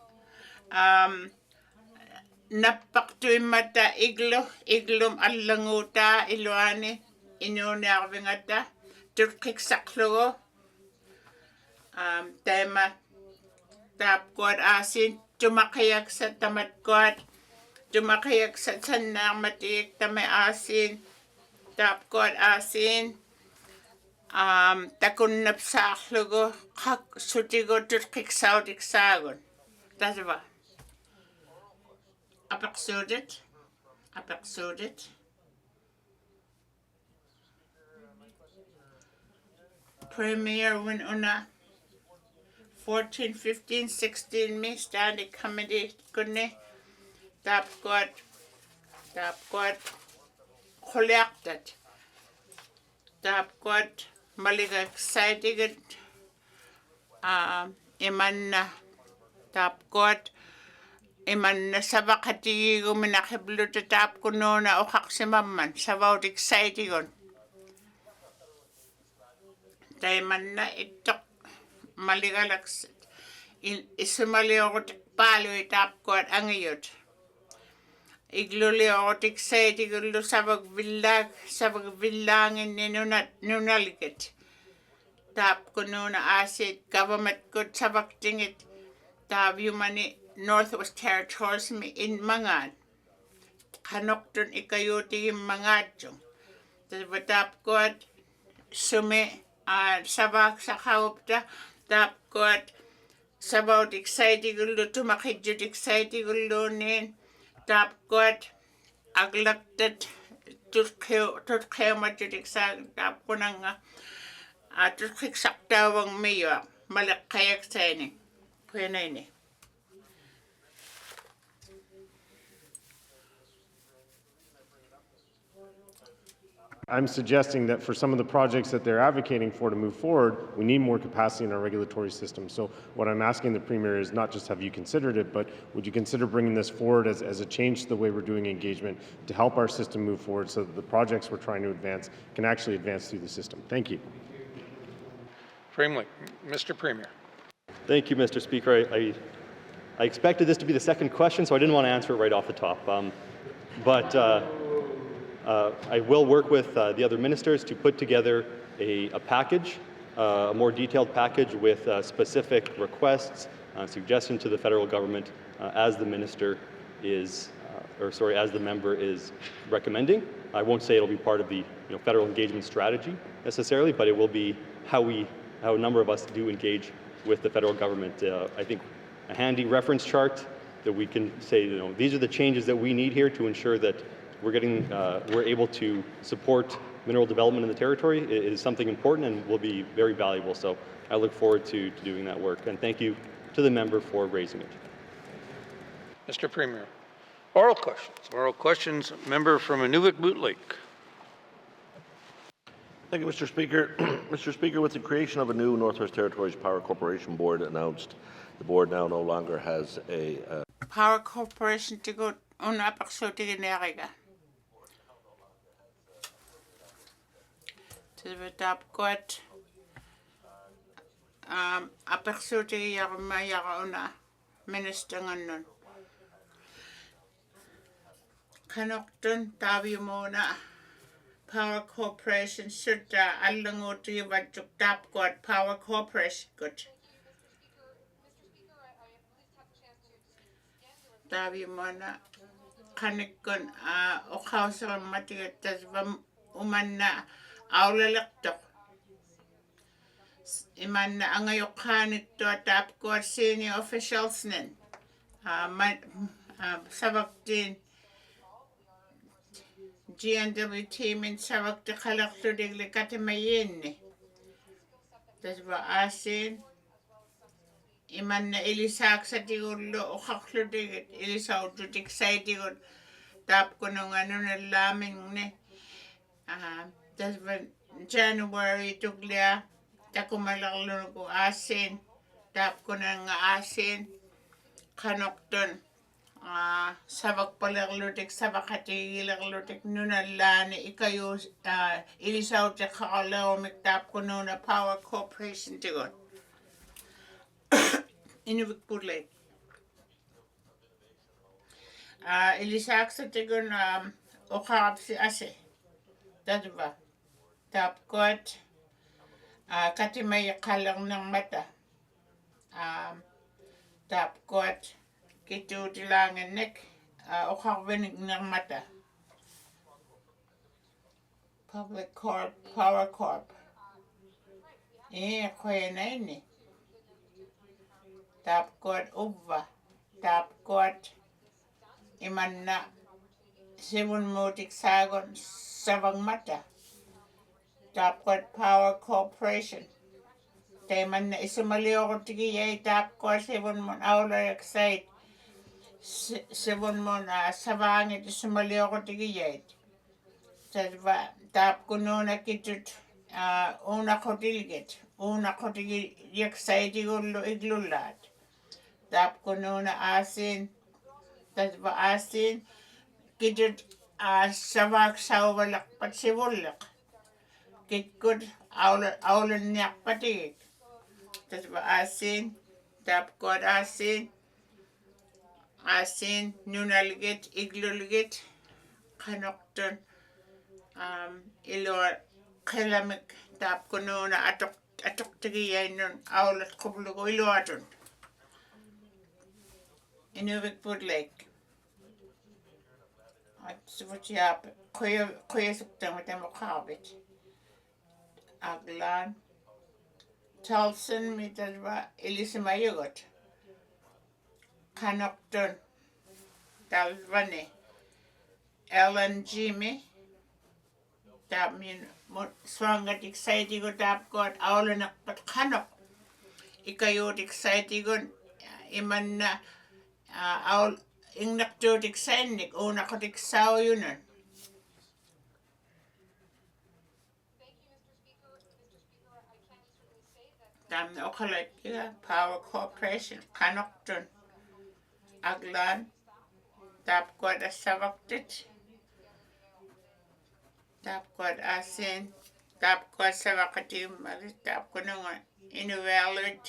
napaktuin mata iglum allanguta iluani inuni arvingata turkiksakloo tema tap god asin tumakayak sa tamat god tumakayak sa sanang matik tame asin tap god asin takun napsaklogo kak sutigo turkiksaudik sagon. That's what. Apaksudit. Premier win una 14, 15, 16 me standing committee kunne tap god collected tap god maliga excited imanna tap god imanna sabakati guminakiblu tap kunona o kaksimamman sabaut excited on taimanna itok maligalaks isumali okot palo tap god angiyot igluli okot excited gullo sabag villangin nunaliket tap kunona asit government good sabak tingit tap yumani Northwest Territories mi in mangan kanokton ikayoti mangadjong tap god sume sabak sakawpta tap god sabaut excited gullo tumakidjut excited gullo nin tap god aglaktat turkeo majut excited tap kunanga turkik saktawang mayo malakayak sani kuenaini. I'm suggesting that for some of the projects that they're advocating for to move forward, we need more capacity in our regulatory system. So what I'm asking the Premier is not just have you considered it, but would you consider bringing this forward as a change to the way we're doing engagement to help our system move forward so that the projects we're trying to advance can actually advance through the system? Thank you. Framley, Mr. Premier. Thank you, Mr. Speaker. I expected this to be the second question, so I didn't want to answer it right off the top. I will work with the other ministers to put together a package, a more detailed package with specific requests, suggestions to the federal government as the minister is, as the member is recommending. I won't say it'll be part of the federal engagement strategy necessarily, but it will be how a number of us do engage with the federal government. I think a handy reference chart that we can say, these are the changes that we need here to ensure that we're able to support mineral development in the territory is something important and will be very valuable. So I look forward to doing that work. And thank you to the member for raising it. Mr. Premier. Oral questions. Oral questions. Member from Inuvik Boot Lake. Thank you, Mr. Speaker. Mr. Speaker, with the creation of a new Northwest Territories Power Corporation Board announced, the board now no longer has a Power Corporation to go on apaksotigineriga. Tap got apaksotig yarma minister nganon. Kanokton tabi mona Power Corporation should alangoti vajuk tap got Power Corporation good. Tabi mona kanikon okhausal matigatas umanna aulalaktok. Imanna angayokhanit to tap got senior officials nin. Sabaktin GNW team in sabak te kalakludig likati mayenne. Tasba asin imanna ilisak sa tigulo o kakludig ilisaw tutik sa tigun tap ko nung ano na laming ne. Tasba January tuglia takumalaklo ko asin tap ko nang asin kanokton sabak palaklutik sabakatigilaklutik nunalani ikayo ilisaw te kakalaw miktap ko nung na Power Corporation tigon. Inuvik Lake. Ilisak sa tigon o si ase. Dadva. Tap got Katimay kalang ng mata. Tapkot kitutilangan nek ukakwenig ng mata. Public Corp, Power Corp. Kuya na ini. Tapkot ubva. Tapkot iman na sibun mutik sagon sabang mata. Tapkot Power Corporation. Teman na isumali ako tigiyay tapkot sibun mon awla excited. Sibun mon sabangit isumali ako tigiyay. Tap kuno na kitut una kotilget. Una kotilget excited gullo iglulat. Tap kuno na asin. Tadva asin kitut savak sauvalak pat sibulak. Kitkut aulan niyak patigit. Tadva asin. Tap kod asin. Asin nunalget iglulget. Kanokton. Ilo kalamik tap kuno na atok tigiyay nun aulat kublugo ilo atun. Inuvik Lake. At sivutiap kuya suktang matamukabit. Aglan. Tolson mitadwa ilisimayugot. Kanokton. Talvane. LNG me. Tap min swangat excited go tap got aulan pat kanok. Ikayot excited go iman na aul ingnak to excited una kot exaw yunan. Tam na okalat Power Corporation Kanokton Aglan tap got a savaktit. Tap got asin. Tap got savakatim. Tap kunungan. Inuvialuktun.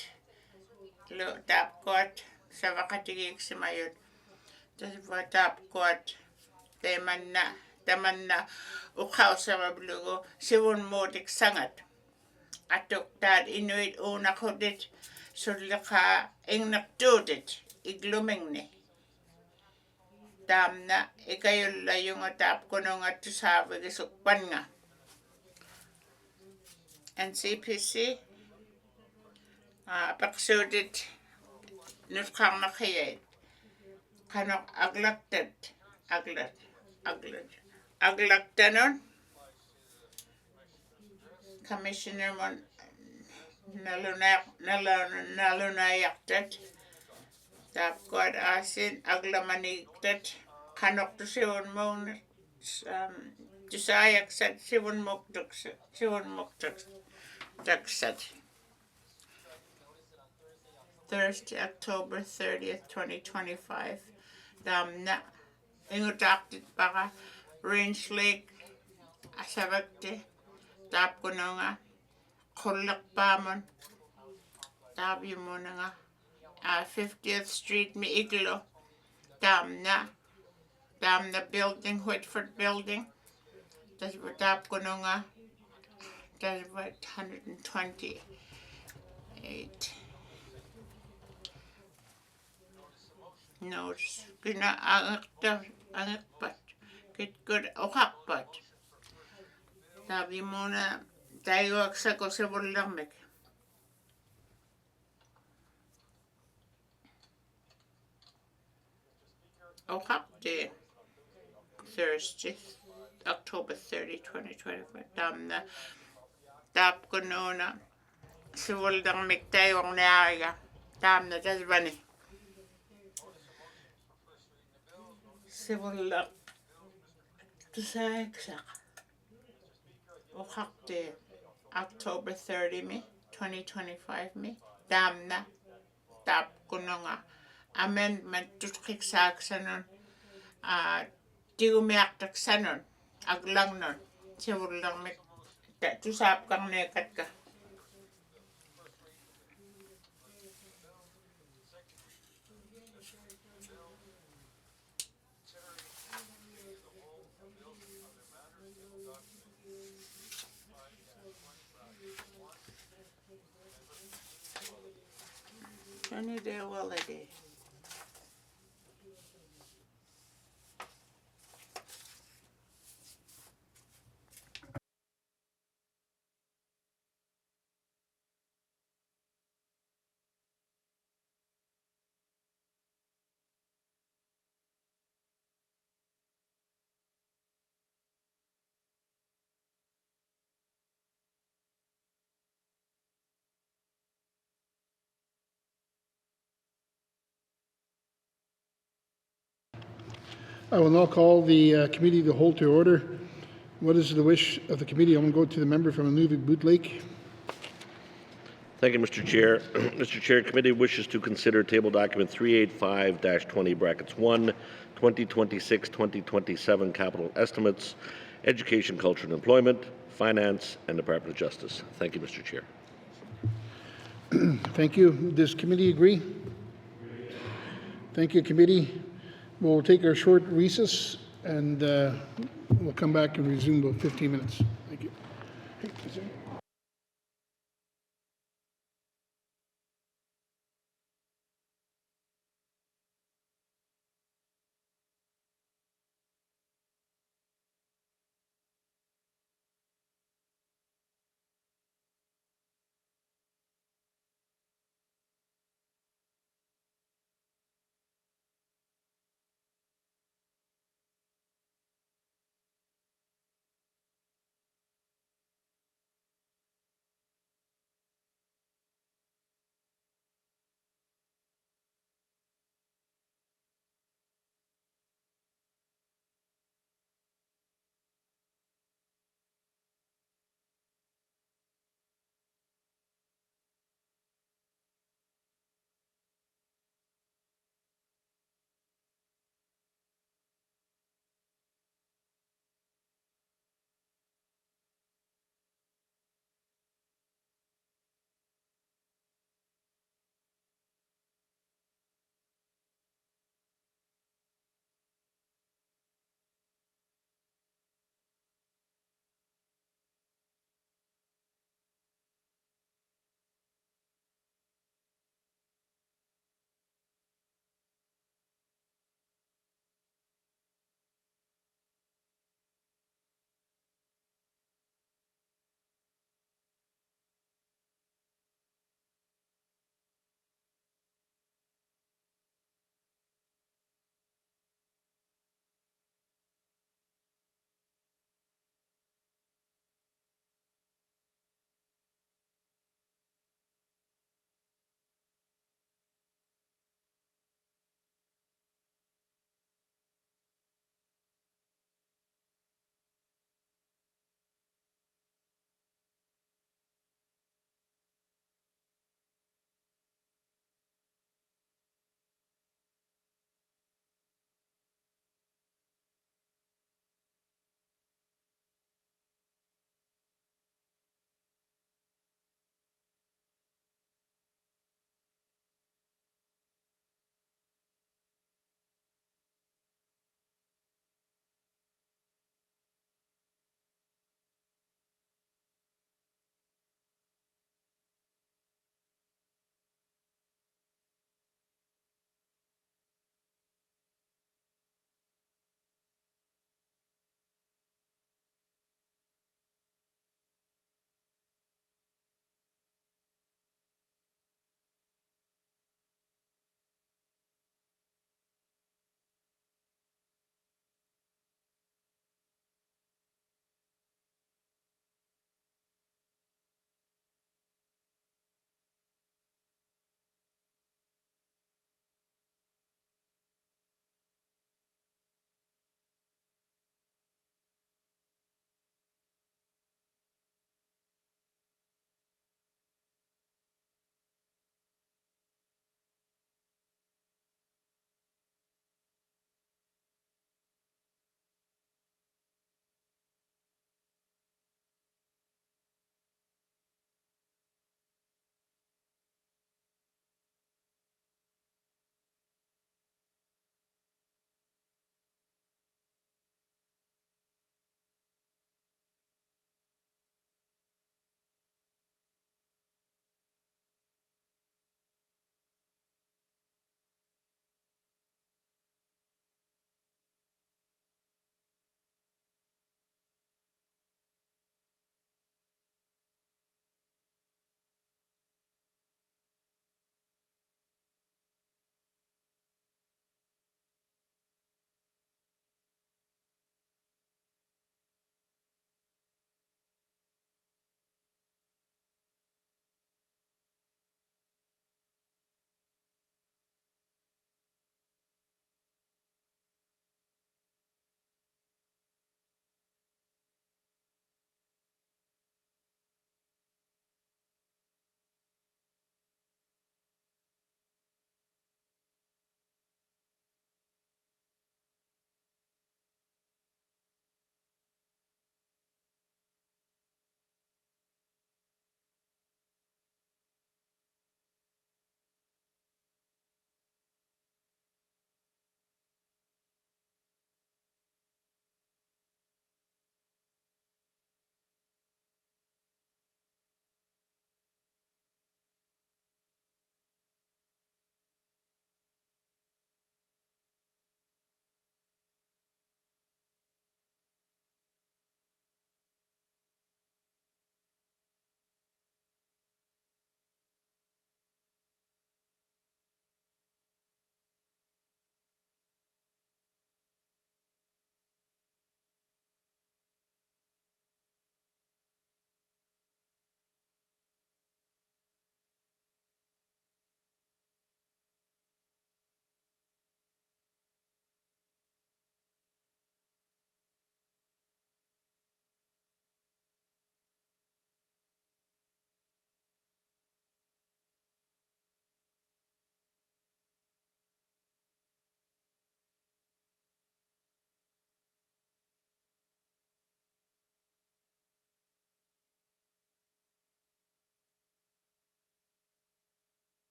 Tap got savakatigik simayot. Tap got. Taman na. Ukaw sa mablugo. Siwon motik sangat. Atok tad inuit una kodit. Sudlaka ingnak dudit. Igluming ni. Tam na ikayol la yung atap ko nung at sabi gisukpan nga. NCPC paksudit nutkang nakayay. Kanok aglaktat. Aglaktanon. Commissioner mon nalunayaktat. Tap kod asin aglamanigtat. Kanok to siwon mon tusayak sat siwon moktuk sat. Thursday, October 30th, 2025. Damna ingutaktit baka Range Lake asabakte. Tap ko na nga kulak pamon. Tabi mo na nga 50th Street mi iglo. Damna building, Whitford building. Tas tap ko na nga. Tas 128. Notes. Kina angakpat. Kitkod okakpat. Tabi mo na tayo aksa ko sa bulamik. Okakte. Thursday, October 30, 2025. Tap ko na sa bulamik tayo ang naaga. Tamna tasbani. Civil to say Okakte October 30 me 2025 me damna tap kunonga amendment to kiksak sanon tiumiaktak sanon aglang non civil lang me to sap kang nekat ka. Sunny day, holiday. I will now call the committee to hold to order. What is the wish of the committee? I'm going to go to the member from Inuvialuktun. Thank you, Mr. Chair. Mr. Chair, committee wishes to consider table document 385-20 brackets 1, 2026-2027 capital estimates, education, culture and employment, finance, and Department of Justice. Thank you, Mr. Chair. Thank you. Does committee agree? Thank you, committee. We'll take our short recess and we'll come back and resume about 15 minutes. Thank you.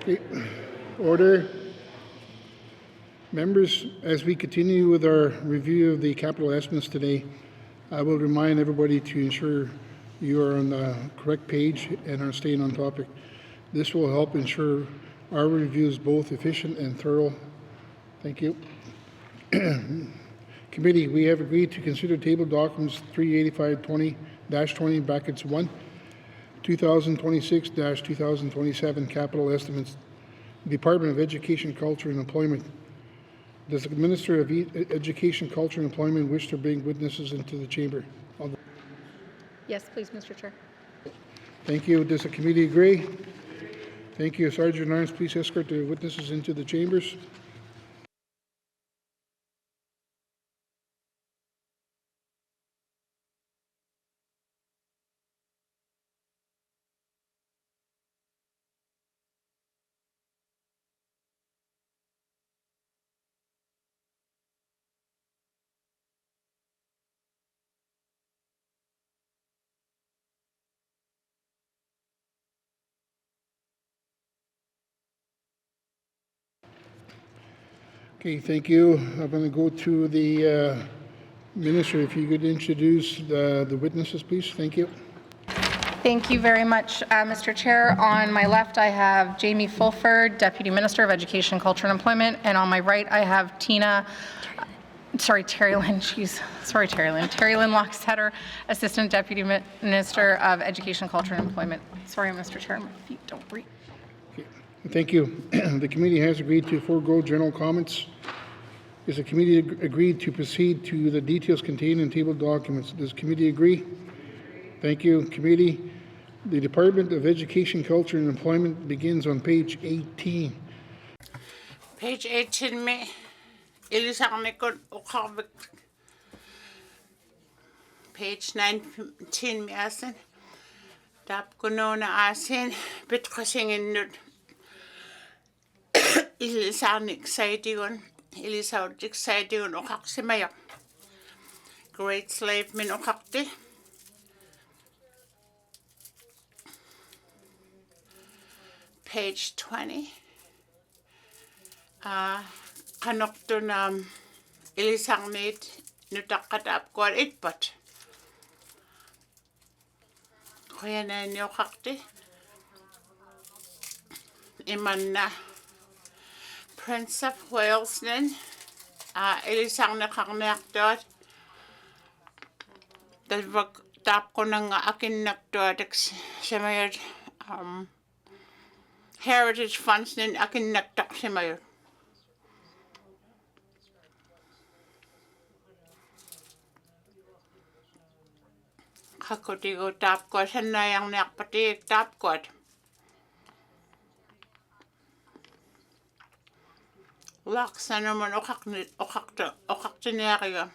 Okay. Order. Members, as we continue with our review of the capital estimates today, I will remind everybody to ensure you are on the correct page and are staying on topic. This will help ensure our review is both efficient and thorough. Thank you. Committee, we have agreed to consider table documents 385-20 brackets 1, 2026-2027 capital estimates, Department of Education, Culture and Employment. Does the Minister of Education, Culture and Employment wish to bring witnesses into the chamber? Yes, please, Mr. Chair. Thank you. Does the committee agree? Thank you. Sergeant Lawrence, please escort the witnesses into the chambers. Okay, thank you. I'm going to go to the Minister. If you could introduce the witnesses, please. Thank you. Thank you very much, Mr. Chair. On my left, I have Jamie Fulford, Deputy Minister of Education, Culture and Employment, and on my right, I have Terry Lynn Lockstetter, Assistant Deputy Minister of Education, Culture and Employment. Sorry, Mr. Chair, my feet don't breathe. Thank you. The committee has agreed to forego general comments. Is the committee agreed to proceed to the details contained in table documents? Does the committee agree? Thank you. Committee, the Department of Education, Culture and Employment begins on page 18. Page 18 me ilisarnikon ukarbik. Page 19 me asin. Tap kunona asin bitkasingin ilisarnik saidigon. Ilisarnik saidigon ukaksimaya. Great slave min ukakti. Page 20. Kanoktun ilisarnit nutakatap kuar itpat. Kuyana nyokakti. Imanna Prince of Wales nin ilisarna karnaktot. Dalvag tap ko nang akinnaktot simayad heritage funds nin akinnaktak simayad. Kakotigo tap ko sanayang nakpatik tap ko. Laksa naman okaktineriga.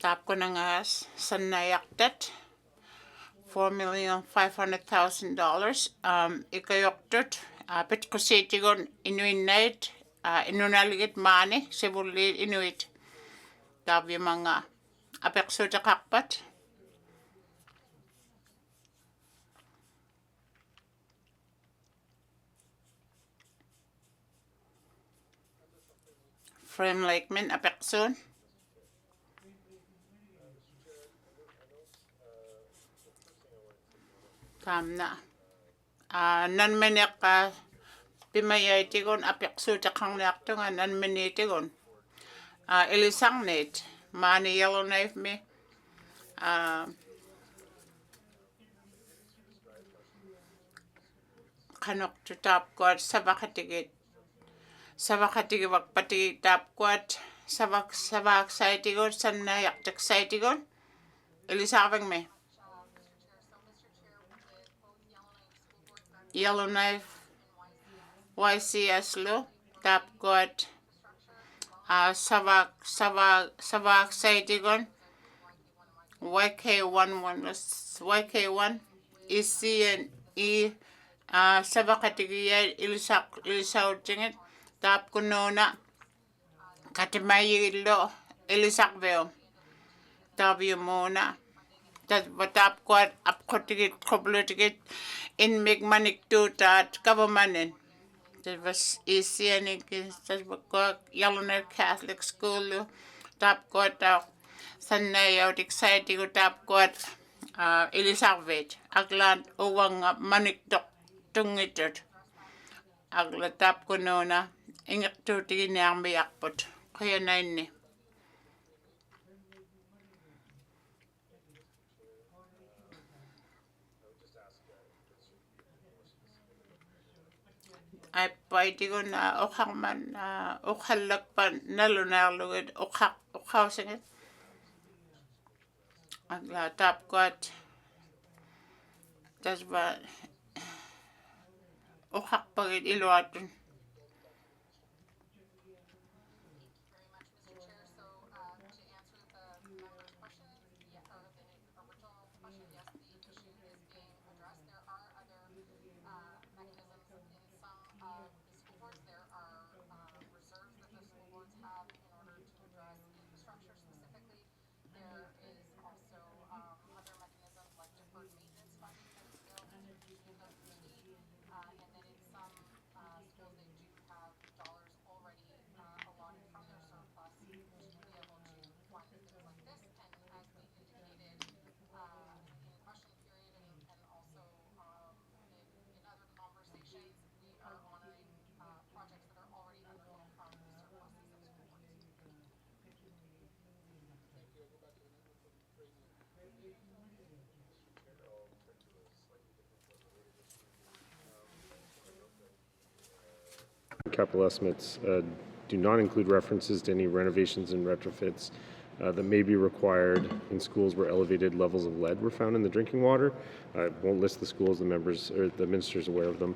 Tap ko nang sanayaktat. $4,500,000. Ikayoktot. Pit ko sitigon inuinait Inunaligit mani, Sibuli Inuit. Tabi mga apekso kakpat. Frame like min apekson. Tamna. Nan menek pimayay tigon apekso takang nakto nga nan menetigon. Ilisang net. Mani yellow knife me. Kanok to top quad sabakatigit. Sabakatigit wakpati top quad. Sabak saitigon sanayak tak saitigon. Ilisavang me. Yellow knife. YCS lo. Top quad. Sabak saitigon. YK1 ECNE sabakatigiyay ilisaw tingit tap kunona katimayilo ilisak veo tabi mona tap kwat apkotigit koblotigit in migmanik tutat kavamanin that was ECNE that was Yellowknife Catholic School tap kwat sanay out exciting tap kwat ilisarvet aglan uwang maniktok tungitot aglatap ko nona ingak tuti niyang mayakpot kaya na ini ay pwede ko na okang man okalak pa nalunarlugid okaw singit aglatap ko at tas ba okak pagit iluatun. Capital estimates do not include references to any renovations and retrofits that may be required in schools where elevated levels of lead were found in the drinking water. I won't list the schools, the members or the minister is aware of them.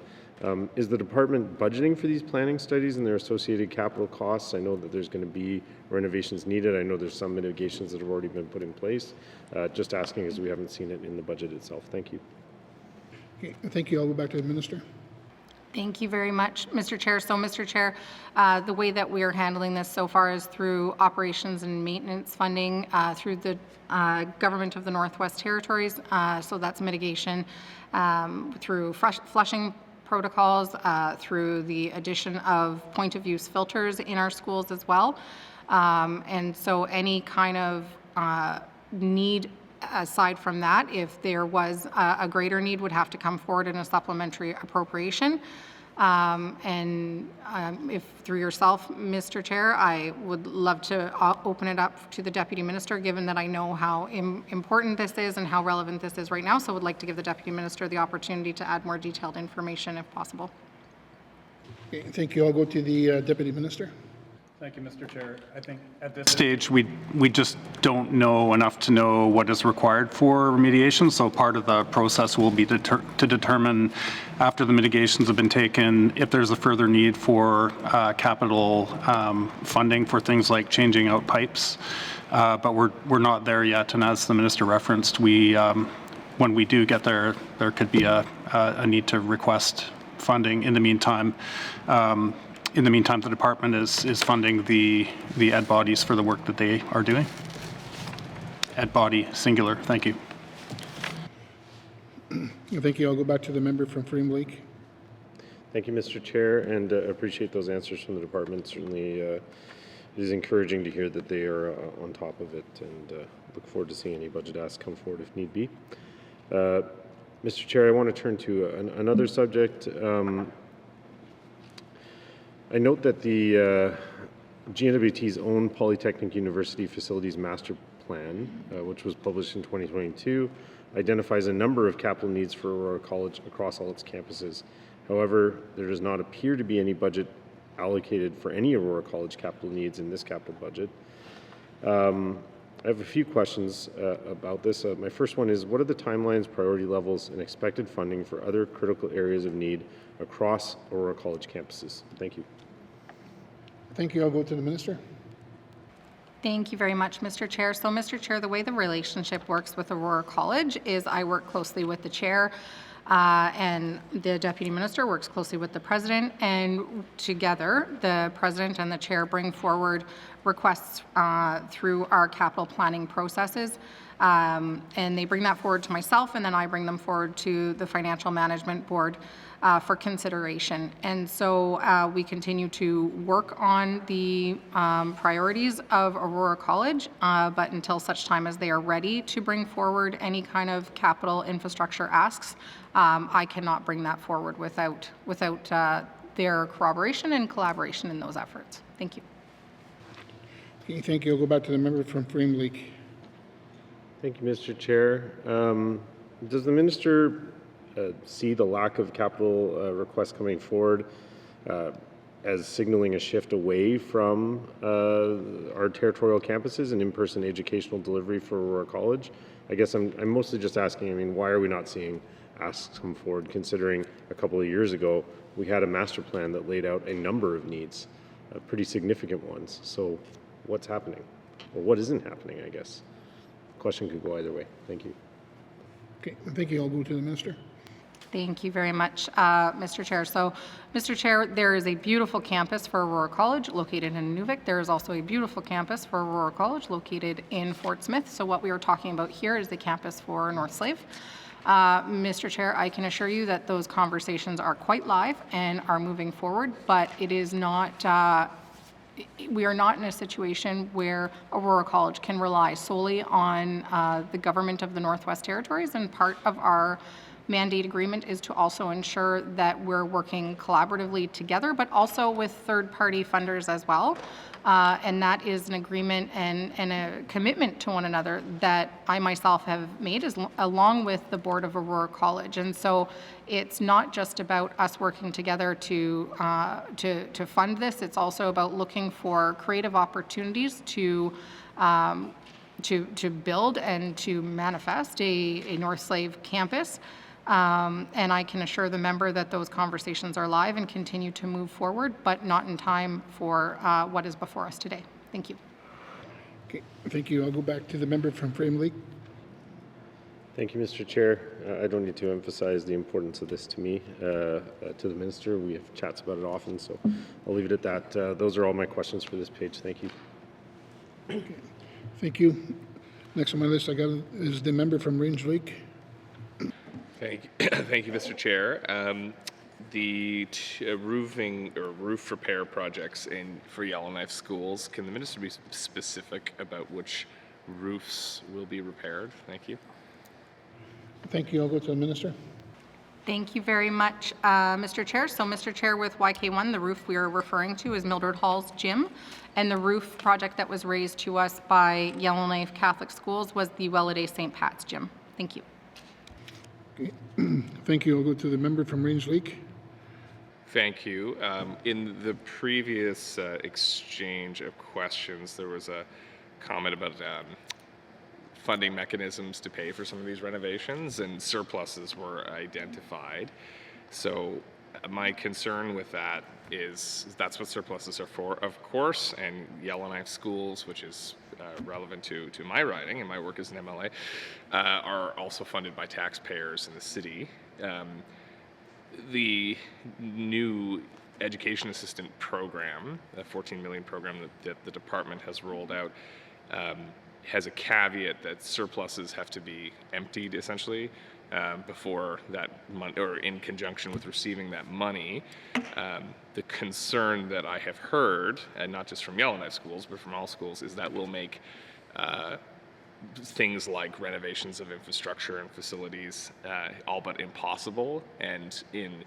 Is the department budgeting for these planning studies and their associated capital costs? I know that there's going to be renovations needed. I know there's some mitigations that have already been put in place. Just asking as we haven't seen it in the budget itself. Thank you. Okay, thank you. I'll go back to the minister. Thank you very much, Mr. Chair. So, Mr. Chair, the way that we are handling this so far is through operations and maintenance funding through the Government of the Northwest Territories. So that's mitigation through flushing protocols, through the addition of point-of-use filters in our schools as well. And so any kind of need aside from that, if there was a greater need, would have to come forward in a supplementary appropriation. If through yourself, Mr. Chair, I would love to open it up to the Deputy Minister, given that I know how important this is and how relevant this is right now. So I would like to give the Deputy Minister the opportunity to add more detailed information if possible. Okay, thank you. I'll go to the Deputy Minister. Thank you, Mr. Chair. I think at this stage, we just don't know enough to know what is required for remediation. So part of the process will be to determine, after the mitigations have been taken, if there's a further need for capital funding for things like changing out pipes. But we're not there yet. And as the minister referenced, when we do get there, there could be a need to request funding. In the meantime, in the meantime, the department is funding the ed bodies for the work that they are doing. Ed body, singular. Thank you. Thank you. I'll go back to the member from Frame Lake. Thank you, Mr. Chair, and appreciate those answers from the department. Certainly, it is encouraging to hear that they are on top of it, and look forward to seeing any budget asks come forward if need be. Mr. Chair, I want to turn to another subject. I note that the GNWT's own Polytechnic University Facilities Master Plan, which was published in 2022, identifies a number of capital needs for Aurora College across all its campuses. However, there does not appear to be any budget allocated for any Aurora College capital needs in this capital budget. I have a few questions about this. My first one is, what are the timelines, priority levels, and expected funding for other critical areas of need across Aurora College campuses? Thank you. Thank you. I'll go to the minister. Thank you very much, Mr. Chair. So, Mr. Chair, the way the relationship works with Aurora College is I work closely with the chair and the deputy minister works closely with the president, and together the president and the chair bring forward requests through our capital planning processes. And they bring that forward to myself, and then I bring them forward to the Financial Management Board for consideration. And so we continue to work on the priorities of Aurora College, but until such time as they are ready to bring forward any kind of capital infrastructure asks, I cannot bring that forward without their corroboration and collaboration in those efforts. Thank you. Okay, thank you. I'll go back to the member from Frame Lake. Thank you, Mr. Chair. Does the minister see the lack of capital requests coming forward as signaling a shift away from our territorial campuses and in-person educational delivery for Aurora College? I guess I'm mostly just asking, I mean, why are we not seeing asks come forward, considering a couple of years ago we had a master plan that laid out a number of needs, pretty significant ones. So what's happening? Or what isn't happening, I guess? The question could go either way. Thank you. Okay, thank you. I'll go to the minister. Thank you very much, Mr. Chair. So, Mr. Chair, there is a beautiful campus for Aurora College located in Inuvik. There is also a beautiful campus for Aurora College located in Fort Smith. So what we are talking about here is the campus for North Slave. Mr. Chair, I can assure you that those conversations are quite live and are moving forward, but it is not we are not in a situation where Aurora College can rely solely on the government of the Northwest Territories, and part of our mandate agreement is to also ensure that we're working collaboratively together, but also with third-party funders as well. And that is an agreement and a commitment to one another that I myself have made along with the board of Aurora College. And so it's not just about us working together to fund this. It's also about looking for creative opportunities to build and to manifest a North Slave campus. And I can assure the member that those conversations are live and continue to move forward, but not in time for what is before us today. Thank you. Okay, thank you. I'll go back to the member from Frame Lake. Thank you, Mr. Chair. I don't need to emphasize the importance of this to me, to the minister. We have chats about it often, so I'll leave it at that. Those are all my questions for this page. Thank you. Okay. Thank you. Next on my list I got is the member from Range Lake. Thank you, Mr. Chair. The roofing or roof repair projects for Yellowknife schools, can the minister be specific about which roofs will be repaired? Thank you. Thank you. I'll go to the minister. Thank you very much, Mr. Chair. So, Mr. Chair, with YK1, the roof we are referring to is Mildred Hall's gym, and the roof project that was raised to us by Yellowknife Catholic Schools was the Welladay St. Pat's gym. Thank you. Okay. Thank you. I'll go to the member from Range Lake. Thank you. In the previous exchange of questions, there was a comment about funding mechanisms to pay for some of these renovations, and surpluses were identified. So my concern with that is that's what surpluses are for, of course, and Yellowknife schools, which is relevant to my riding and my work as an MLA, are also funded by taxpayers in the city. The new education assistant program, the 14 million program that the department has rolled out, has a caveat that surpluses have to be emptied essentially before that money, or in conjunction with receiving that money. The concern that I have heard, and not just from Yellowknife schools, but from all schools, is that will make things like renovations of infrastructure and facilities all but impossible. And in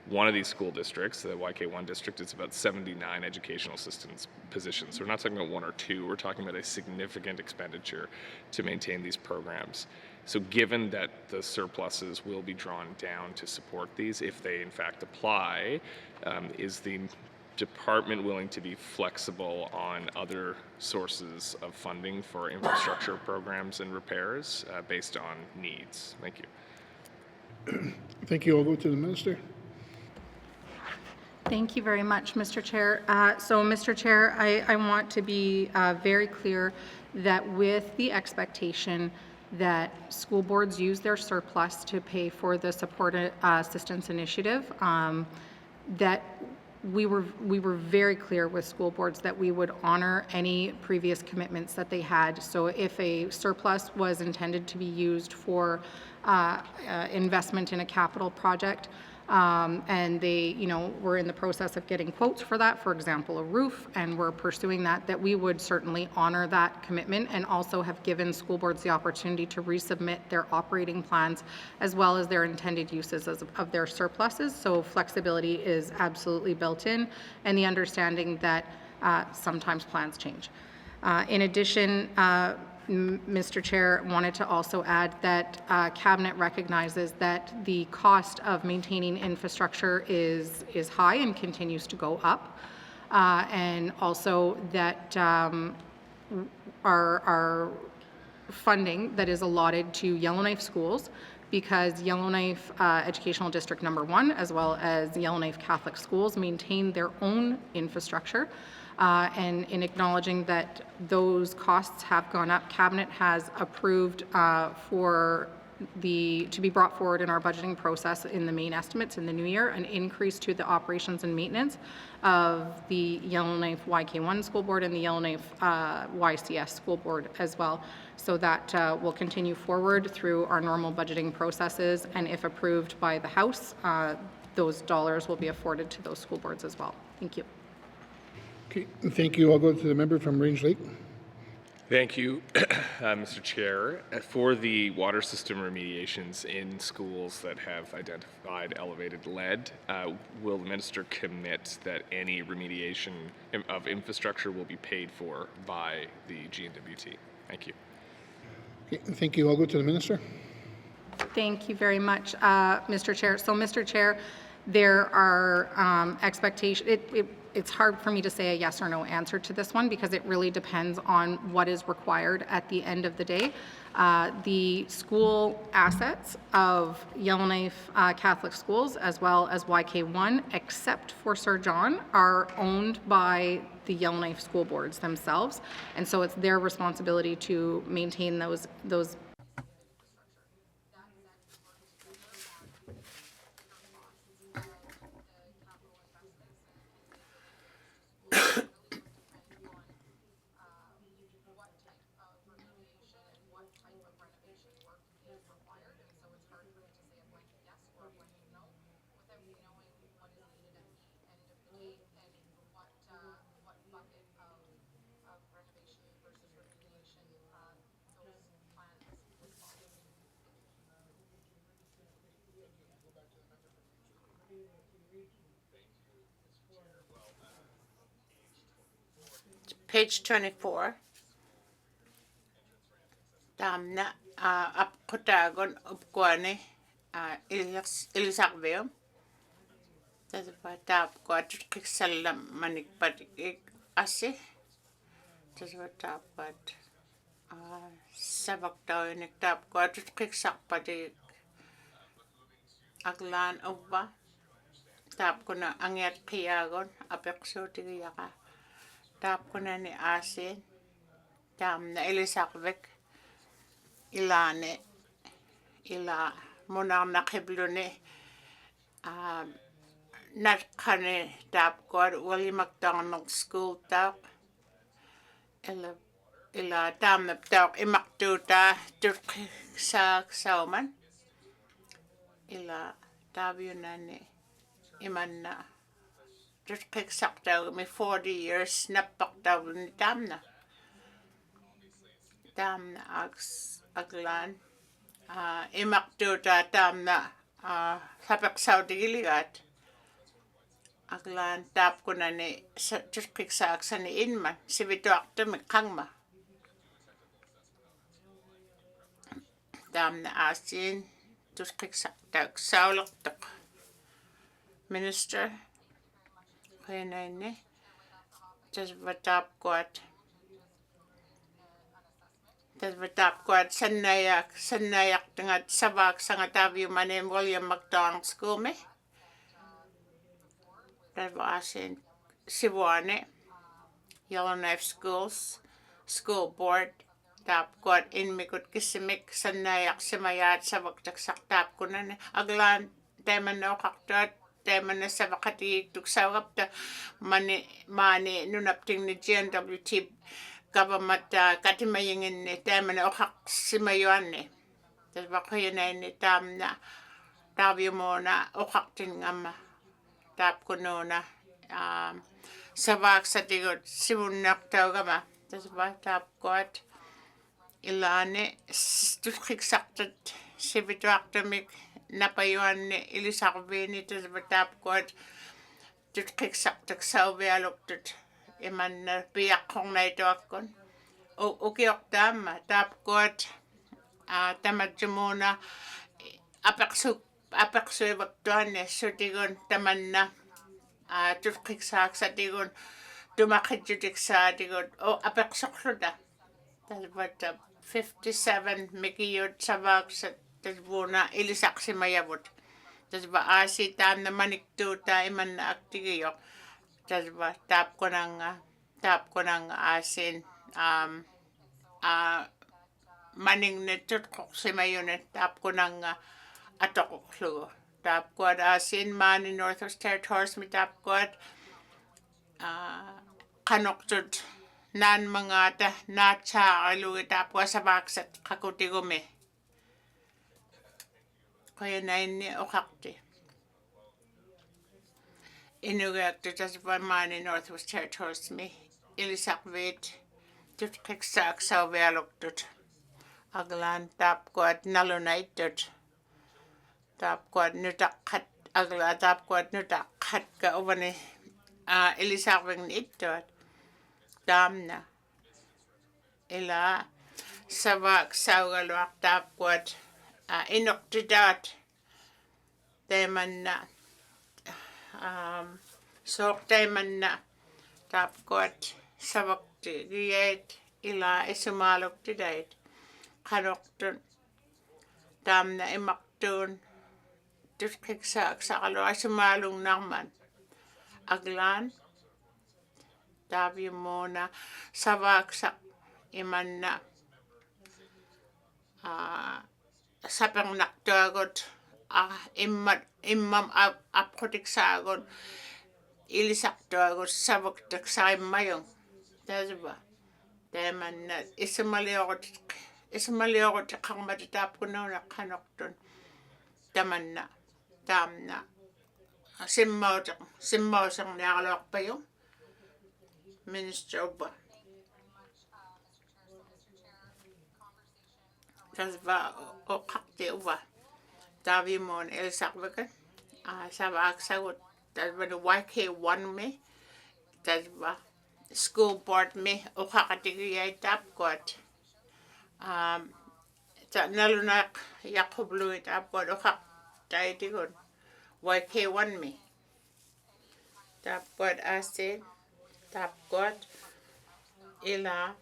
one of these school districts, the YK1 district, it's about 79 educational assistance positions. So we're not talking about one or two, we're talking about a significant expenditure to maintain these programs. So given that the surpluses will be drawn down to support these, if they in fact apply, is the department willing to be flexible on other sources of funding for infrastructure programs and repairs based on needs? Thank you. Thank you. I'll go to the minister. Thank you very much, Mr. Chair. So, Mr. Chair, I want to be very clear that with the expectation that school boards use their surplus to pay for the support assistance initiative, that we were very clear with school boards that we would honor any previous commitments that they had. So if a surplus was intended to be used for investment in a capital project, and they, were in the process of getting quotes for that, for example, a roof, and we're pursuing that we would certainly honor that commitment, and also have given school boards the opportunity to resubmit their operating plans as well as their intended uses of their surpluses. So flexibility is absolutely built in, and the understanding that sometimes plans change. In addition, Mr. Chair, wanted to also add that Cabinet recognizes that the cost of maintaining infrastructure is high and continues to go up, and also that our funding that is allotted to Yellowknife schools, because Yellowknife Educational District Number 1 as well as Yellowknife Catholic Schools maintain their own infrastructure. And in acknowledging that those costs have gone up, Cabinet has approved to be brought forward in our budgeting process in the main estimates in the new year, an increase to the operations and maintenance of the Yellowknife YK1 School Board and the Yellowknife YCS School Board as well. So that will continue forward through our normal budgeting processes, and if approved by the House, those dollars will be afforded to those school boards as well. Thank you. Okay, thank you. I'll go to the member from Range Lake. Thank you, Mr. Chair. For the water system remediations in schools that have identified elevated lead, will the minister commit that any remediation of infrastructure will be paid for by the GNWT? Thank you. Okay, thank you. I'll go to the minister. Thank you very much, Mr. Chair. So, Mr. Chair, there are expectations. It's hard for me to say a yes or no answer to this one because it really depends on what is required at the end of the day. The school assets of Yellowknife Catholic Schools as well as YK1, except for Sir John, are owned by the Yellowknife school boards themselves, and so it's their responsibility to maintain those Page 24. Damna apkotagon upkwane ilisakveo. Tasapata apkwat kiksalam manikpat ase. Tasapata apkwat sabaktaw niktapkwat kiksakpati aglan ubba. Tapkona angyat kiyagon apekso tigiyaka. Tapkona ni ase. Damna ilisakvek. Ilane ila monar nakiblune nat kane tap god wali McDonald school tap ila tam na tap imaktuta turk sa sauman ila tabi nane imanna turk sakta me 40 years napak taw ni tam na aglan imaktuta tam na sapak saudi giligat aglan tap ko na ni turk sa ni inman si bituak to me kangma tam na asin turk sakta saulak tak minister kaya na ini just batap kuat sanayak dengan sabak sangat tabi manem William McDonald School me asin Sibuane Yellowknife Schools School Board tap kuat in mikut kisimik sanayak simayat sabak taksak tap kunan aglan teman no kaktot teman na sabakati tuksawap ta mani nunapting ni GNWT government katimayingin ni teman na okak simayuan ni tas bakaya na ni tam na tabi mo na okak tin ngama tap kuno na sabak sa tigot simunak tau gama tas ba tap kuat ilane tukik saktat sibituak tamik napayuan ni ilisakbeni tas ba tap kuat tukik saktak sa Inuvialuktun iman na piyak kong na ito akon ukiok tama tap kuat tamad jumuna apaksu baktuan ni sutigon taman na tukik sa tigon tumakit judik sa tigon apaksok da tas ba 57 mikiyot sabak sa tasbuna ilisak si mayabot tas ba asitan na maniktu ta iman na aktigiyo tas ba tap ko ng asin maning na tutkok si mayonet tap ko ng atokok lugo tap ko asin man in Northwest Territories mi tap ko kanok nan mga na cha alu tapwa sa baksat kakuti gumi kaya na ini okakti Inuvialuktun tas man in Northwest Territories me ilisak vet tutkik sa Inuvialuktun aglan tap ko nalunaitot tap ko nutakat agla tap ko nutakat ka ubani ilisak veng itot damna ila sabak saugalwak tap kuat inoktidat teman na sok teman na tap kuat sabak giyet ila isumalok tidait kanoktun damna imaktun tutkik sa kalwa isumalong naman aglan tabi mo na sabak sa iman na sapang naktagot imam apkotik sagot ilisak tagot sabak tak sa mayong tasba teman na ismaliokot kang matitap ko na kanoktun taman na tam na simmaw sang nakalok pa yung Minister ba tas ba o kakti ba tabi mo el sakbakan sabak sagot tas ba no YK1 me tas ba school board me o kakatigiyay tap kot ta nalunak yakublu tap kot o kak tayo tigon YK1 me tap kot asin tap kot ila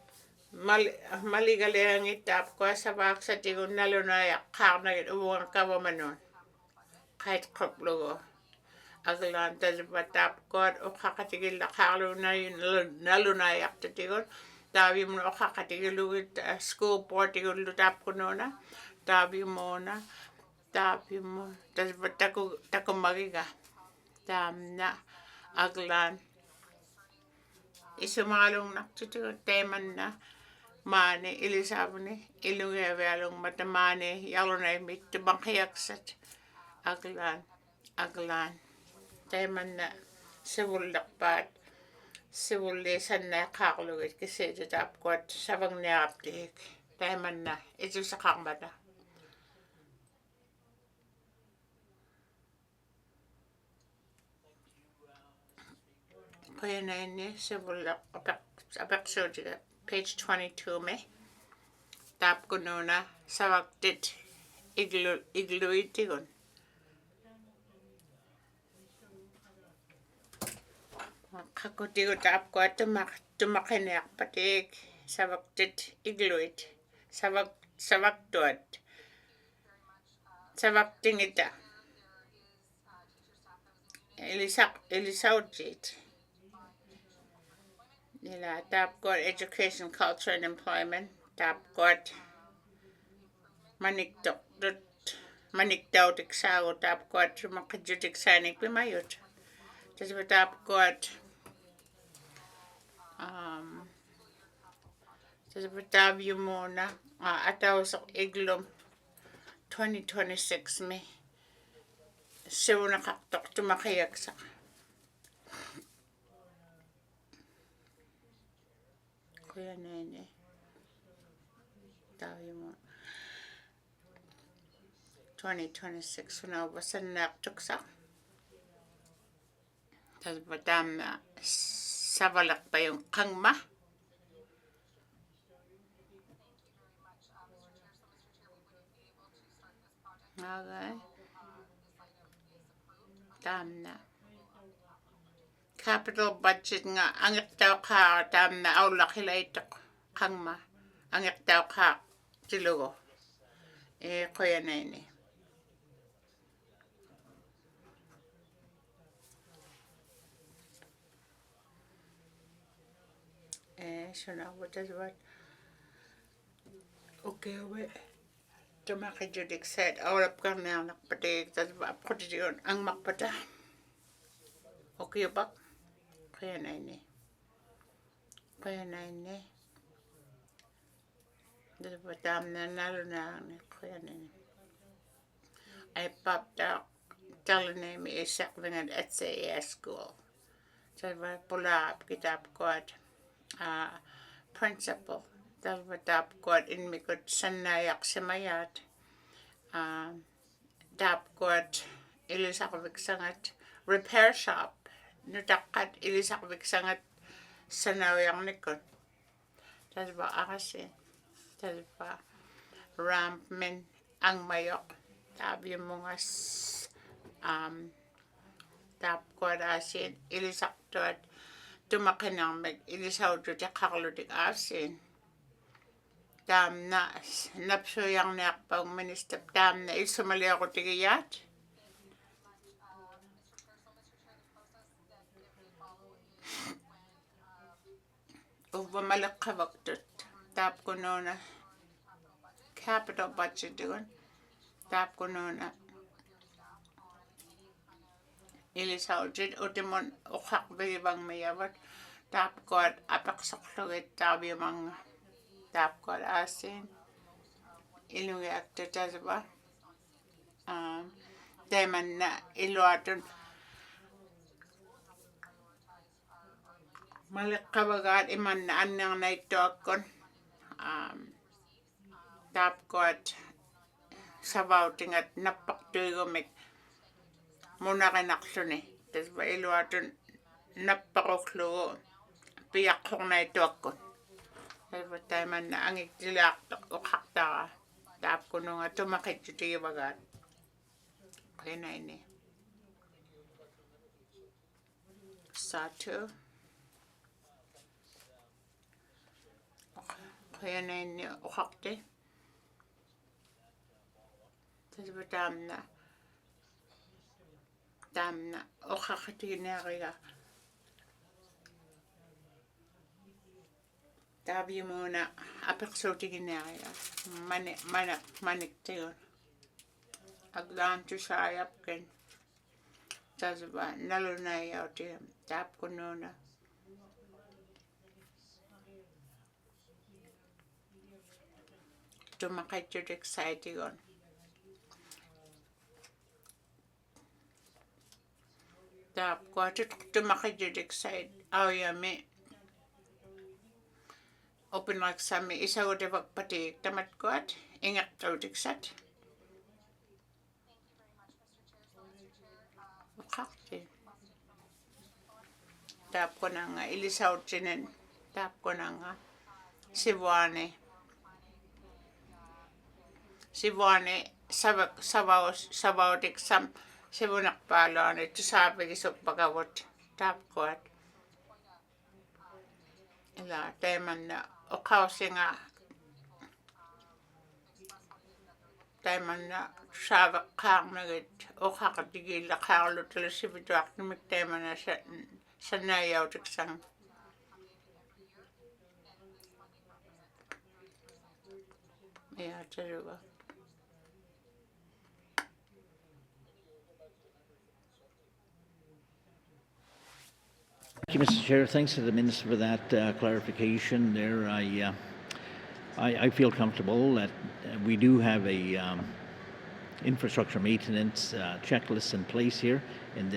maligalayang itap ko sa baksa tigon nalunaya karna uwang kawamanon kahit koplugo aglan tas batap kot o kakatigil na karlo na yun nalunayak tigon tabi mo o kakatigil luwit school board tigon lutap ko na tabi mo tas batako magiga Tamna aglan. Isumalong naktutu teman na mane ilisabne Inuvialung matamane yalonay mit bangkayaksat aglan teman na sewulakpat sewulesan na kaklugit kasi tatapkot sabang niaptik teman na ito sa kakmata. Kaya na ini sewulak apak page 22 me. Tap ko nuna sa waktit igluitigon. Kakutigo tap ko at tumakinak patik sa waktit igluit. Sa waktuat. Sa wakting ita. Elisaujit. Nila tap ko education, culture and employment. Tap ko manikdaw tiksago tap ko at makajudik sanik pimayot. Tapos tap ko tapos tabi muna ataw sa iglom 2026 me. Siya nakaktok tumakayak sa. Kuya nene. Tabi mo. 2026 na basan naktok sa. Tapos batam na savalak pa yung kangma. Okay. Tam na. Capital budget nga angit daw ka tam na aula kilaitok kangma. Angit daw ka tilugo. Kuya na ini. So now what is what? Okay, wait. Tumakijudik said, awalap ka na nakpatig, tas ba ako yun ang makpata. Okay ba? Kaya na ini. Tas ba tam na nalo na kaya na ini. I popped out, telling him isak dengan at SAS school. Tas ba pula kitap ko at principal. Tas ba tap ko at inmikot sanayak simayat. Tap ko at ilisakvik sangat repair shop. Nutakat ilisakvik sangat sanawang nikot. Tas ba akasi. Tas ba ramp min ang mayok. Tabi mo nga tap ko at asin ilisakto at tumakinang meg ilisaw to ti kaklutik asin. Tam na napso yang nakpang minister tam na isumali ako tigiyat. Ubamalak kabaktot. Tap ko na capital budget doon. Tap ko na ilisaw dyan utimon ukak bang mayawat. Tap ko at apaksaklugit tabi mga tap ko at asin. Inuvialuktun tas ba? Teman na iluatun. Malik kabagat iman na anang na ito akon. Tap ko at sabaw tingat napaktuy gumik. Muna kinaksun eh. Tas ba iluatun napakuklo. Piyak kong na ito akon. Tas ba teman na angik tilak ukakta ka. Tap ko nung tumakit yung bagat. Kaya na ini. Satu. Kaya na ini ukakte. Tas ba tam na ukakati na kaya. Tabi mo na apaksotigin na kaya. Manik tayo. Aglan to sayap ken. tazva naluna yauti tap kununa. Tumakajud exciting on. Tap ko tumakajud excited. Oh yeah me. Open like sami isa ko devak pati tamat ko at ingat tawd excited. Kakti. Tap ko na nga ilisaw chinen. Tap ko na nga Sivuane. Sivuane sabaw tiksam sivunak palon ito sabi kisok pagawat tap ko at ila teman na okaw singa teman na sabak kang nagit okakatigil la kakalo tala sibituak nimik teman na sa nayaw tiksam. Yeah, terrible. Thank you, Mr. Chair. Thanks to the Minister for that clarification there. I feel comfortable that we do have a infrastructure maintenance checklist in place here, and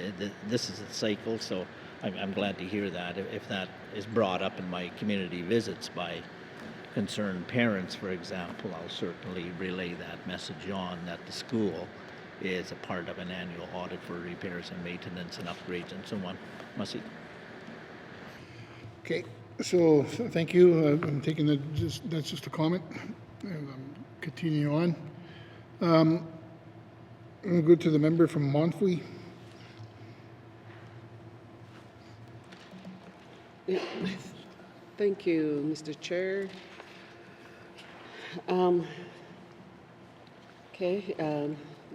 this is a cycle, so I'm glad to hear that. If that is brought up in my community visits by concerned parents, for example, I'll certainly relay that message on, that the school is a part of an annual audit for repairs and maintenance and upgrades and so on. Masi. Okay, so thank you. I'm taking that, that's just a comment. And continue on. I'm going to go to the member from Montfrey. Thank you, Mr. Chair.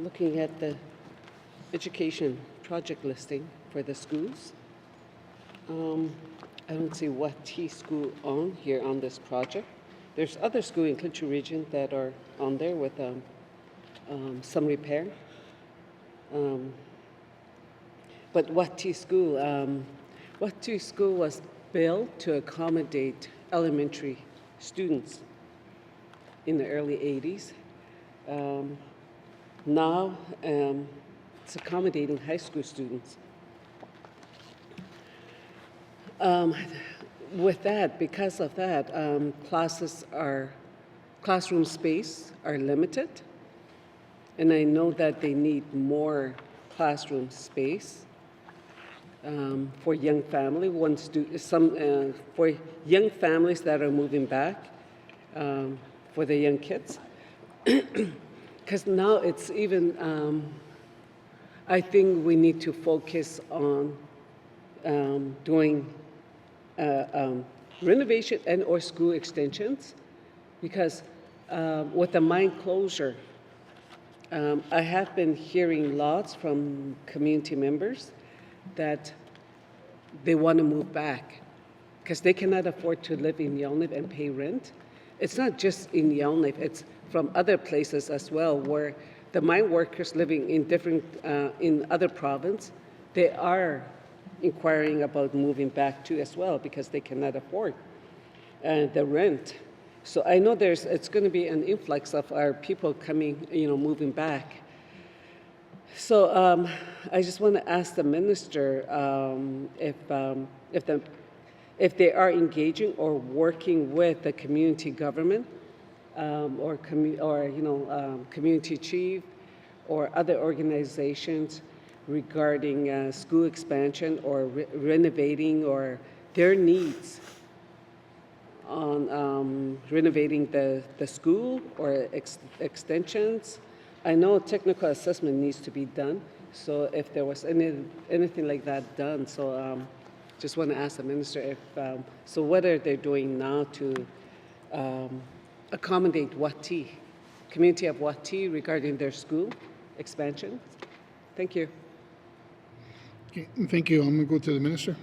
Looking at the education project listing for the schools. I don't see what T school on here on this project. There's other schools in Clinton region that are on there with some repair. But what T school was built to accommodate elementary students in the early 80s. Now it's accommodating high school students. Because of that, classroom space are limited, and I know that they need more classroom space for young family. For young families that are moving back, for the young kids, because now it's even. I think we need to focus on doing renovation and or school extensions, because with the mine closure, I have been hearing lots from community members that they want to move back because they cannot afford to live in Yellowknife and pay rent. It's not just in Yellowknife, it's from other places as well, where the mine workers living in in other provinces, they are inquiring about moving back too as well because they cannot afford the rent. So I know it's going to be an influx of our people coming, moving back. So I just want to ask the minister if they are engaging or working with the community government community chief or other organizations regarding school expansion or renovating or their needs on renovating the school or extensions. I know technical assessment needs to be done, so if there was anything like that done, so just want to ask the minister if, so what are they doing now to accommodate Wati, community of Wati regarding their school expansion? Thank you. Okay, thank you. I'm going to go to the minister.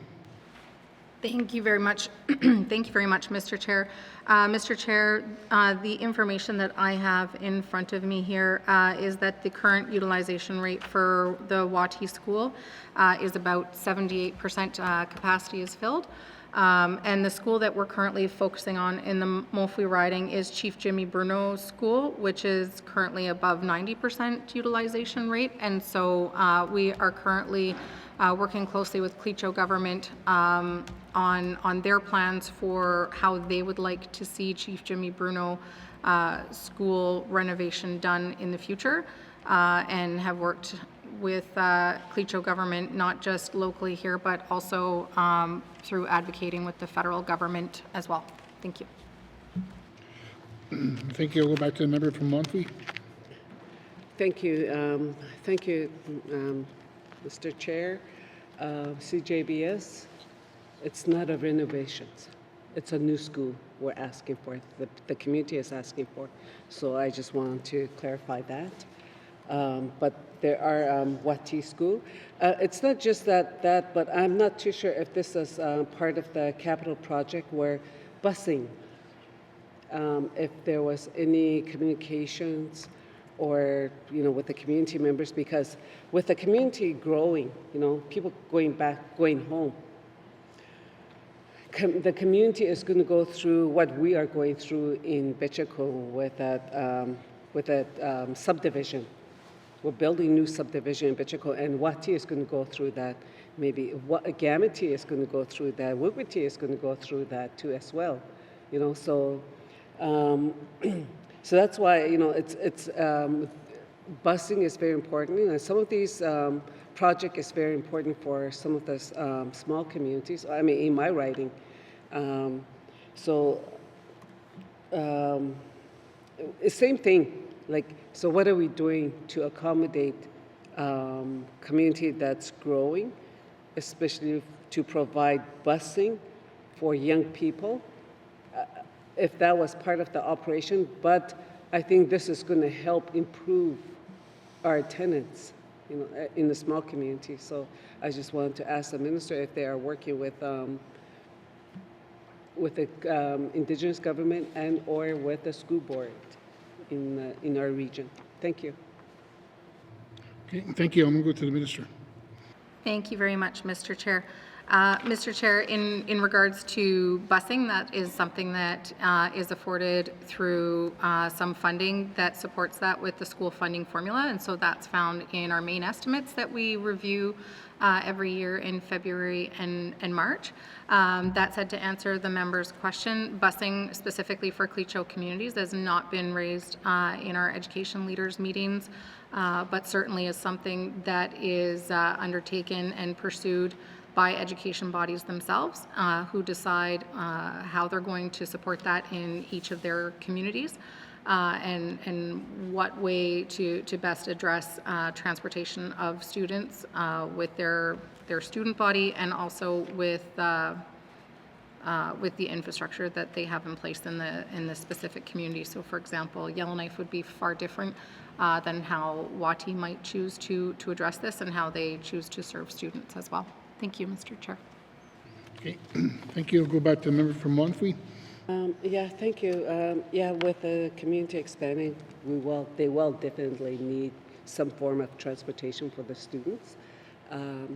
Thank you very much. Thank you very much, Mr. Chair. Mr. Chair, the information that I have in front of me here is that the current utilization rate for the Wati School is about 78% capacity is filled. And the school that we're currently focusing on in the Mofui riding is Chief Jimmy Bruno School, which is currently above 90% utilization rate. And so we are currently working closely with Clecho government on their plans for how they would like to see Chief Jimmy Bruno school renovation done in the future, and have worked with Clecho government, not just locally here, but also through advocating with the federal government as well. Thank you. Thank you. I'll go back to the member from Monfrey. Thank you. Thank you, Mr. Chair. CJBS, it's not a renovation. It's a new school we're asking for, the community is asking for. So I just want to clarify that. But there are Wati School. It's not just that, but I'm not too sure if this is part of the capital project where busing, if there was any communications or, with the community members, because with the community growing, people going back, going home, the community is going to go through what we are going through in Bichiko with that subdivision. We're building new subdivision in Bichiko, and Wati is going to go through that. Maybe Gamity is going to go through that. Wigwiti is going to go through that too as well. So so that's why it's busing is very important. And some of these project is very important for some of the small communities. I mean, in my writing, same thing. So what are we doing to accommodate community that's growing, especially to provide busing for young people? If that was part of the operation, but I think this is going to help improve our attendance, in the small community. So I just wanted to ask the minister if they are working with the Indigenous government and or with the school board in our region. Thank you. Okay, thank you. I'm going to go to the minister. Thank you very much, Mr. Chair. Mr. Chair, in regards to busing, that is something that is afforded through some funding that supports that with the school funding formula, and so that's found in our main estimates that we review every year in February and March. That said, to answer the member's question, busing specifically for Clecho communities has not been raised in our education leaders meetings, but certainly is something that is undertaken and pursued by education bodies themselves, who decide how they're going to support that in each of their communities, and what way to best address transportation of students with their student body, and also with the infrastructure that they have in place in the specific community. So, for example, Yellowknife would be far different than how Wati might choose to address this, and how they choose to serve students as well. Thank you, Mr. Chair. Okay, thank you. I'll go back to the member from Monfrey. Yeah, thank you. With the community expanding, they will definitely need some form of transportation for the students.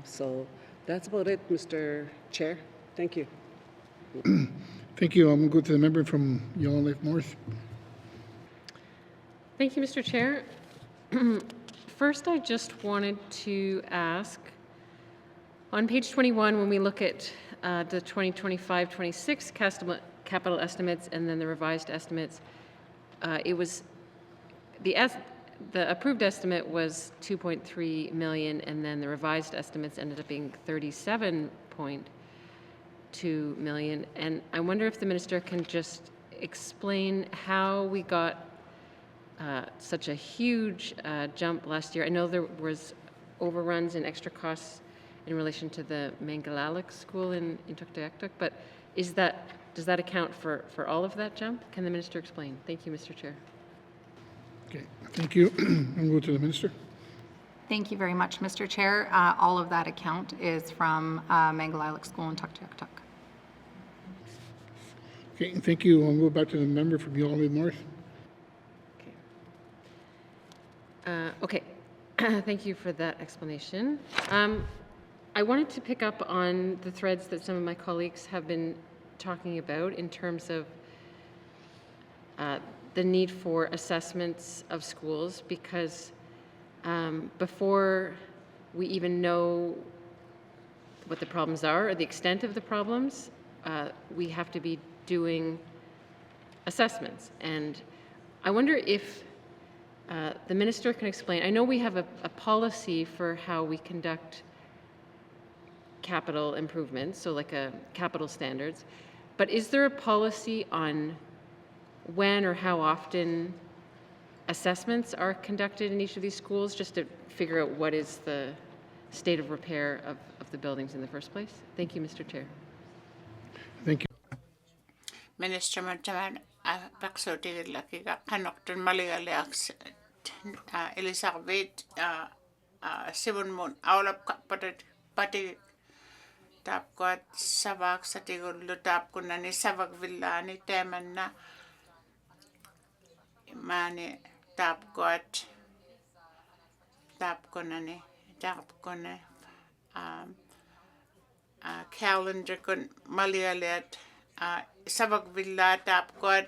So that's about it, Mr. Chair. Thank you. Thank you. I'm going to go to the member from Yellowknife North. Thank you, Mr. Chair. First, I just wanted to ask, on page 21, when we look at the 2025-26 capital estimates and then the revised estimates, it was the approved estimate was 2.3 million, and then the revised estimates ended up being 37.2 million. And I wonder if the minister can just explain how we got such a huge jump last year. I know there was overruns and extra costs in relation to the Inuvialuktun school in Tuktoyaktuk, but does that account for all of that jump? Can the minister explain? Thank you, Mr. Chair. Okay, thank you. I'll go to the minister. Thank you very much, Mr. Chair. All of that account is from Inuvialuktun school in Tuktoyaktuk. Okay, thank you. I'll move back to the member from Yonge North. Okay, thank you for that explanation. I wanted to pick up on the threads that some of my colleagues have been talking about in terms of the need for assessments of schools, because before we even know what the problems are or the extent of the problems, we have to be doing assessments. And I wonder if the minister can explain. I know we have a policy for how we conduct capital improvements, so like a capital standards, but is there a policy on when or how often assessments are conducted in each of these schools, just to figure out what is the state of repair of the buildings in the first place? Thank you, Mr. Chair. Thank you. Minister Mantaman, Pakso Tigilakiga, Kanokton Maligaleaks, Elizabeth, Sibon Moon, Aulap Pati Tapquat, Savak Satigul, Lutap Kunani, Savak Villani, Temana, Mani, Tapquat, Tapconani, Tapcone, calendar kun Malialet, Savak Villa, Tapquat,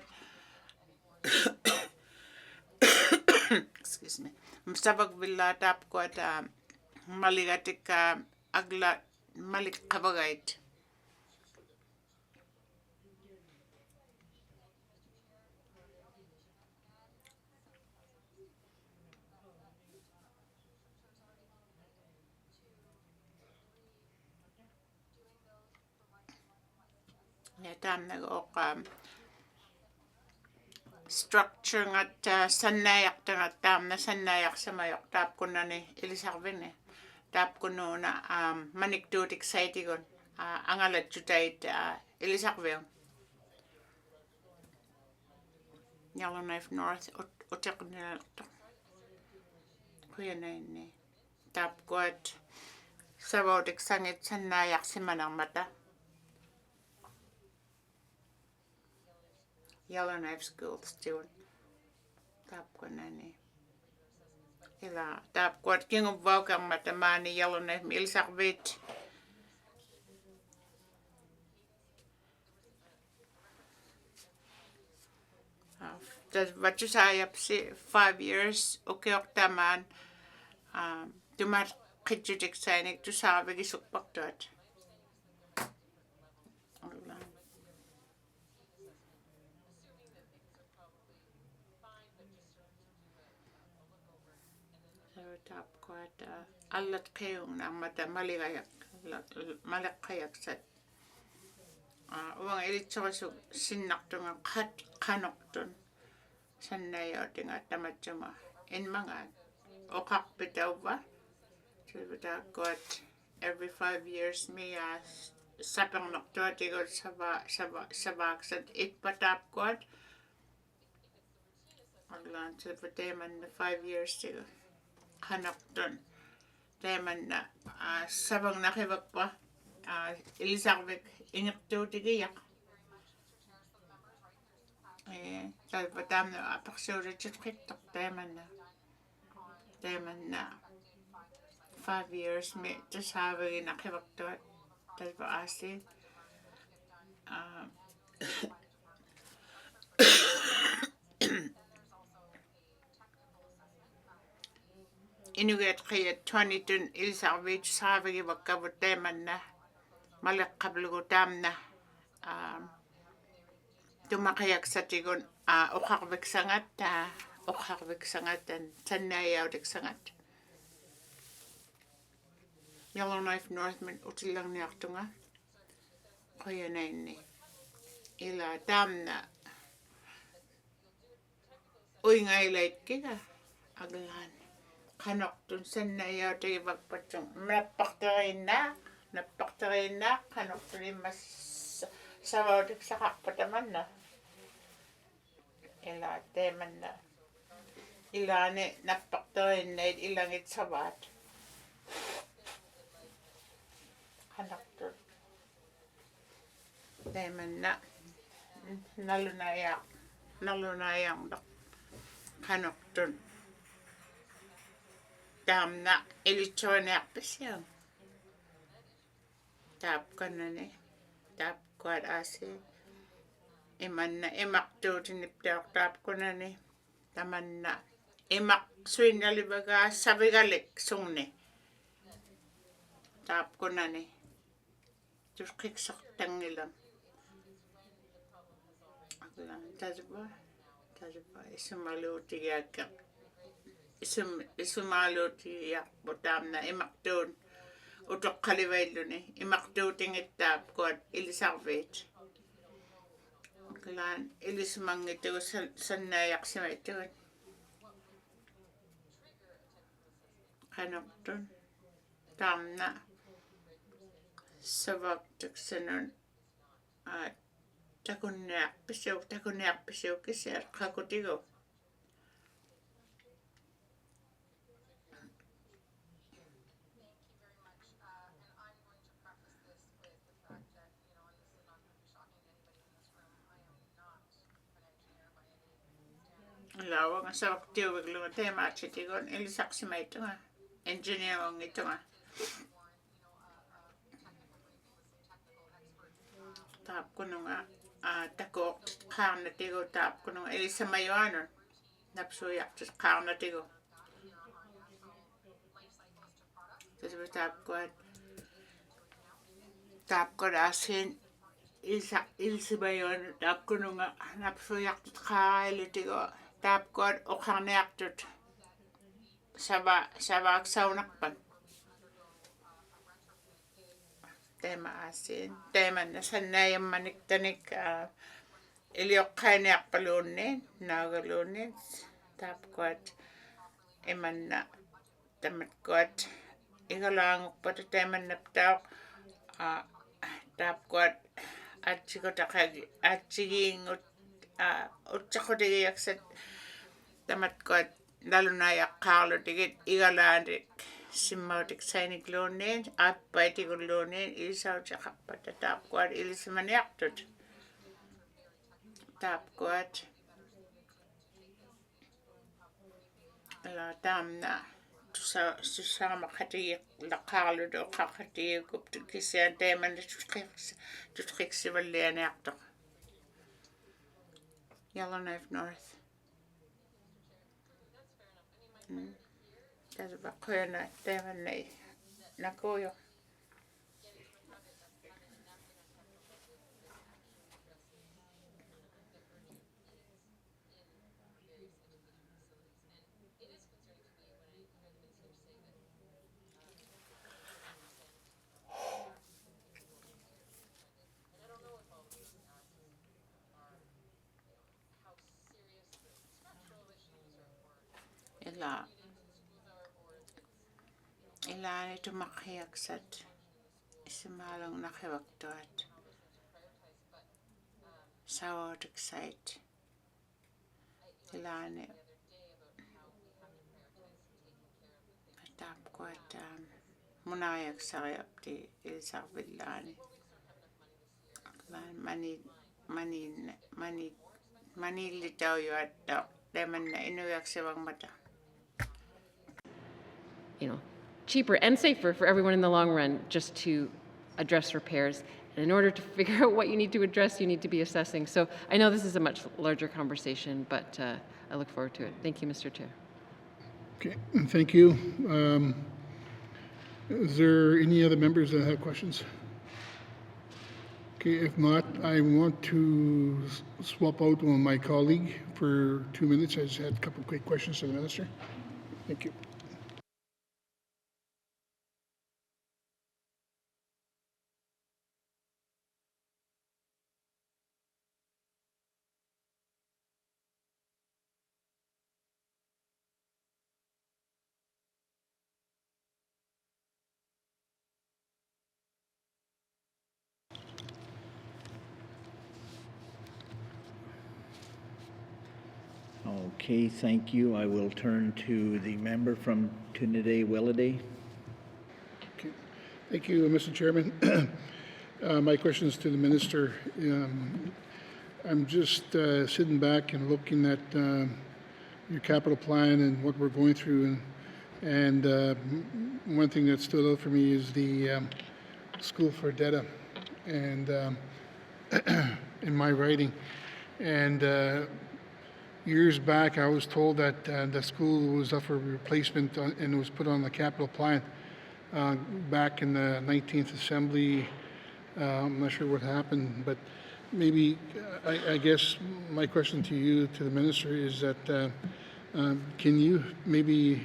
excuse me, Savak Villa, Tapquat, Maligatic, Agla, Malik Kabagite. Tam nag-o structure ngat sanayak tangat tam na sanayak sa mayok tap ko na ni Elisarvin tap ko no na manikdutik sa itigon ang alat jutait Elisarvin Yellowknife North utak nila kuya na ini tap ko at sabotik sangit sanayak si manang mata Yellowknife School student. Tap ko na ni. Ila tap ko at king of kang matamani Yellowknife Milsakbit. What you say up 5 years okay oktaman tumat kijudik sainik tu sabi gisukpak dot. Tap ko at alat kayong na mata malikayak set. Uang ilitsoso sinaktung kat kanokton sanay o tinga tamatuma in mga okak bitaw ba? So got every 5 years may sapang nokto tigot sabak sa itpatap got aglan sa pateman na 5 years tigot kanokton teman na sabang nakibak pa ilisakbik inakto tigiyak sa patam na apaksura chitkik teman na 5 years may just having nakibak to talpa asi Inuget kaya 22 Elizabeth sabi bakabot teman na malak kablugutam na tumakayak sa tigon okakbek sangat dan sanayaw dik sangat Yellowknife North man utilang niyak tunga kaya na ini ila tam na uy ngay light kika aglan kanok tun sanayaw dik bagpatong napaktarin na kanok tun mas sabaw dik sakak pataman na ila teman na ilane napaktarin na ilangit sabat kanok tun teman na nalunayang kanoktun tamna ilichonek pisang tap kanane tap kwad ase imanna imakto tiniptak tap kanane tamanna imak suinalibaga sabigalik sungne tap kanane tuskik saktangilam tajba isumaluti yakak isumaluti yak botamna imaktun utok kalivailuni imaktutingitap kuat ilisarvit klan ilismangitu sannayak simaitun kanoktun tamna savak tuksanun takunyak pisau kisar kakutigo lawang savak tiwag lunga tema chitigon ilisaksimaitunga engineer ang itunga tap kununga takok karna tigo tap kununga ilisamayoanon napsuyak karna tigo tasba tap ko asin ilsimayon tap kununga napsuyak kaili tigo tap ko okharneaktut sabak saunakpan tema asin tema nasanayam maniktanik iliokkainiak palunin nagalunin tap kuat imanna tamat kuat ikalanguk pata teman naptauk tap kuat atsiging utsakotigiyaksat tamat kuat lalunayak karlo tigit igalandik simmautik sainik lunin appaitikul lunin isautsakkapata tap kuat ilisimaniaktut tap kuat la tamna susama khatiik la karlo do khatiik kuptu kisian teman tutkiksi vallianiaqtoq Yellowknife North tasba qoyana teman nei nakoyo ila itu makhiaksat isimalong nakiwaktuat sawotik site ilane tap kuat munayak sayapti ilsarvillani mani litaujuatta temanna inujaksivang mata cheaper and safer for everyone in the long run just to address repairs. And in order to figure out what you need to address, you need to be assessing. So I know this is a much larger conversation, but I look forward to it. Thank you, Mr. Chair. Okay, and thank you. Is there any other members that have questions? Okay, if not, I want to swap out with my colleague for 2 minutes. I just had a couple of quick questions to the minister. Thank you. Okay, thank you. I will turn to the member from Trinidad-Welliday. Okay. Thank you, Mr. Chairman. My question is to the minister. I'm just sitting back and looking at your capital plan and what we're going through, and one thing that stood out for me is the school for DETA, and in my writing, and years back I was told that the school was up for replacement and it was put on the capital plan back in the 19th Assembly. I'm not sure what happened, but maybe I guess my question to you, to the minister, is that can you maybe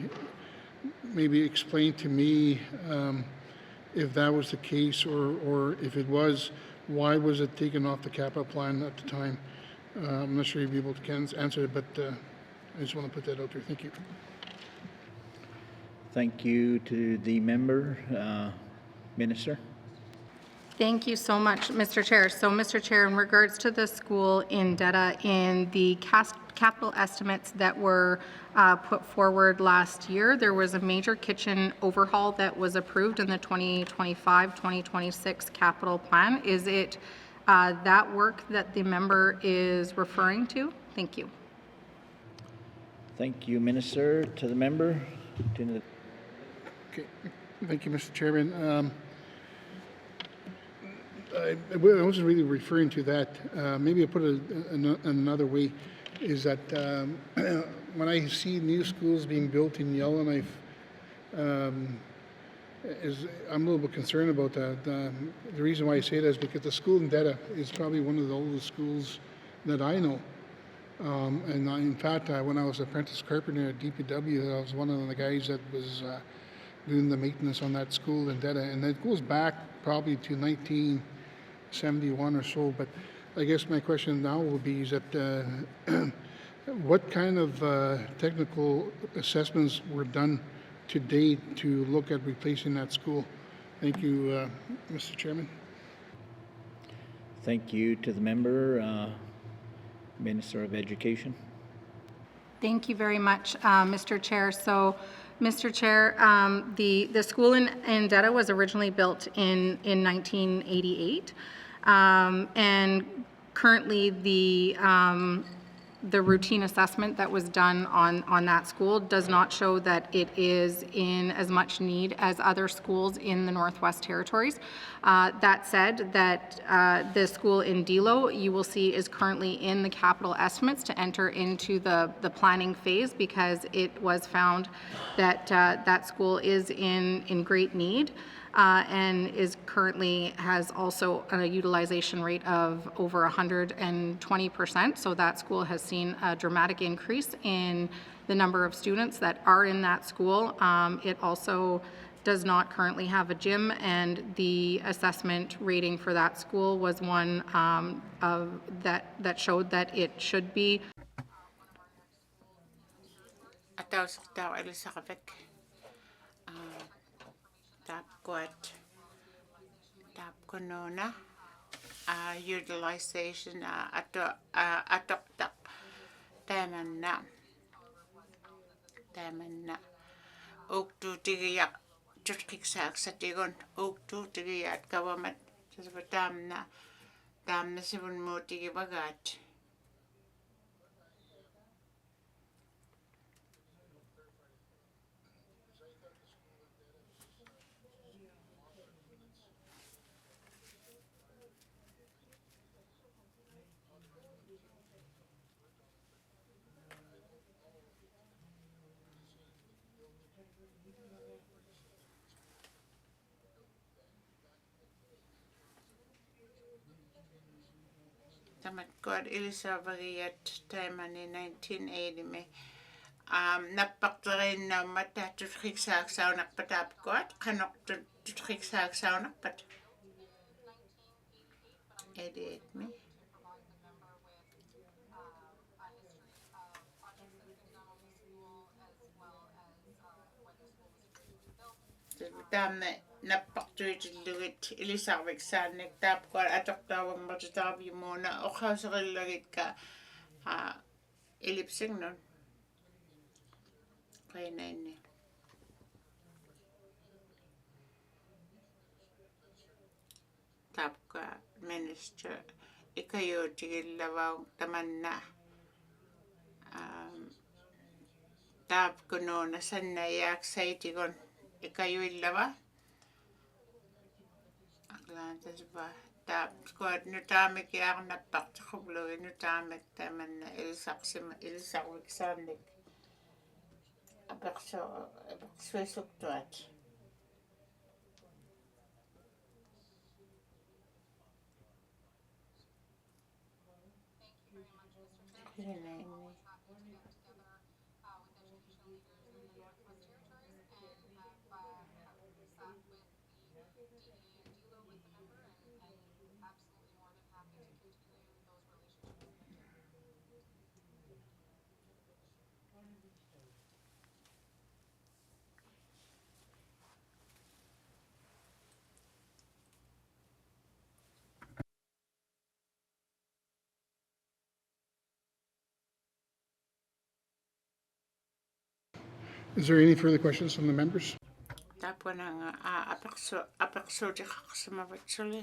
explain to me if that was the case, or if it was, why was it taken off the capital plan at the time? I'm not sure you'll be able to answer it, but I just want to put that out there. Thank you. Thank you to the member. Minister. Thank you so much, Mr. Chair. So, Mr. Chair, in regards to the school in DETA, in the capital estimates that were put forward last year, there was a major kitchen overhaul that was approved in the 2025-2026 capital plan. Is it that work that the member is referring to? Thank you. Thank you, Minister. To the member. Okay. Thank you, Mr. Chairman. I wasn't really referring to that. Maybe I'll put it another way, is that when I see new schools being built in Yellowknife, I'm a little bit concerned about that. The reason why I say that is because the school in DETA is probably one of the oldest schools that I know. In fact, when I was apprentice carpenter at DPW, I was one of the guys that was doing the maintenance on that school in DETA, and it goes back probably to 1971 or so. But I guess my question now will be is that what kind of technical assessments were done to date to look at replacing that school? Thank you, Mr. Chairman. Thank you to the member. Minister of Education. Thank you very much, Mr. Chair. So, Mr. Chair, the school in DETA was originally built in 1988, and currently the routine assessment that was done on that school does not show that it is in as much need as other schools in the Northwest Territories. That said, that the school in Delo, you will see, is currently in the capital estimates to enter into the planning phase, because it was found that that school is in great need. And is currently has also a utilization rate of over 120%. So that school has seen a dramatic increase in the number of students that are in that school. It also does not currently have a gym, and the assessment rating for that school was one that showed that it should be. Utilization atoktak tamanna uktu tigiyak tutkiksak satigon uktu tigiyat kawamat tamna sibun mo tigibagat. Tamat kod Elisabeth Taimani 1980 me. Napaktarin na mata tutkiksak saunak patap kod kanok tutkiksak saunak pat. 88 me. Tamne napaktuitilugit Elisabeth Sanek tap kod atok tawang matutabi mo na okasakilagit ka elipsing nun. Kaya na yun. Tap ka Minister ikayo tigilavaw tamanna tap kuno na sanayak sa itigon ikayo ilava aglantas ba tap squad no tame kaya na pak kublo no tame tamanna ilsak wiksanik apakso apakso Is there any further questions from the members? Tapuananga apakso actually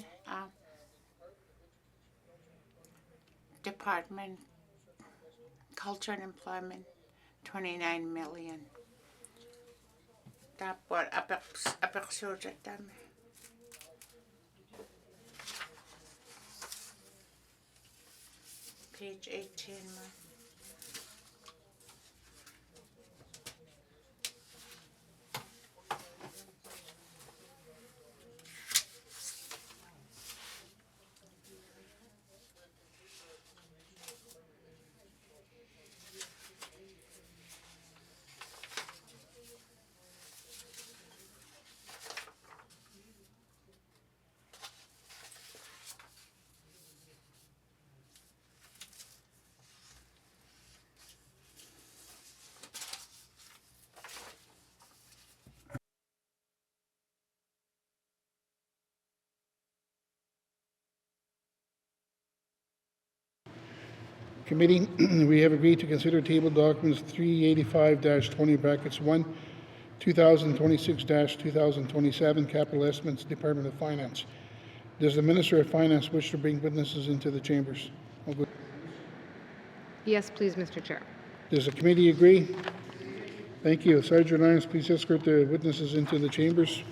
Department Culture and Employment 29 million. Tapuan apakso tame. Page 18. Committee, we have agreed to consider table documents 385-20 brackets 1, 2026-2027 capital estimates, Department of Finance. Does the Minister of Finance wish to bring witnesses into the chambers? Yes, please, Mr. Chair. Does the committee agree? Thank you. Sergeant Lyons, please escort the witnesses into the chambers.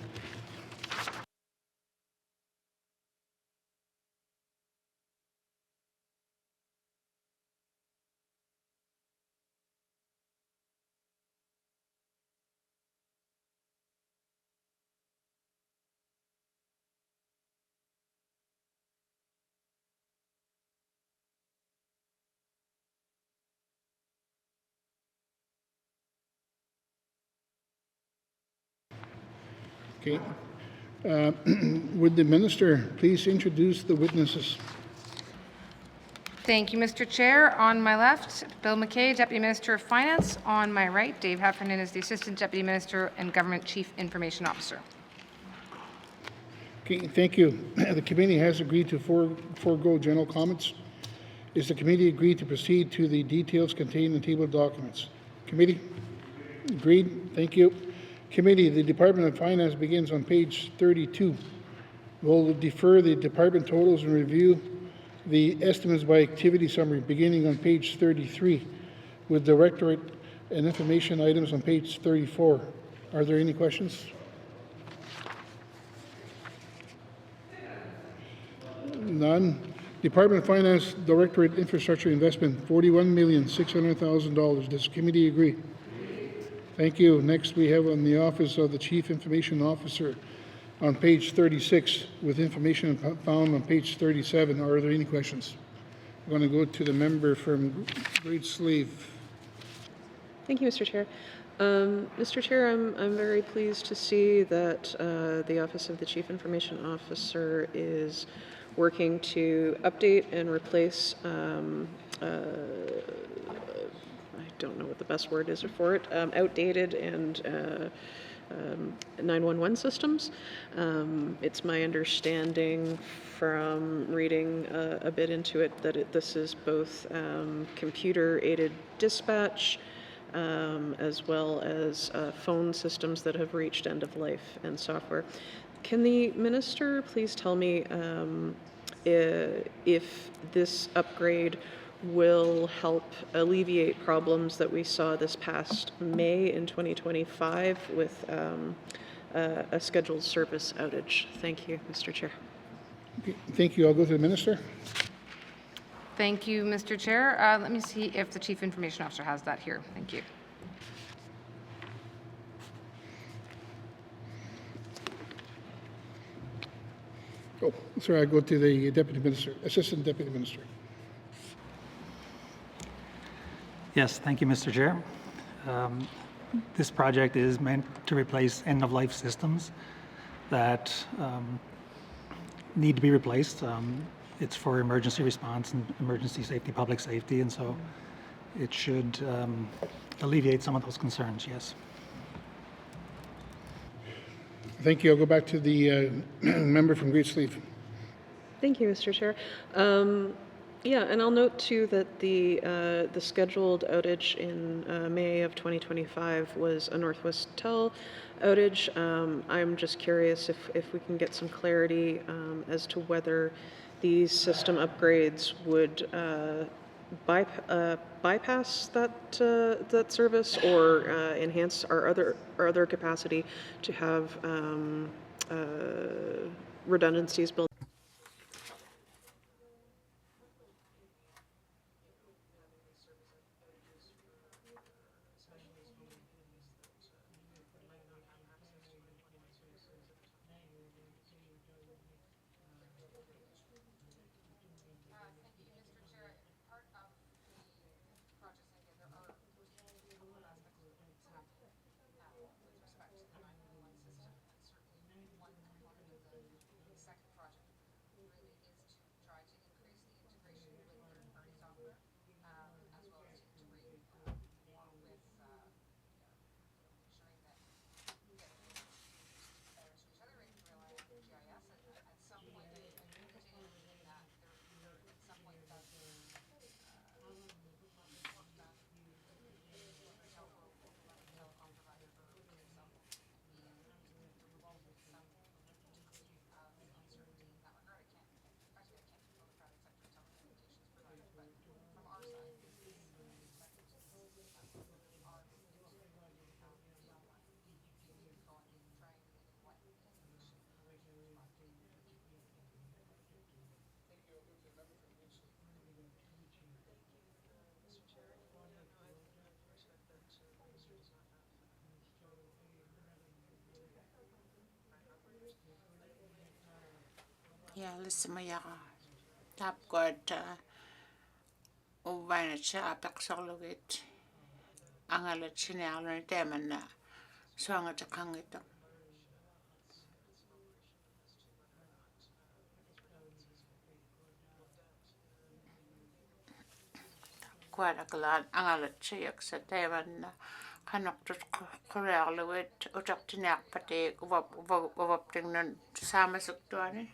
Okay. Would the Minister please introduce the witnesses? Thank you, Mr. Chair. On my left, Bill McKay, Deputy Minister of Finance. On my right, Dave Heffernan is the Assistant Deputy Minister and Government Chief Information Officer. Okay, thank you. The committee has agreed to forego general comments. Is the committee agreed to proceed to the details contained in the table of documents? Committee? Agreed. Thank you. Committee, the Department of Finance begins on page 32. We'll defer the department totals and review the estimates by activity summary beginning on page 33 with directorate and information items on page 34. Are there any questions? None. Department of Finance Directorate Infrastructure Investment, $41,600,000. Does the committee agree? Thank you. Next, we have on the Office of the Chief Information Officer on page 36 with information found on page 37. Are there any questions? I'm going to go to the member from Great Slave. Thank you, Mr. Chair. Mr. Chair, I'm very pleased to see that the Office of the Chief Information Officer is working to update and replace I don't know what the best word is for it, outdated and 911 systems. It's my understanding from reading a bit into it that this is both computer-aided dispatch as well as phone systems that have reached end of life and software. Can the minister please tell me if this upgrade will help alleviate problems that we saw this past May in 2025 with a scheduled service outage. Thank you, Mr. Chair. Okay, thank you. I'll go to the Minister. Thank you, Mr. Chair. Let me see if the Chief Information Officer has that here. Thank you. Oh, sorry, I go to the Deputy Minister, Assistant Deputy Minister. Yes, thank you, Mr. Chair. This project is meant to replace end-of-life systems that need to be replaced. It's for emergency response and emergency safety, public safety, and so it should alleviate some of those concerns, yes. Thank you. I'll go back to the member from Great Sleeve. Thank you, Mr. Chair. Yeah, and I'll note too that the scheduled outage in May of 2025 was a Northwest Tel outage. I'm just curious if we can get some clarity as to whether these system upgrades would bypass that service or enhance our other capacity to have redundancies built. Yeah, listen, my tap got ubana cha paksologit angala chinalo temana so anga takangito. Quite a glad angala chiyak sa temana kanok to koralowit utaktinak pati wapting nun sama suktuani.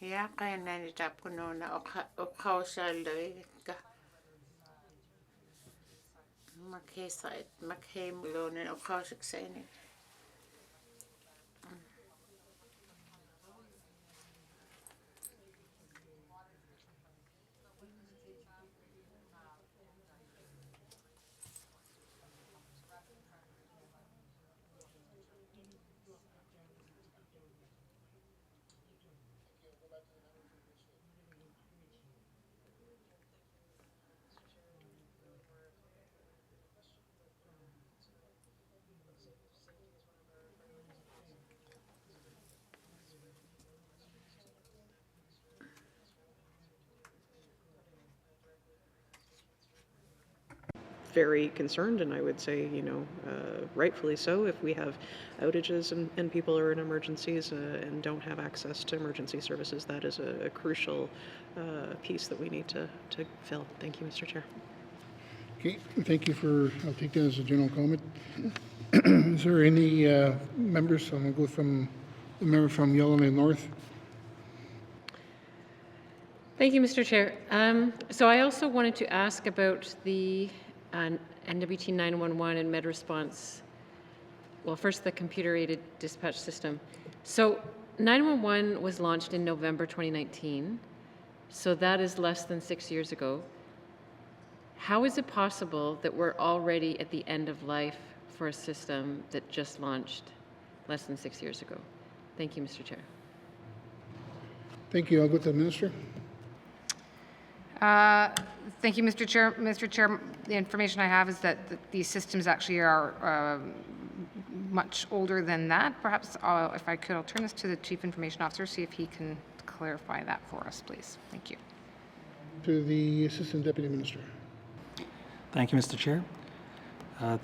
Yeah, kaya nani tap ko noon na ukhausal ka makesait makem loan and ukhausik sa ini. Very concerned, and I would say, rightfully so, if we have outages and people are in emergencies and don't have access to emergency services. That is a crucial piece that we need to fill. Thank you, Mr. Chair. Okay, thank you for, I'll take that as a general comment. Is there any members? I'm going to go from the member from Yellowknife North. Thank you, Mr. Chair. So I also wanted to ask about the NWT 911 and MedResponse. Well, first the computer-aided dispatch system. So 911 was launched in November 2019, so that is less than 6 years ago. How is it possible that we're already at the end of life for a system that just launched less than 6 years ago? Thank you, Mr. Chair. Thank you. I'll go to the Minister. Thank you, Mr. Chair. Mr. Chair, the information I have is that these systems actually are much older than that. Perhaps if I could, I'll turn this to the Chief Information Officer, see if he can clarify that for us, please. Thank you. To the Assistant Deputy Minister. Thank you, Mr. Chair.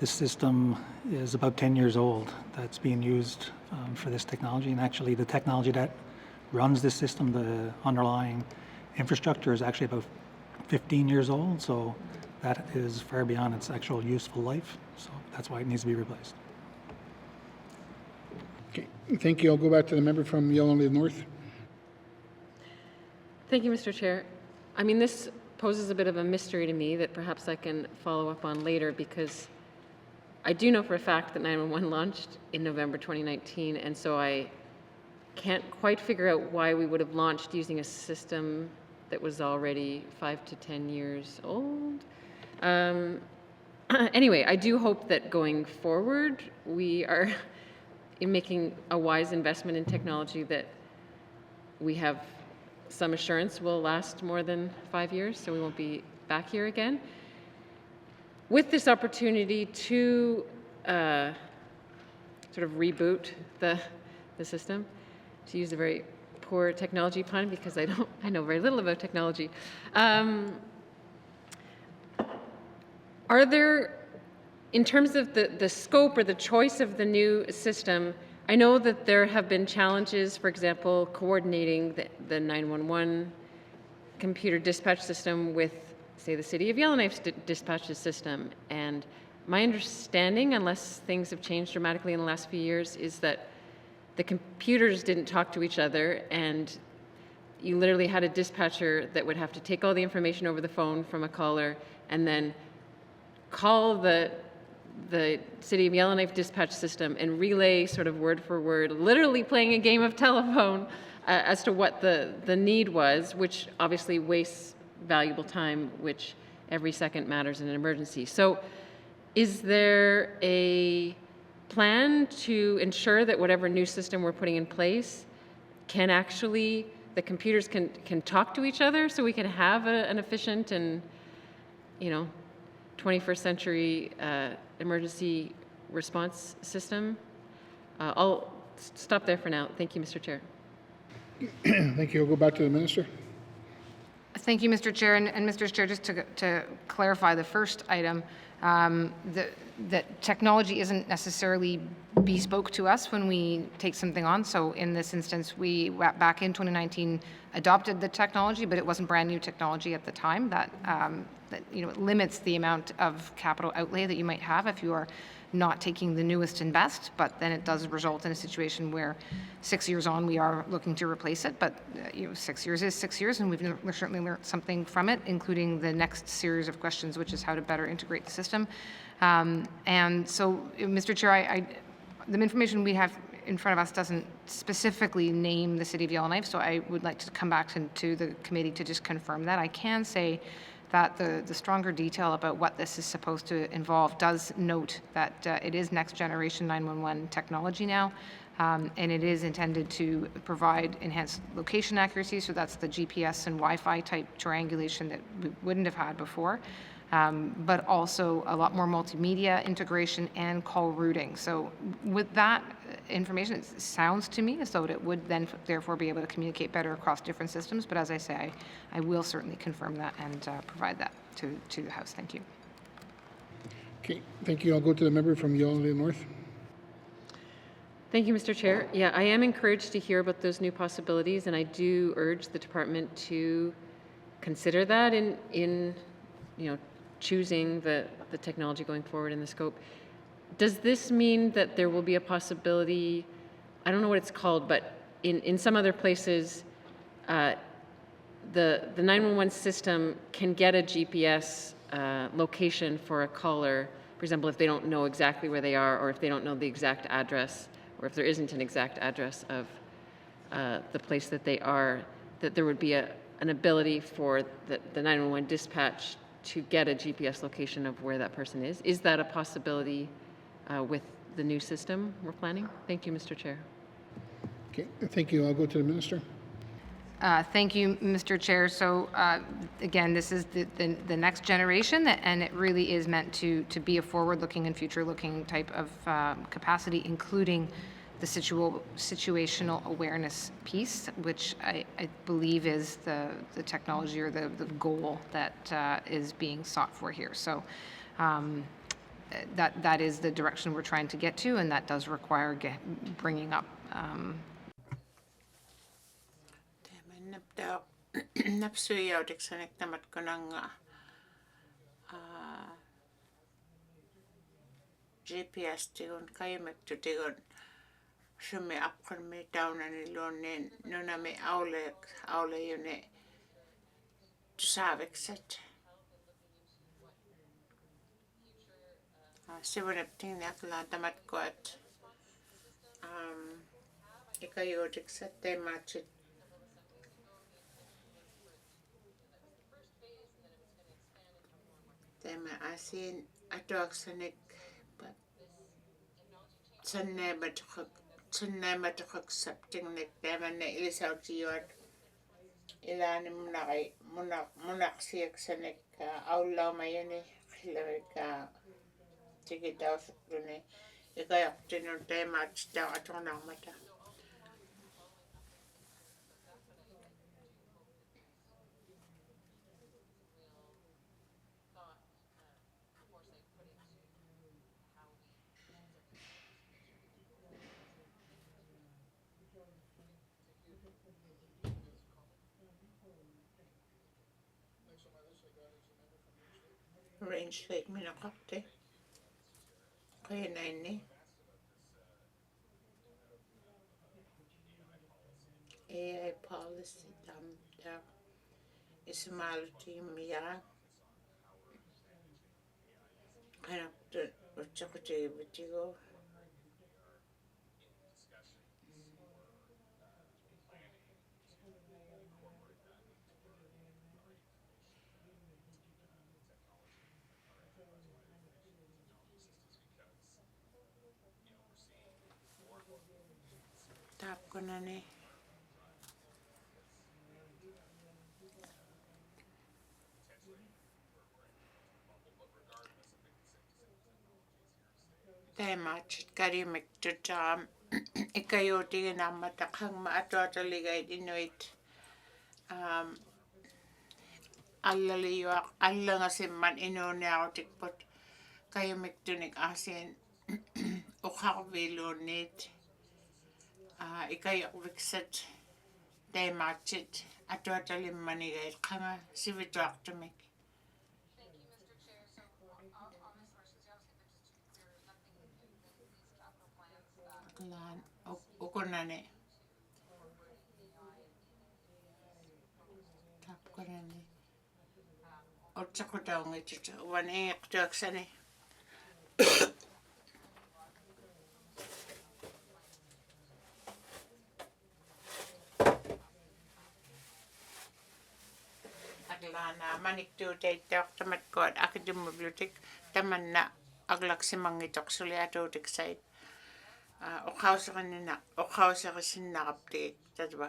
This system is about 10 years old that's being used for this technology, and actually the technology that runs this system, the underlying infrastructure, is actually about 15 years old, so that is far beyond its actual useful life, so that's why it needs to be replaced. Okay, thank you. I'll go back to the member from Yellowknife North. Thank you, Mr. Chair. I mean, this poses a bit of a mystery to me that perhaps I can follow up on later, because I do know for a fact that 911 launched in November 2019, and so I can't quite figure out why we would have launched using a system that was already 5 to 10 years old. Anyway, I do hope that going forward, we are making a wise investment in technology that we have some assurance will last more than 5 years, so we won't be back here again. With this opportunity to sort of reboot the system, to use a very poor technology pun because I know very little about technology. Are there, in terms of the scope or the choice of the new system, I know that there have been challenges, for example, coordinating the 911 computer dispatch system with, say, the City of Yellowknife's dispatch system. And my understanding, unless things have changed dramatically in the last few years, is that the computers didn't talk to each other, and you literally had a dispatcher that would have to take all the information over the phone from a caller and then call the City of Yellowknife dispatch system and relay sort of word for word, literally playing a game of telephone as to what the need was, which obviously wastes valuable time, which every second matters in an emergency. So is there a plan to ensure that whatever new system we're putting in place can actually, the computers can talk to each other so we can have an efficient and, 21st century emergency response system? I'll stop there for now. Thank you, Mr. Chair. Thank you. I'll go back to the Minister. Thank you, Mr. Chair. And Mr. Chair, just to clarify the first item, that technology isn't necessarily bespoke to us when we take something on. So in this instance, we, back in 2019, adopted the technology, but it wasn't brand new technology at the time. That it limits the amount of capital outlay that you might have if you are not taking the newest and best, but then it does result in a situation where 6 years on we are looking to replace it. But 6 years is 6 years, and we've certainly learned something from it, including the next series of questions, which is how to better integrate the system. And so, Mr. Chair, the information we have in front of us doesn't specifically name the City of Yellowknife, so I would like to come back to the committee to just confirm that. I can say that the stronger detail about what this is supposed to involve does note that it is next generation 911 technology now, and it is intended to provide enhanced location accuracy, so that's the GPS and Wi-Fi type triangulation that we wouldn't have had before, but also a lot more multimedia integration and call routing. So with that information, it sounds to me as though it would then therefore be able to communicate better across different systems, but as I say, I will certainly confirm that and provide that to the House. Thank you. Okay, thank you. I'll go to the member from Yellowknife North. Thank you, Mr. Chair. Yeah, I am encouraged to hear about those new possibilities, and I do urge the department to consider that in choosing the technology going forward in the scope. Does this mean that there will be a possibility, I don't know what it's called, but in some other places, the 911 system can get a GPS location for a caller, for example, if they don't know exactly where they are, or if they don't know the exact address, or if there isn't an exact address of the place that they are, that there would be an ability for the 911 dispatch to get a GPS location of where that person is. Is that a possibility with the new system we're planning? Thank you, Mr. Chair. Okay, thank you. I'll go to the minister. Thank you, Mr. Chair. So again, this is the next generation, and it really is meant to be a forward-looking and future-looking type of capacity, including the situational awareness piece, which I believe is the technology or the goal that is being sought for here. So that is the direction we're trying to get to, and that does require bringing up napsuyautiksanik tamat ko ng GPS tigon kayo megtutigon shumi apkon me down ani lonen nuna me aule yune tusavikset sivunepting nakla tamat ko at ikayutikset te machit tema asin atuaksanik sanne matukak sapting nek tema ne ilisautiot ilani munak siak sanek aulau mayani khilarika tigitaw sukune ikayak tinun tema chita atona mata range like minakakte kaya na ini AI policy da ismaluti miya kanak to uchakuti bitigo tap ko na ni tema chit kari mektutam ikayoti na matakang maatwataligay inuit allaliyuak allangasimman inuuniarutikput kayo mektunik asin ukharvilunit ikayak vikset tema chit atwatalimmanigay kanga sivituaktumik lan ukunane tap kunane otsakutaungi chucha wani iqtuaksani aglana maniktu teitok tamat kod akadum bibliotek tamanna aglaksimangitoksuliatutik sait oqausaqinnaqaptiik tatwa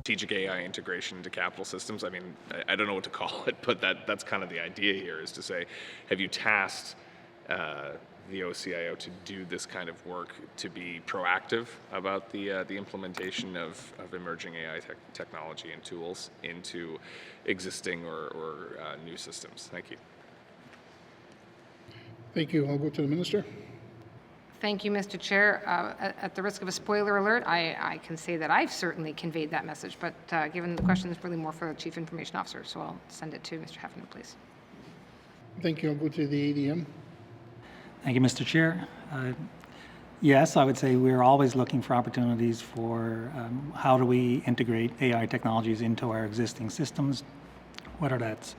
strategic AI integration into capital systems. I mean, I don't know what to call it, but that's kind of the idea here, is to say, have you tasked the OCIO to do this kind of work, to be proactive about the implementation of emerging AI technology and tools into existing or new systems? Thank you. Thank you. I'll go to the Minister. Thank you, Mr. Chair. At the risk of a spoiler alert, I can say that I've certainly conveyed that message, but given the question is really more for the Chief Information Officer, so I'll send it to Mr. Heffernan, please. Thank you. I'll go to the ADM. Thank you, Mr. Chair. Yes, I would say we're always looking for opportunities for how do we integrate AI technologies into our existing systems, whether that's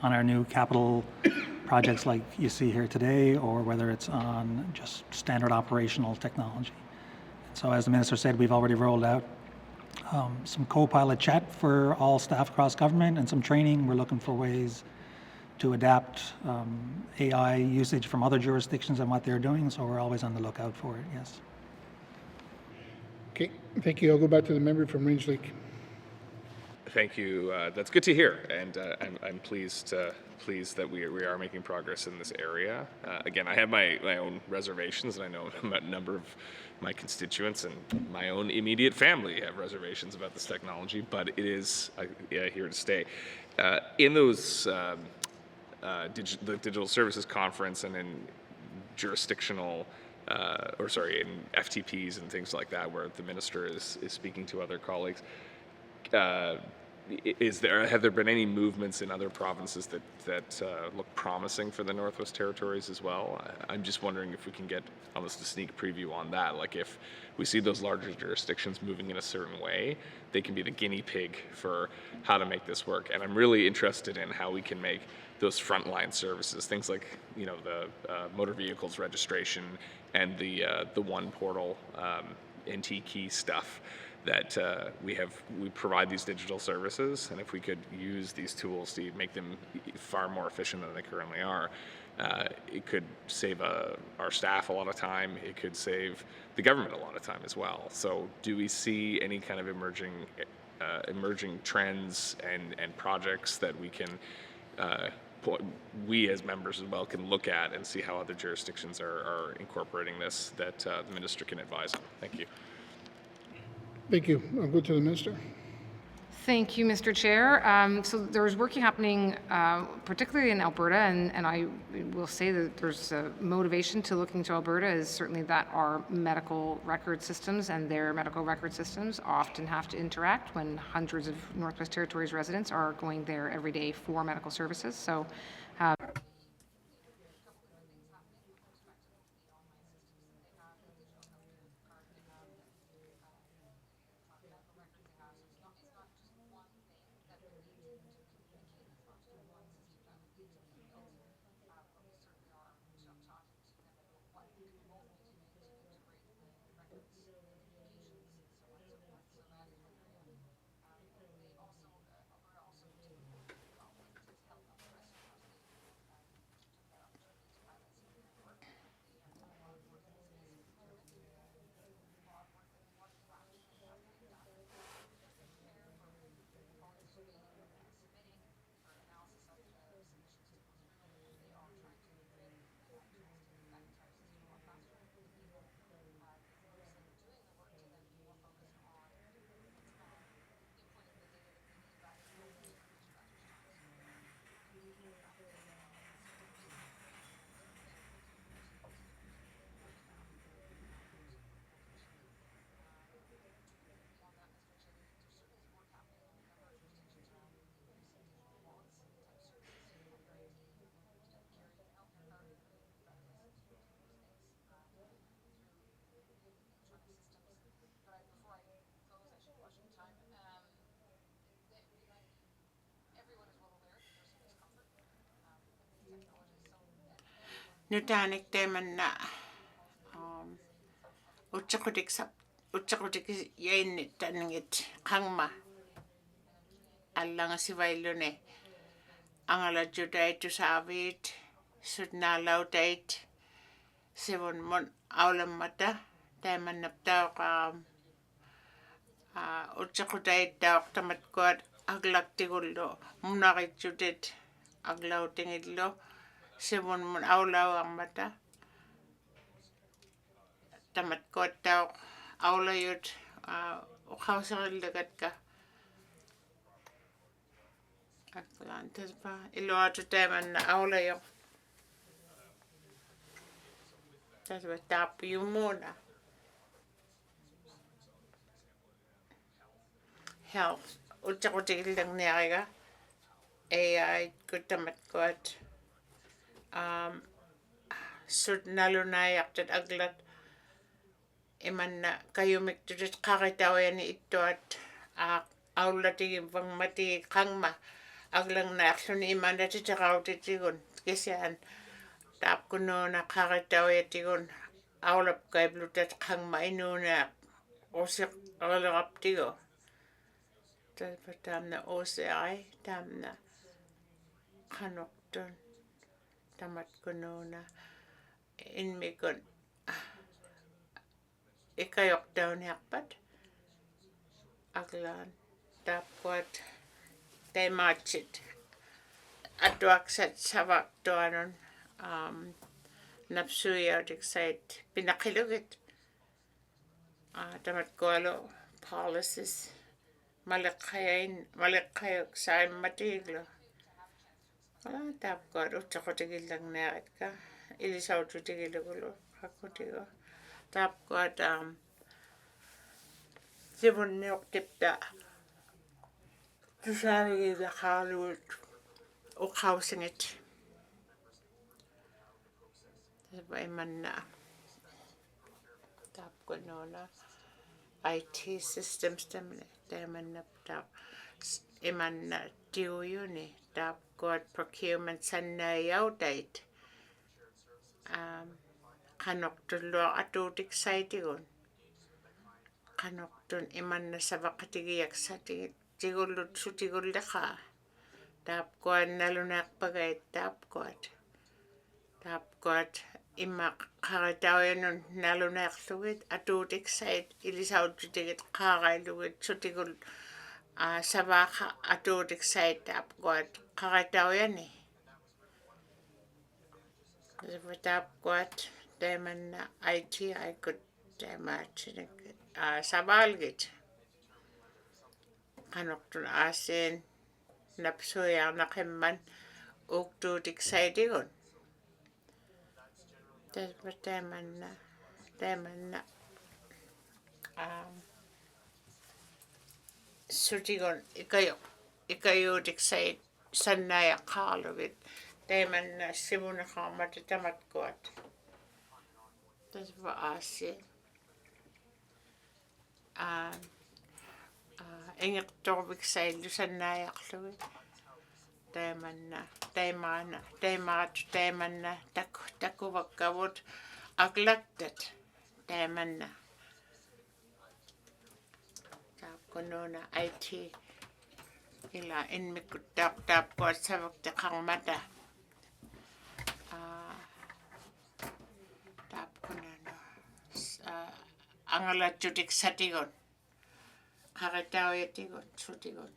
on our new capital projects like you see here today, or whether it's on just standard operational technology. So as the Minister said, we've already rolled out some co-pilot chat for all staff across government and some training. We're looking for ways to adapt AI usage from other jurisdictions and what they're doing, so we're always on the lookout for it, yes. Okay, thank you. I'll go back to the member from Range Lake. Thank you. That's good to hear, and I'm pleased that we are making progress in this area. Again, I have my own reservations, and I know a number of my constituents and my own immediate family have reservations about this technology, but it is here to stay. In those the Digital Services Conference and in jurisdictional in FTPs and things like that, where the minister is speaking to other colleagues, have there been any movements in other provinces that look promising for the Northwest Territories as well? I'm just wondering if we can get almost a sneak preview on that. Like, if we see those larger jurisdictions moving in a certain way, they can be the guinea pig for how to make this work. And I'm really interested in how we can make those frontline services, things like the motor vehicles registration and the one portal NT key stuff, that we provide these digital services, and if we could use these tools to make them far more efficient than they currently are, it could save our staff a lot of time. It could save the government a lot of time as well. So do we see any kind of emerging trends and projects that we can we as members as well can look at and see how other jurisdictions are incorporating this, that the minister can advise on? Thank you. Thank you. I'll go to the Minister. Thank you, Mr. Chair. So there's work happening, particularly in Alberta, and I will say that there's a motivation to looking to Alberta is certainly that our medical record systems and their medical record systems often have to interact when hundreds of Northwest Territories residents are going there every day for medical services. So Nutanik teman na utsakutik yain taningit kangma allang sivailune angala judai tu savit sudna lautait sevon mon aulam mata teman naptau Utsakudaitaaq tamatkuat aglaktigullu munaqitsutit aglautingillu simun mun aulauarmata tamatkuattauq aulayut uqausarillagatka aklaan taspa iluatutaimanna aulayoq taspa taappiumuna health utsaqutigillerniariga AI kuttamatkuat sut nalunaiartat aglat imanna kayumiktutit qaritauiani ittuat aullatigim vangmati qangma aglangnaarluni imanatiteqautitigun kisian taapkunuuna qaritauiatigun aulapkaiplutat qangma inuunaaq usiq aleraptigu taspa taamna OCI taamna qanuqtun tamatkunuuna inmikun ikayoqtauniarpat aglaan taapkuat taimaatsit atuaksat savaqtuanun napsuiautiksait pinaqilugit tamatkualu policies maliqqayuk saimmatiglu taapkuat utsaqutigillerniaritka ilisaututigilugulu qakkutigu taapkuat simunniuqtipta tusaanigillaqaalugut uqausingit taspa imanna taapkunuuna IT systems taimannaptaaq imanna tiuyuni taapkuat procurement sannaiautait qanuqtulluaq atuutiksaitigun qanuqtun imanna savaqatigiaksati tigullut sutigulliqaa taapkuat nalunaaqpagait taapkuat immaq qaritauianun nalunaaqlugit atuutiksait ilisaututigit qaarailugit sutigul savaaqa atuutiksait taapkuat qaritauiani taapkuat taimanna IT aikut taimaatinik savaalgit qanuqtun aasiin napsuiarnaqimman uuktuutiksaitigun taspa taimanna sutigun ikayuutiksait sannaiaqqaarlugit taimanna simuneqarmata tamatkuat taspa aasiin ingiqtorviksaillu sannaiaqlugit taimanna takuvakkavut aglaktat taimanna taapkunuuna IT ila inmikkuttaaq taapkuat savakteqarmata taapkunuuna angalatsutiksatigun qaritauiatigun sutigun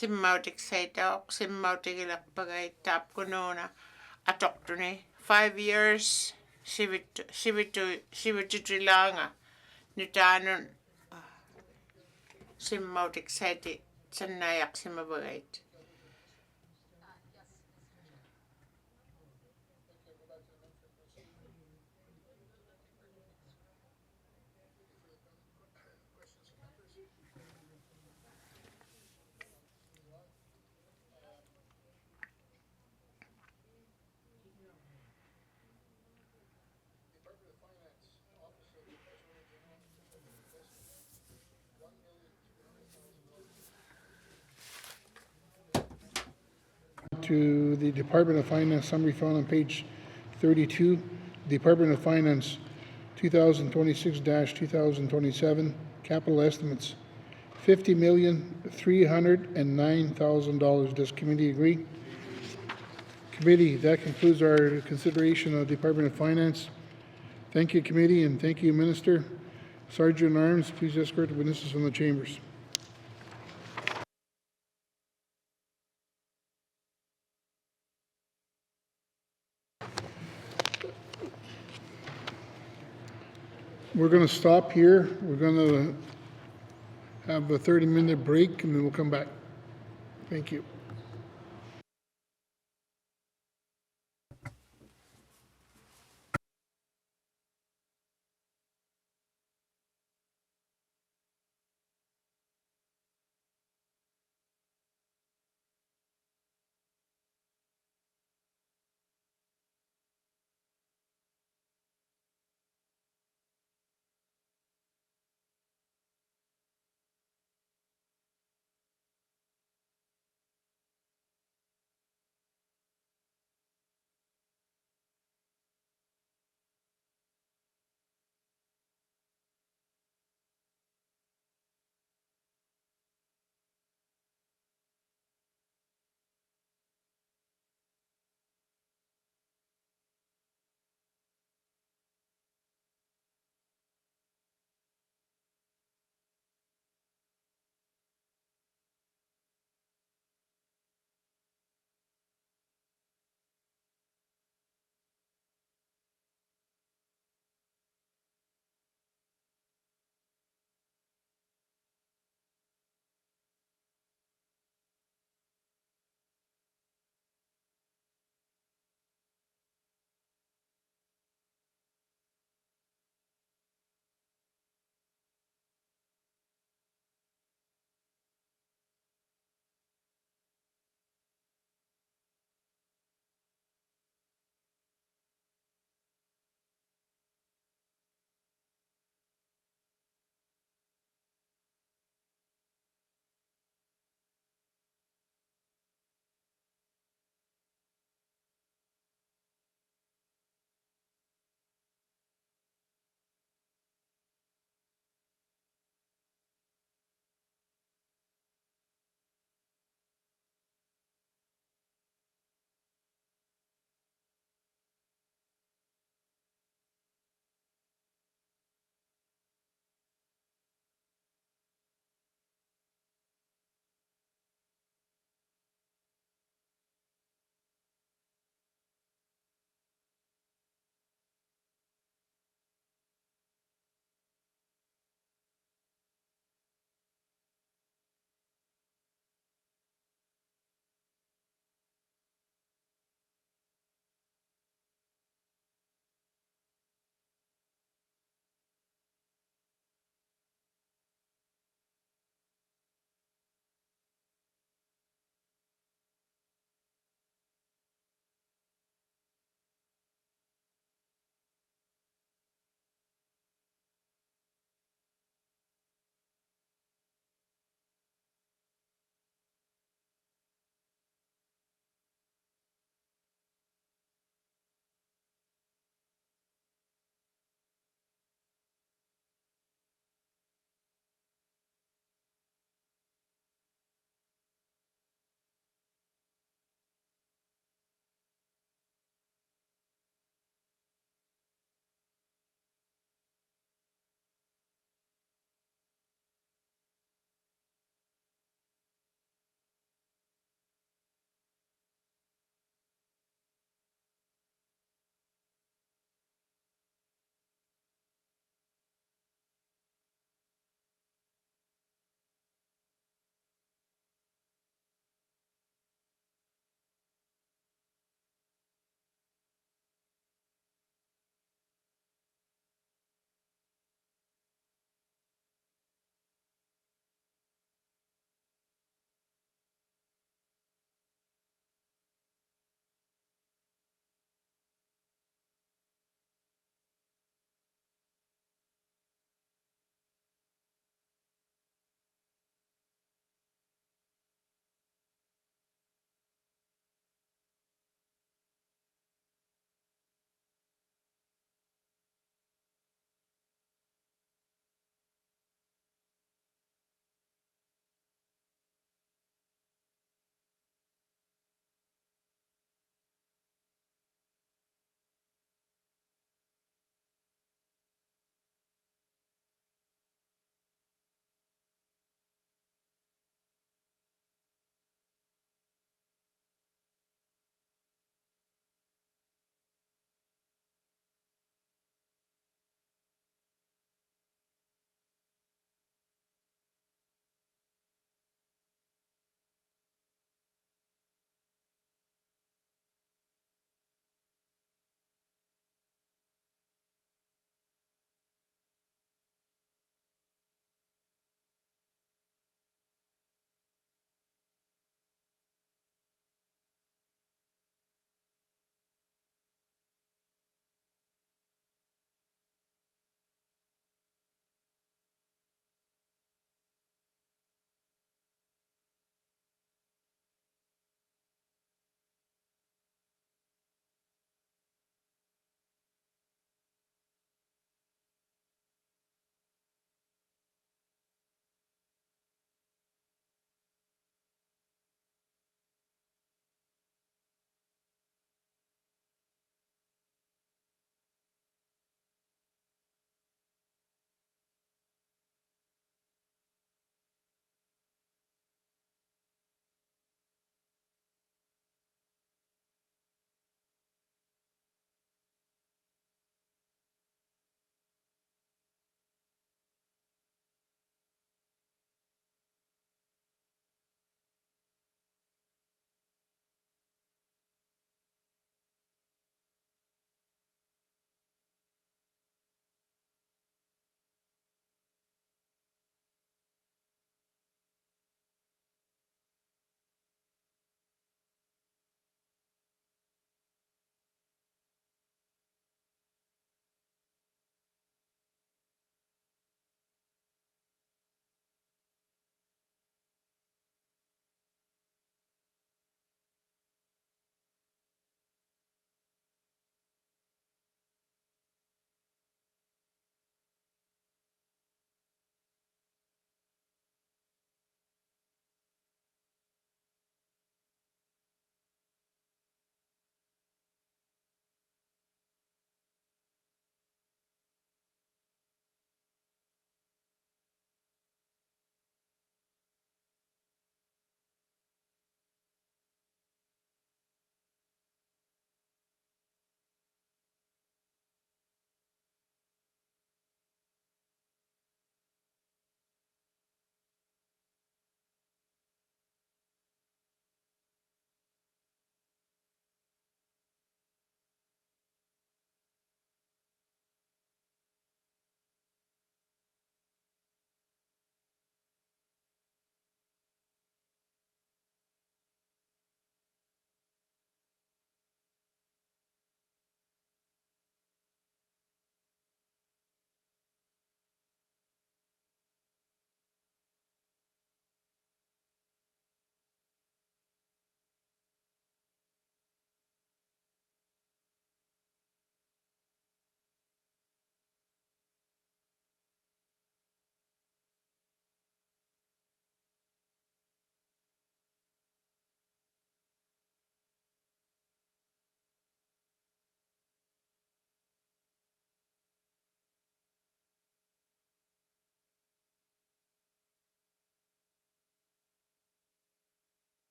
simmautiksaitauq simmautigilaqpagait taapkunuuna atokduni 5 years sivitutrilanga nytanun simmautik sati sannayak simabagait. To the Department of Finance summary found on page 32, Department of Finance 2026-2027 capital estimates $50,309,000. Does committee agree? Committee, that concludes our consideration of Department of Finance. Thank you, committee, and thank you, Minister. Sergeant at Arms, please escort the witnesses from the chambers. We're going to stop here. We're going to have a 30-minute break, and then we'll come back. Thank you.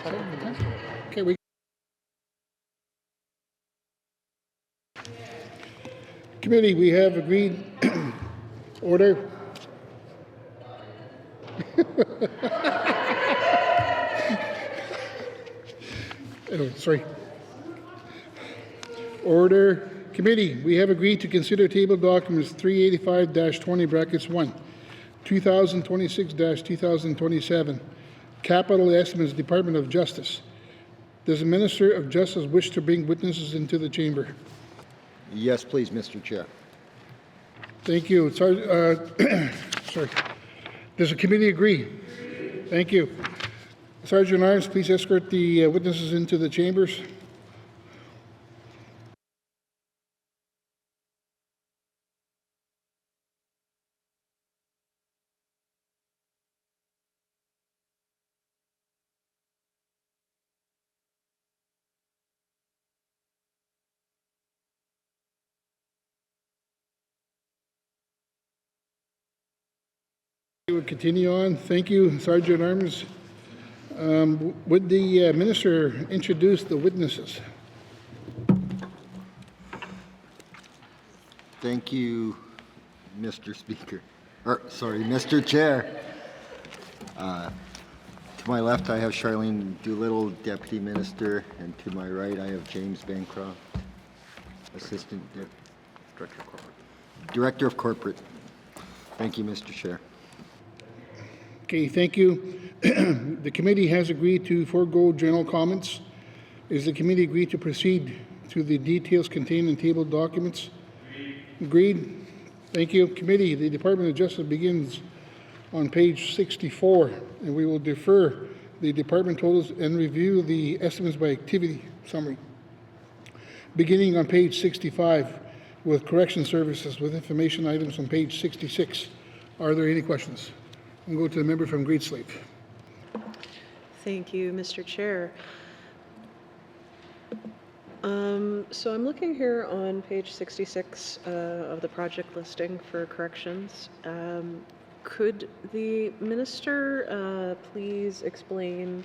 Okay, we. Committee, we have agreed. Order. Oh, sorry. Order. Committee, we have agreed to consider table documents 385-20 brackets 1, 2026-2027, capital estimates, Department of Justice. Does the Minister of Justice wish to bring witnesses into the chamber? Yes, please, Mr. Chair. Thank you. Sorry. Does the committee agree? Thank you. Sergeant Arms, please escort the witnesses into the chambers. We will continue on. Thank you, Sergeant Arms. Would the Minister introduce the witnesses? Thank you, Mr. Speaker. Mr. Chair. To my left, I have Charlene Doolittle, Deputy Minister, and to my right, I have James Bancroft, Assistant Director of Corporate. Thank you, Mr. Chair. Okay, thank you. The committee has agreed to forego general comments. Is the committee agreed to proceed to the details contained in tabled documents? Agreed. Thank you. Committee, the Department of Justice begins on page 64, and we will defer the department totals and review the estimates by activity summary. Beginning on page 65 with correction services with information items on page 66. Are there any questions? We'll go to the member from Great Slave. Thank you, Mr. Chair. So I'm looking here on page 66 of the project listing for corrections. Could the minister please explain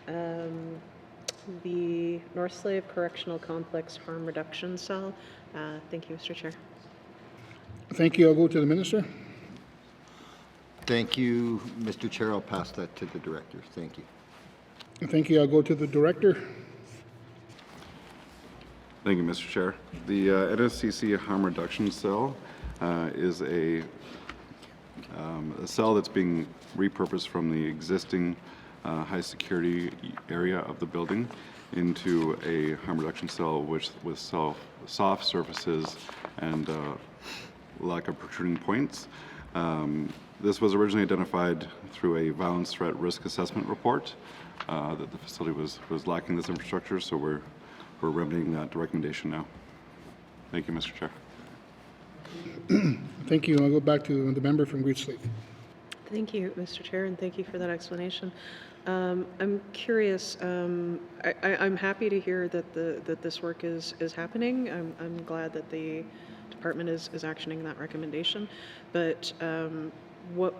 the North Slave Correctional Complex Harm Reduction Cell? Thank you, Mr. Chair. Thank you. I'll go to the minister. Thank you, Mr. Chair. I'll pass that to the director. Thank you. Thank you. I'll go to the director. Thank you, Mr. Chair. The NSCC Harm Reduction Cell is a cell that's being repurposed from the existing high security area of the building into a harm reduction cell with soft surfaces and lack of protruding points. This was originally identified through a violence threat risk assessment report that the facility was lacking this infrastructure, so we're remedying that recommendation now. Thank you, Mr. Chair. Thank you. I'll go back to the member from Great Slave. Thank you, Mr. Chair, and thank you for that explanation. I'm curious. I'm happy to hear that this work is happening. I'm glad that the department is actioning that recommendation. But what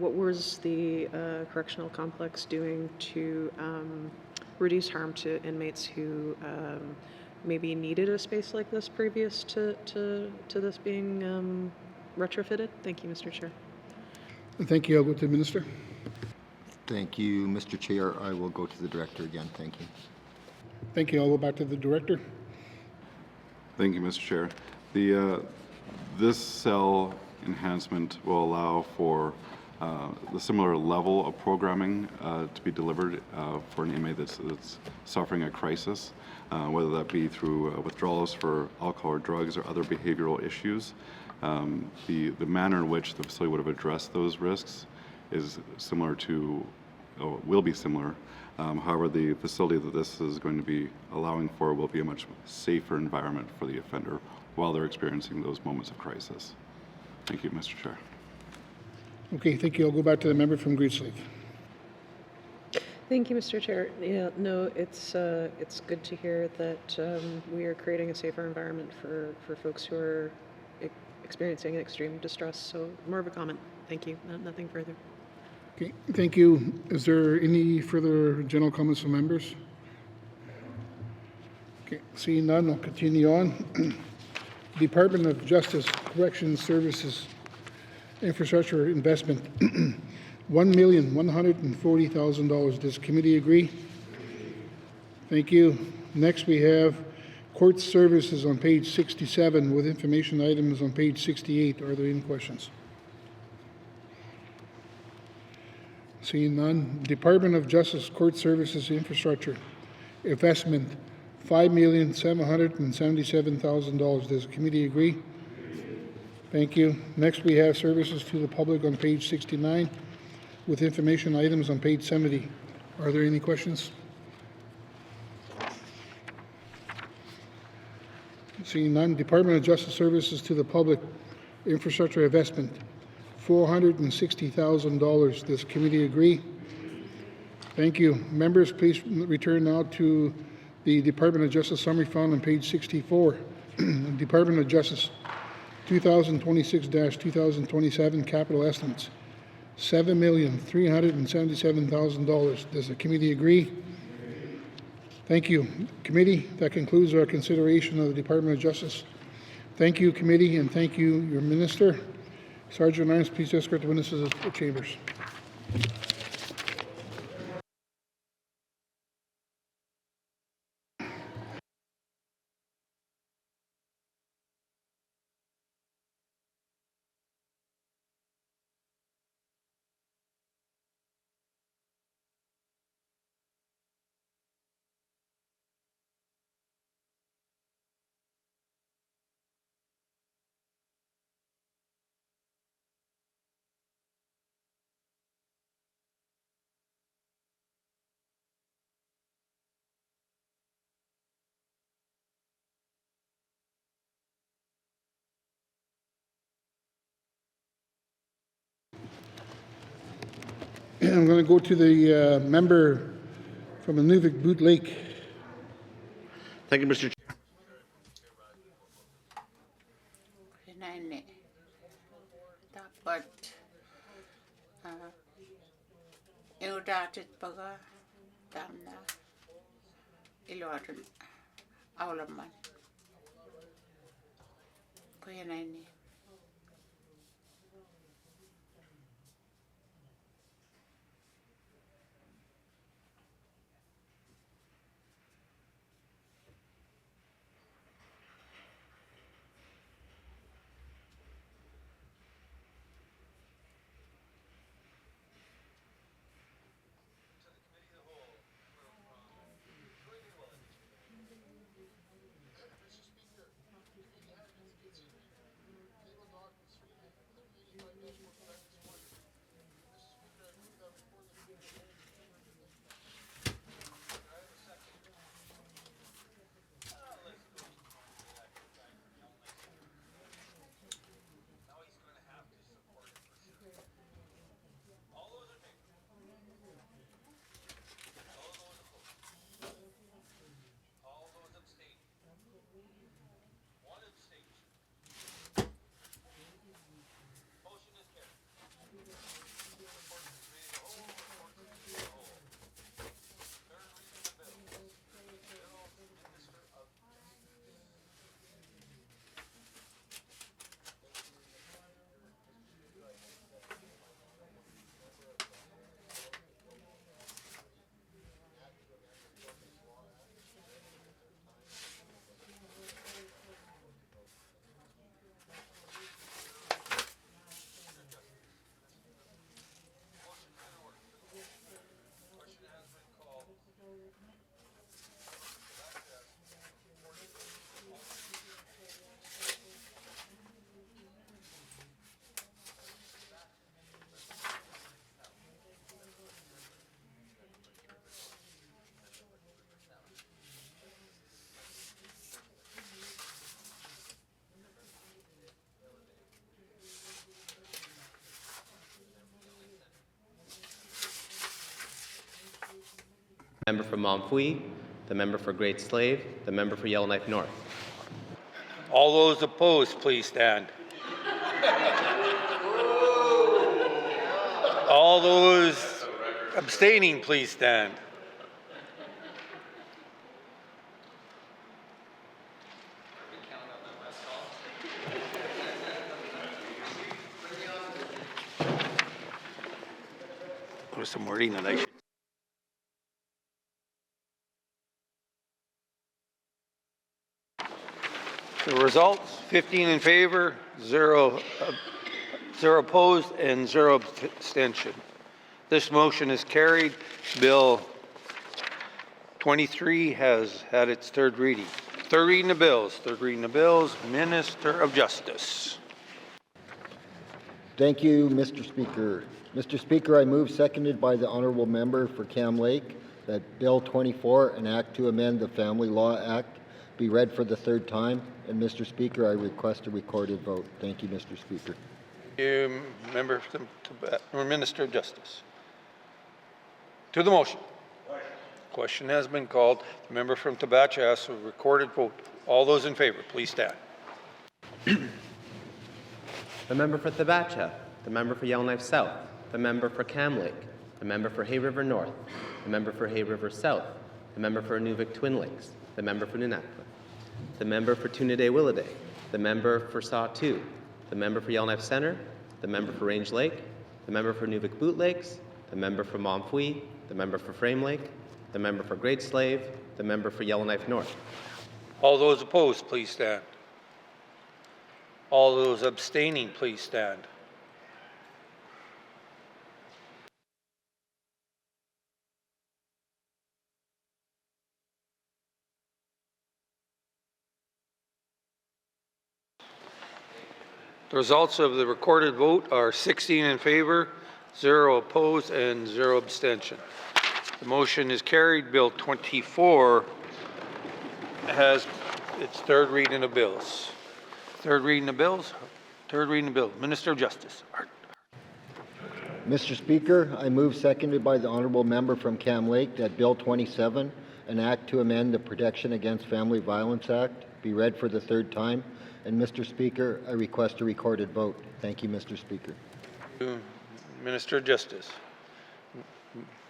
was the correctional complex doing to reduce harm to inmates who maybe needed a space like this previous to this being retrofitted? Thank you, Mr. Chair. Thank you. I'll go to the minister. Thank you, Mr. Chair. I will go to the director again. Thank you. Thank you. I'll go back to the director. Thank you, Mr. Chair. This cell enhancement will allow for the similar level of programming to be delivered for an inmate that's suffering a crisis, whether that be through withdrawals for alcohol or drugs or other behavioral issues. The manner in which the facility would have addressed those risks is similar to, or will be similar. However, the facility that this is going to be allowing for will be a much safer environment for the offender while they're experiencing those moments of crisis. Thank you, Mr. Chair. Okay, thank you. I'll go back to the member from Great Slave. Thank you, Mr. Chair. Yeah, no, it's good to hear that we are creating a safer environment for folks who are experiencing extreme distress. So more of a comment. Thank you. Nothing further. Okay, thank you. Is there any further general comments from members? Okay, seeing none, I'll continue on. Department of Justice Corrections Services Infrastructure Investment, $1,140,000. Does the committee agree? Thank you. Next, we have Court Services on page 67 with information items on page 68. Are there any questions? Seeing none. Department of Justice Court Services Infrastructure Investment, $5,777,000. Does the committee agree? Thank you. Next, we have Services to the Public on page 69 with information items on page 70. Are there any questions? Seeing none. Department of Justice Services to the Public Infrastructure Investment, $460,000. Does the committee agree? Thank you. Members, please return now to the Department of Justice Summary Fund on page 64. Department of Justice 2026-2027 capital estimates, $7,377,000. Does the committee agree? Thank you. Committee, that concludes our consideration of the Department of Justice. Thank you, committee, and thank you, your minister. Sergeant Arms, please escort the witnesses to the chambers. I'm going to go to the member from Inuvik Boot Lake. Thank you, Mr. Chair. Hinaine. Dapat eudatit baga damna iluatun aulaman. Ko hinaine. Member for Montfouille, the member for Great Slave, the member for Yellowknife North. All those opposed, please stand. All those abstaining, please stand. There's some wording that I should. The results, 15 in favor, 0 opposed, and 0 abstention. This motion is carried. Bill 23 has had its third reading. Third reading of bills. Third reading of bills. Minister of Justice. Thank you, Mr. Speaker. Mr. Speaker, I move, seconded by the honourable member for Cam Lake, that Bill 24, an act to amend the Family Law Act, be read for the third time. And Mr. Speaker, I request a recorded vote. Thank you, Mr. Speaker. Member or Minister of Justice. To the motion. Question has been called. The member from Tabacha asks for a recorded vote. All those in favor, please stand. The member for Tabacha, the member for Yellowknife South, the member for Cam Lake, the member for Hay River North, the member for Hay River South, the member for Inuvik Twin Lakes, the member for Nunatpa, the member for Tunaday-Willaday, the member for Saw 2, the member for Yellowknife Centre, the member for Range Lake, the member for Inuvik Boot Lakes, the member for Momfui, the member for Frame Lake, the member for Great Slave, the member for Yellowknife North. All those opposed, please stand. All those abstaining, please stand. The results of the recorded vote are 16 in favor, 0 opposed, and 0 abstention. The motion is carried. Bill 24 has its third reading of bills. Third reading of bills. Third reading of bills. Minister of Justice. Mr. Speaker, I move, seconded by the honourable member from Cam Lake, that Bill 27, an act to amend the Protection Against Family Violence Act, be read for the third time. And Mr. Speaker, I request a recorded vote. Thank you, Mr. Speaker. Minister of Justice.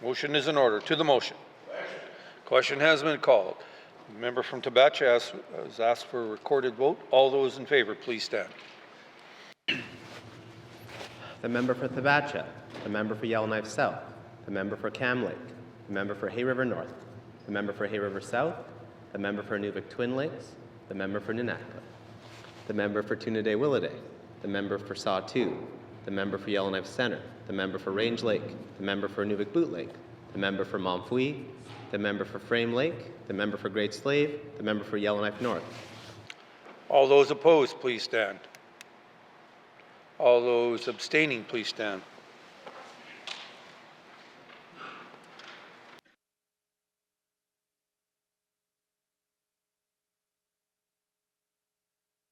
Motion is in order. To the motion. Question has been called. The member from Tabacha has asked for a recorded vote. All those in favor, please stand. The member for Tabacha, the member for Yellowknife South, the member for Cam Lake, the member for Hay River North, the member for Hay River South, the member for Inuvik Twin Lakes, the member for Nunatpa, the member for Tunaday-Willaday, the member for Saw 2, the member for Yellowknife Centre, the member for Range Lake, the member for Inuvik Boot Lake, the member for Momfui, the member for Frame Lake, the member for Great Slave, the member for Yellowknife North. All those opposed, please stand. All those abstaining, please stand.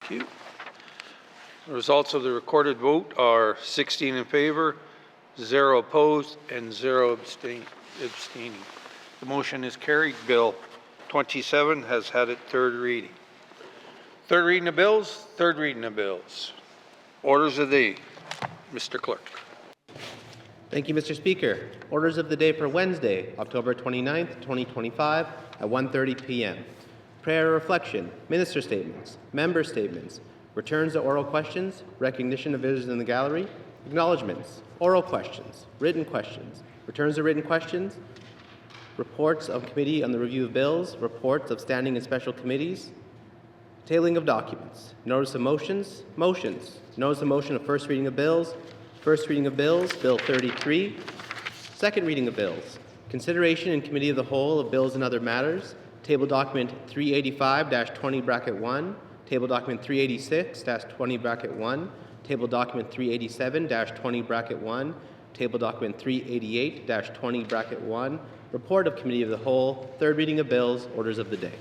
Thank you. The results of the recorded vote are 16 in favor, 0 opposed, and 0 abstaining. The motion is carried. Bill 27 has had its third reading. Third reading of bills. Third reading of bills. Orders of the day. Mr. Clerk. Thank you, Mr. Speaker. Orders of the day for Wednesday, October 29th, 2025 at 1:30 p.m. Prayer reflection, minister statements, member statements, returns to oral questions, recognition of visitors in the gallery, acknowledgements, oral questions, returns to written questions, reports of committee on the review of bills, reports of standing and special committees, tabling of documents, notice of motions, notice of motion of first reading of bills, Bill 33, second reading of bills, consideration in committee of the whole of bills and other matters, table document 385-20(1), table document 386-20(1), table document 387-20(1), table document 388-20(1), report of committee of the whole, third reading of bills, orders of the day.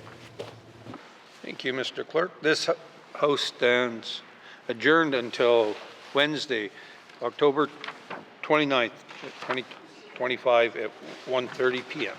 Thank you, Mr. Clerk. This House stands adjourned until Wednesday, October 29th, 2025 at 1:30 p.m.